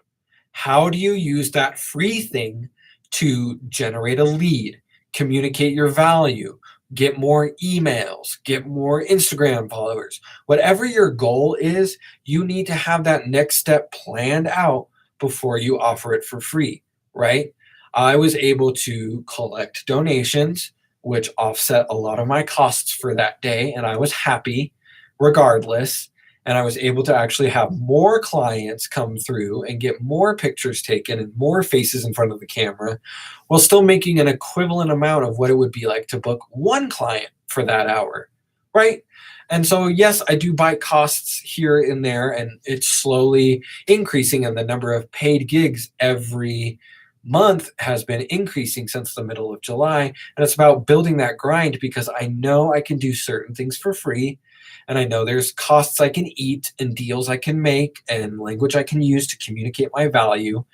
How do you use that free thing to generate a lead, communicate your value, get more emails, get more Instagram followers? Whatever your goal is, you need to have that next step planned out before you offer it for free, right? I was able to collect donations, which offset a lot of my costs for that day, and I was happy regardless. And I was able to actually have more clients come through and get more pictures taken and more faces in front of the camera, while still making an equivalent amount of what it would be like to book one client for that hour, right? And so, yes, I do bite costs here and there, and it's slowly increasing, and the number of paid gigs every month has been increasing since the middle of July. And it's about building that grind, because I know I can do certain things for free. And I know there's costs I can eat and deals I can make and language I can use to communicate my value,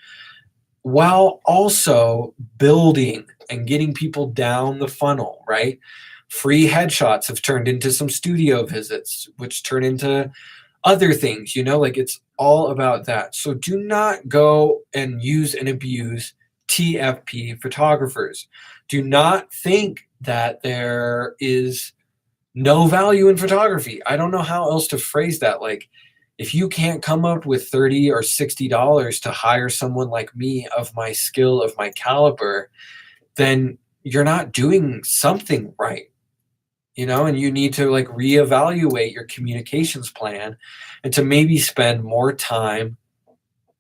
while also building and getting people down the funnel, right? Free headshots have turned into some studio visits, which turn into other things, like it's all about that. So do not go and use and abuse TFP photographers. Do not think that there is no value in photography. I don't know how else to phrase that. Like, if you can't come up with $30 or $60 to hire someone like me of my skill, of my caliber, then you're not doing something right. And you need to like reevaluate your communications plan, and to maybe spend more time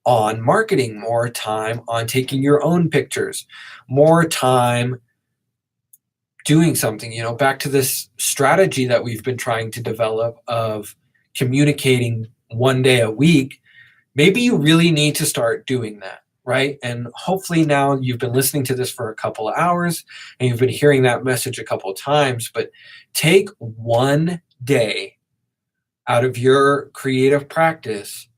on marketing, more time on taking your own pictures, more time doing something, back to this strategy that we've been trying to develop of communicating one day a week. Maybe you really need to start doing that, right? And hopefully now you've been listening to this for a couple of hours and you've been hearing that message a couple of times, but take one day out of your creative practice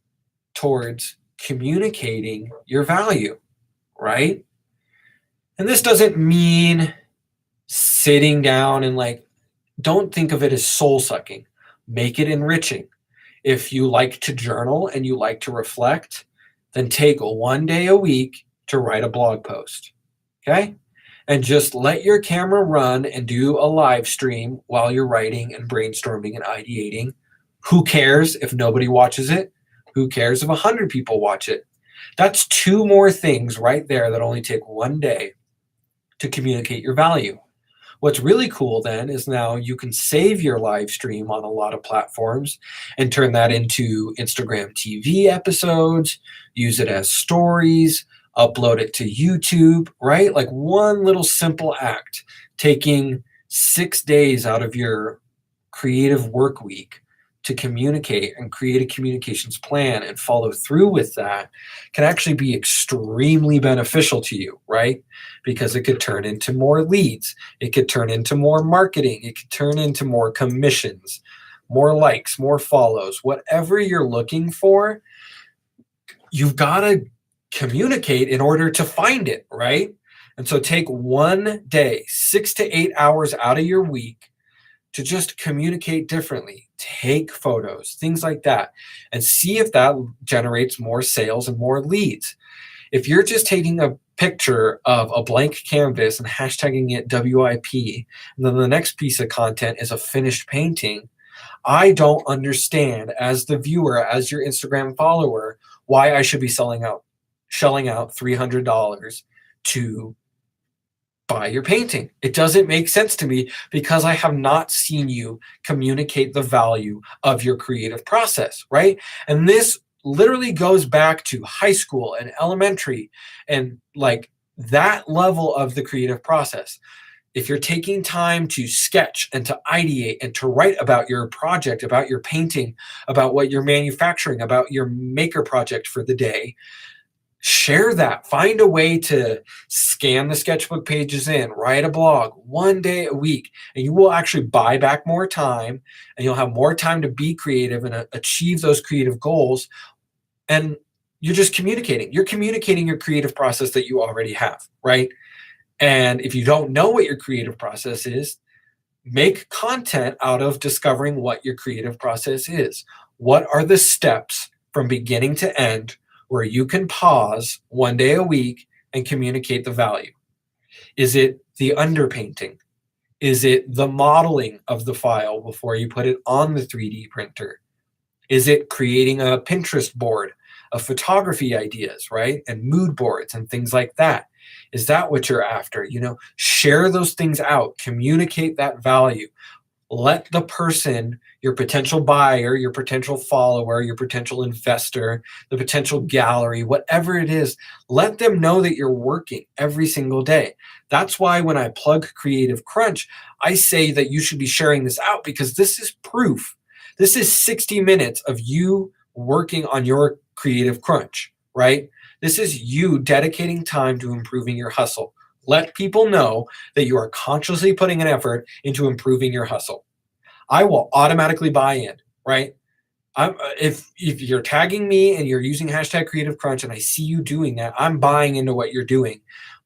towards communicating your value, right? And this doesn't mean sitting down and don't think of it as soul sucking. Make it enriching. If you like to journal and you like to reflect, then take one day a week to write a blog post, okay? And just let your camera run and do a live stream while you're writing and brainstorming and ideating. Who cares if nobody watches it? Who cares if 100 people watch it? That's 2 more things right there that only take one day to communicate your value. What's really cool then is now you can save your live stream on a lot of platforms and turn that into Instagram TV episodes, use it as stories, upload it to YouTube, right? Like one little simple act, taking 6 days out of your creative work week to communicate and create a communications plan and follow through with that can actually be extremely beneficial to you, right? Because it could turn into more leads. It could turn into more marketing. It could turn into more commissions, more likes, more follows. Whatever you're looking for, you've got to communicate in order to find it, right? And so take one day, 6 to 8 hours out of your week to just communicate differently, take photos, things like that, and see if that generates more sales and more leads. If you're just taking a picture of a blank canvas and hashtagging it WIP, and then the next piece of content is a finished painting, I don't understand, as the viewer, as your Instagram follower, why I should be shelling out $300 to buy your painting. It doesn't make sense to me, because I have not seen you communicate the value of your creative process, right? And this literally goes back to high school and elementary and that level of the creative process. if you're taking time to sketch and to ideate and to write about your project, about your painting, about what you're manufacturing, about your maker project for the day, share that. Find a way to scan the sketchbook pages in, write a blog one day a week, and you will actually buy back more time, and you'll have more time to be creative and achieve those creative goals. And you're just communicating. You're communicating your creative process that you already have, right? And if you don't know what your creative process is, make content out of discovering what your creative process is. What are the steps from beginning to end where you can pause one day a week and communicate the value? Is it the underpainting? Is it the modeling of the file before you put it on the 3D printer? Is it creating a Pinterest board of photography ideas, right? And mood boards and things like that? Is that what you're after? Share those things out, communicate that value. Let the person, your potential buyer, your potential follower, your potential investor, the potential gallery, whatever it is, let them know that you're working every single day. That's why when I plug Creative Crunch, I say that you should be sharing this out, because this is proof. This is 60 minutes of you working on your Creative Crunch, right? This is you dedicating time to improving your hustle. Let people know that you are consciously putting an effort into improving your hustle. I will automatically buy in, right? If you're tagging me and you're using hashtag Creative Crunch and I see you doing that, I'm buying into what you're doing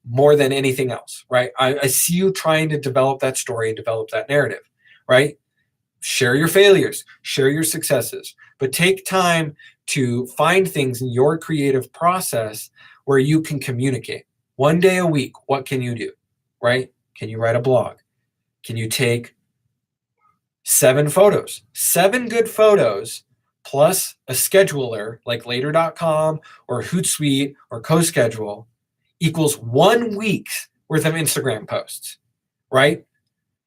more than anything else, right? I see you trying to develop that story and develop that narrative, right? Share your failures, share your successes, but take time to find things in your creative process where you can communicate. One day a week, what can you do, right? Can you write a blog? Can you take 7 photos, 7 good photos, plus a scheduler like later.com or Hootsuite or CoSchedule equals 1 week's worth of Instagram posts, right?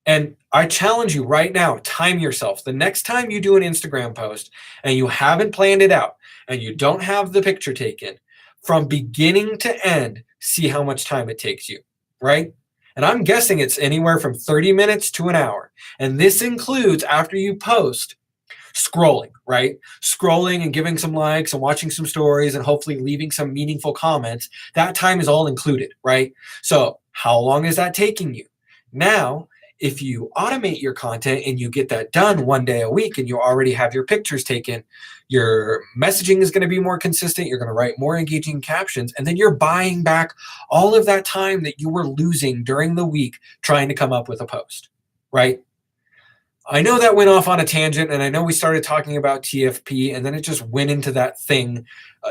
And I challenge you right now, time yourself. The next time you do an Instagram post and you haven't planned it out and you don't have the picture taken, from beginning to end, see how much time it takes you, right? And I'm guessing it's anywhere from 30 minutes to an hour. And this includes, after you post, scrolling, right? Scrolling and giving some likes and watching some stories and hopefully leaving some meaningful comments. That time is all included, right? So how long is that taking you? Now, if you automate your content and you get that done one day a week and you already have your pictures taken, your messaging is going to be more consistent. You're going to write more engaging captions, and then you're buying back all of that time that you were losing during the week trying to come up with a post, right? I know that went off on a tangent, and I know we started talking about TFP, and then it just went into that thing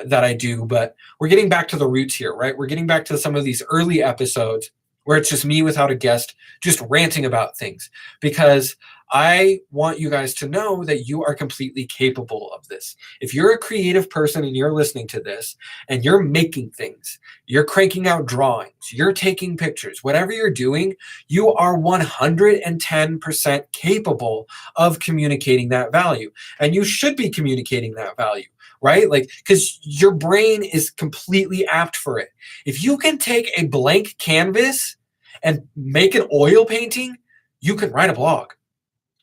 that I do, but we're getting back to the roots here, right? We're getting back to some of these early episodes where it's just me without a guest, just ranting about things, because I want you guys to know that you are completely capable of this. If you're a creative person and you're listening to this and you're making things, you're cranking out drawings, you're taking pictures, whatever you're doing, you are 110% capable of communicating that value. And you should be communicating that value, right? Like, because your brain is completely apt for it. If you can take a blank canvas and make an oil painting, you can write a blog.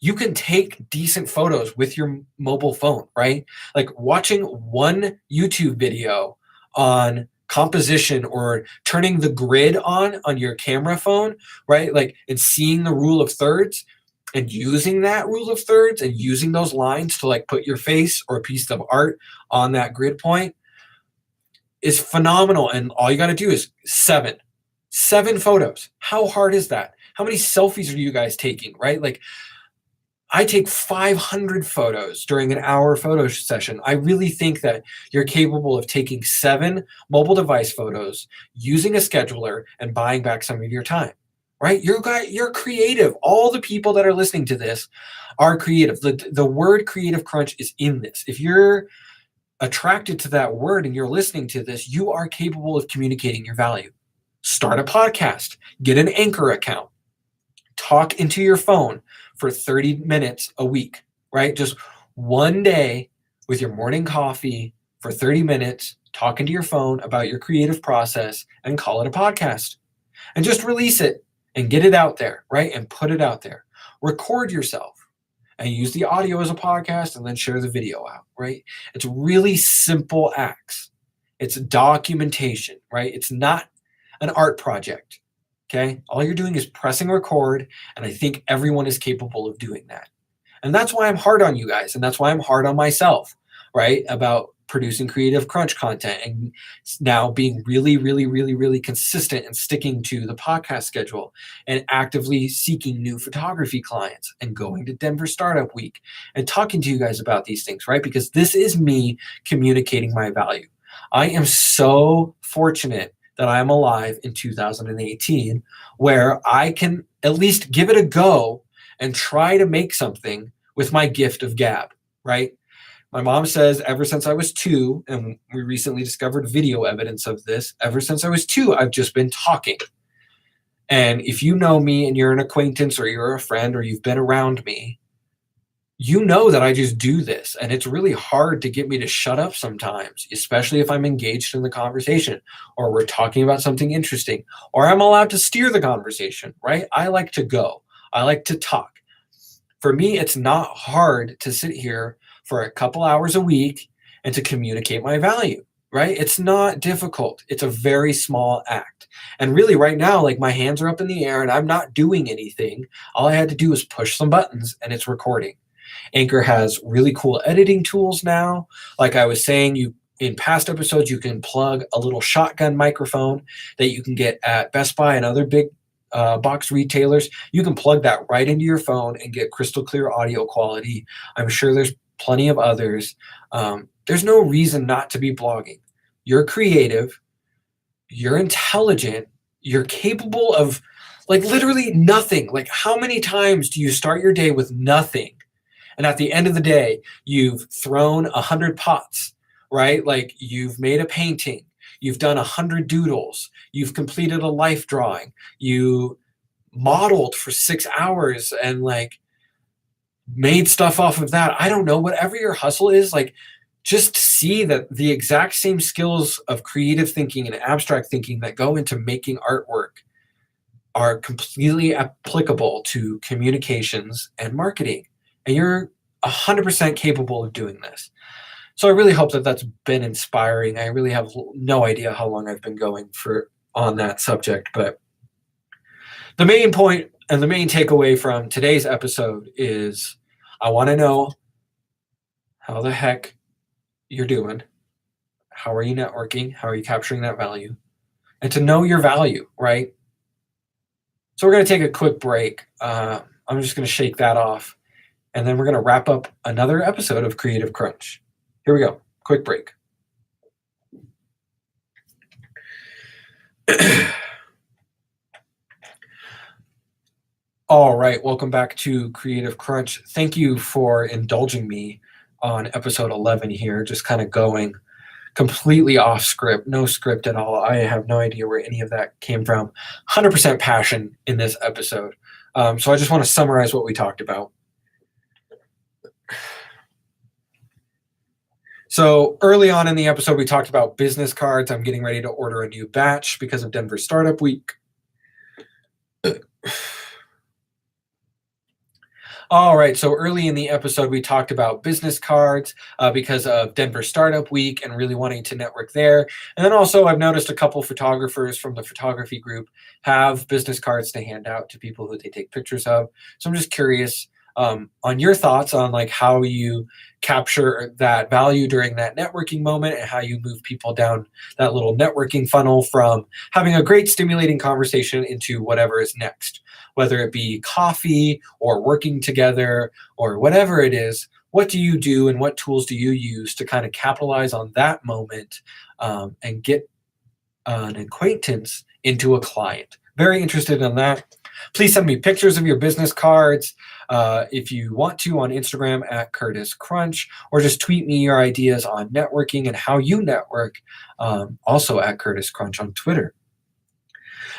You can take decent photos with your mobile phone, right? Like watching one YouTube video on composition or turning the grid on your camera phone, right? Like, and seeing the rule of thirds and using that rule of thirds and using those lines to like put your face or a piece of art on that grid point is phenomenal. And all you got to do is 7 photos. How hard is that? How many selfies are you guys taking, right? Like, I take 500 photos during an hour photo session. I really think that you're capable of taking 7 mobile device photos, using a scheduler, and buying back some of your time, right? You're creative. All the people that are listening to this are creative. The word Creative Crunch is in this. If you're attracted to that word and you're listening to this, you are capable of communicating your value. Start a podcast, get an Anchor account, talk into your phone for 30 minutes a week, right? Just one day with your morning coffee for 30 minutes, talking to your phone about your creative process, and call it a podcast. And just release it. and get it out there, right? And put it out there. Record yourself and use the audio as a podcast and then share the video out, right? It's really simple acts. It's documentation, right? It's not an art project, okay? All you're doing is pressing record, and I think everyone is capable of doing that. And that's why I'm hard on you guys, and that's why I'm hard on myself, right? About producing Creative Crunch content and now being really, really, really, really consistent and sticking to the podcast schedule and actively seeking new photography clients and going to Denver Startup Week and talking to you guys about these things, right? Because this is me communicating my value. I am so fortunate that I'm alive in 2018 where I can at least give it a go and try to make something with my gift of gab, right? My mom says ever since I was 2, and we recently discovered video evidence of this, ever since I was 2, I've just been talking. And if you know me and you're an acquaintance or you're a friend or you've been around me, you know that I just do this. And it's really hard to get me to shut up sometimes, especially if I'm engaged in the conversation or we're talking about something interesting or I'm allowed to steer the conversation, right? I like to go. I like to talk. For me, it's not hard to sit here for a couple hours a week and to communicate my value, right? It's not difficult. It's a very small act. And really right now, like my hands are up in the air and I'm not doing anything. All I had to do was push some buttons and it's recording. Anchor has really cool editing tools now. Like I was saying, in past episodes, you can plug a little shotgun microphone that you can get at Best Buy and other big box retailers. You can plug that right into your phone and get crystal clear audio quality. I'm sure there's plenty of others. There's no reason not to be blogging. You're creative, you're intelligent, you're capable of like literally nothing. Like how many times do you start your day with nothing? And at the end of the day, you've thrown 100 pots, right? Like you've made a painting, you've done 100 doodles, you've completed a life drawing, you modeled for 6 hours and like made stuff off of that. I don't know, whatever your hustle is, like just see that the exact same skills of creative thinking and abstract thinking that go into making artwork are completely applicable to communications and marketing. And you're 100% capable of doing this. So I really hope that that's been inspiring. I really have no idea how long I've been going on that subject, but the main point and the main takeaway from today's episode is I want to know how the heck you're doing. How are you networking? How are you capturing that value? And to know your value, right? So we're going to take a quick break. I'm just going to shake that off. And then we're going to wrap up another episode of Creative Crunch. Here we go. Quick break. All right. Welcome back to Creative Crunch. Thank you for indulging me on episode 11 here, just kind of going completely off script, no script at all. I have no idea where any of that came from. 100% passion in this episode. So I just want to summarize what we talked about. So early on in the episode, we talked about business cards. I'm getting ready to order a new batch because of Denver Startup Week. All right, so early in the episode, we talked about business cards because of Denver Startup Week and really wanting to network there. And then also I've noticed a couple photographers from the photography group have business cards to hand out to people who they take pictures of. So I'm just curious on your thoughts on like how you capture that value during that networking moment and how you move people down that little networking funnel from having a great stimulating conversation into whatever is next, whether it be coffee or working together or whatever it is. What do you do and what tools do you use to kind of capitalize on that moment and get an acquaintance into a client? Very interested in that. Please send me pictures of your business cards if you want to on Instagram at Curtis Crunch, or just tweet me your ideas on networking and how you network also at Curtis Crunch on Twitter.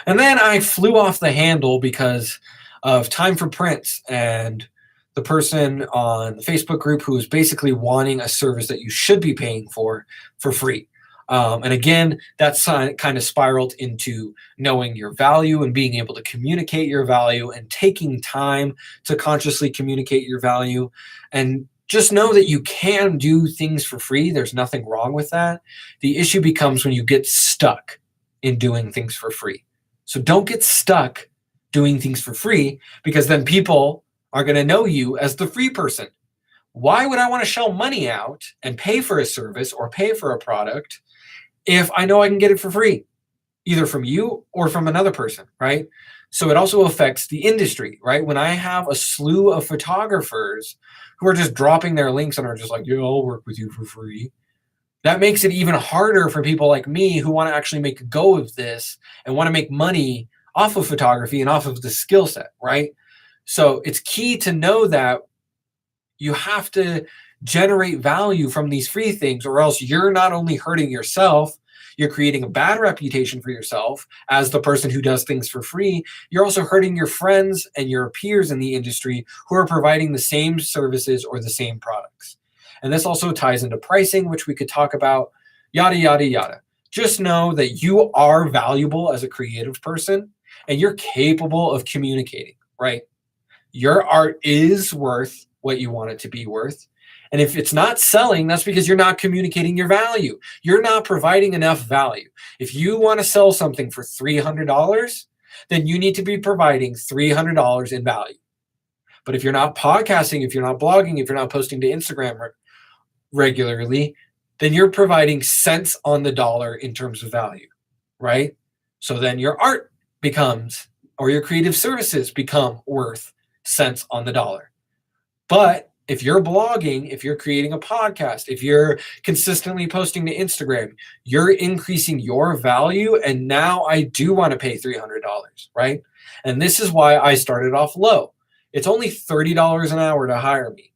And then I flew off the handle because of Time for Prints and the person on the Facebook group who is basically wanting a service that you should be paying for free. And again, that's kind of spiraled into knowing your value and being able to communicate your value and taking time to consciously communicate your value. And just know that you can do things for free. There's nothing wrong with that. The issue becomes when you get stuck in doing things for free. So don't get stuck doing things for free, because then people are going to know you as the free person. Why would I want to shell money out and pay for a service or pay for a product if I know I can get it for free, either from you or from another person, right? So it also affects the industry, right? When I have a slew of photographers who are just dropping their links and are just like, yeah, I'll work with you for free, that makes it even harder for people like me who want to actually make a go of this and want to make money off of photography and off of the skill set, right? So it's key to know that you have to generate value from these free things, or else you're not only hurting yourself, you're creating a bad reputation for yourself as the person who does things for free. You're also hurting your friends and your peers in the industry who are providing the same services or the same products. And this also ties into pricing, which we could talk about, yada, yada, yada. Just know that you are valuable as a creative person and you're capable of communicating, right? Your art is worth what you want it to be worth. And if it's not selling, that's because you're not communicating your value. You're not providing enough value. If you want to sell something for $300, then you need to be providing $300 in value. But if you're not podcasting, if you're not blogging, if you're not posting to Instagram regularly, then you're providing cents on the dollar in terms of value, right? So then your art becomes, or your creative services become worth cents on the dollar. But if you're blogging, if you're creating a podcast, if you're consistently posting to Instagram, you're increasing your value. And now I do want to pay $300, right? And this is why I started off low. It's only $30 an hour to hire me.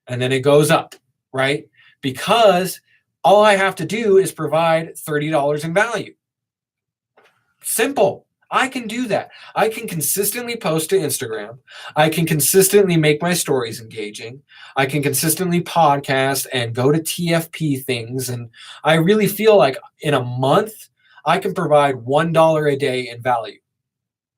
And then it goes up, right? Because all I have to do is provide $30 in value. Simple. I can do that. I can consistently post to Instagram. I can consistently make my stories engaging. I can consistently podcast and go to TFP things. And I really feel like in a month, I can provide $1 a day in value.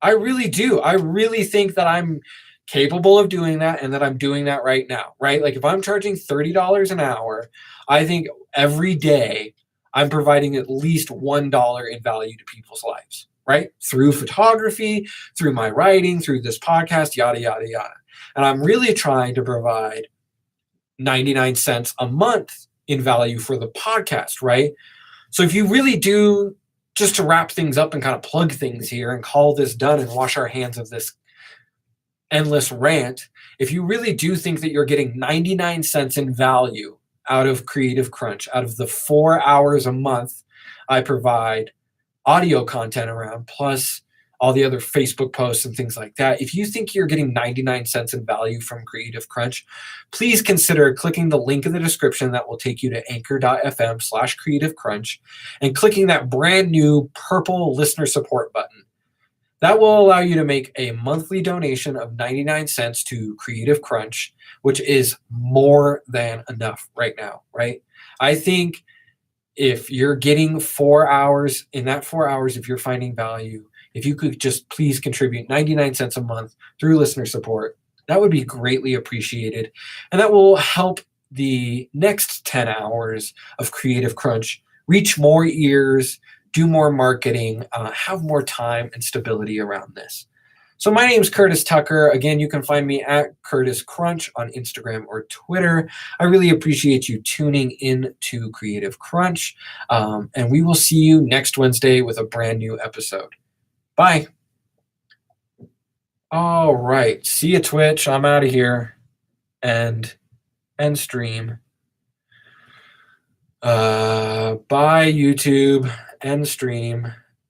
I really do. I really think that I'm capable of doing that and that I'm doing that right now, right? Like if I'm charging $30 an hour, I think every day I'm providing at least $1 in value to people's lives, right? Through photography, through my writing, through this podcast, yada, yada, yada. And I'm really trying to provide 99 cents a month in value for the podcast, right? So if you really do, just to wrap things up and kind of plug things here and call this done and wash our hands of this endless rant, if you really do think that you're getting 99 cents in value out of Creative Crunch, out of the 4 hours a month I provide audio content around, plus all the other Facebook posts and things like that, if you think you're getting 99 cents in value from Creative Crunch, please consider clicking the link in the description that will take you to anchor.fm/Creative Crunch and clicking that brand new purple listener support button. That will allow you to make a monthly donation of 99 cents to Creative Crunch, which is more than enough right now, right? I think if you're getting 4 hours, in that 4 hours, if you're finding value, if you could just please contribute 99 cents a month through listener support, that would be greatly appreciated. And that will help the next 10 hours of Creative Crunch reach more ears, do more marketing, have more time and stability around this. So my name is Curtis Tucker. Again, you can find me at Curtis Crunch on Instagram or Twitter. I really appreciate you tuning in to Creative Crunch. And we will see you next Wednesday with a brand new episode. Bye. All right. See you, Twitch. I'm out of here. And end stream. Bye, YouTube. End stream.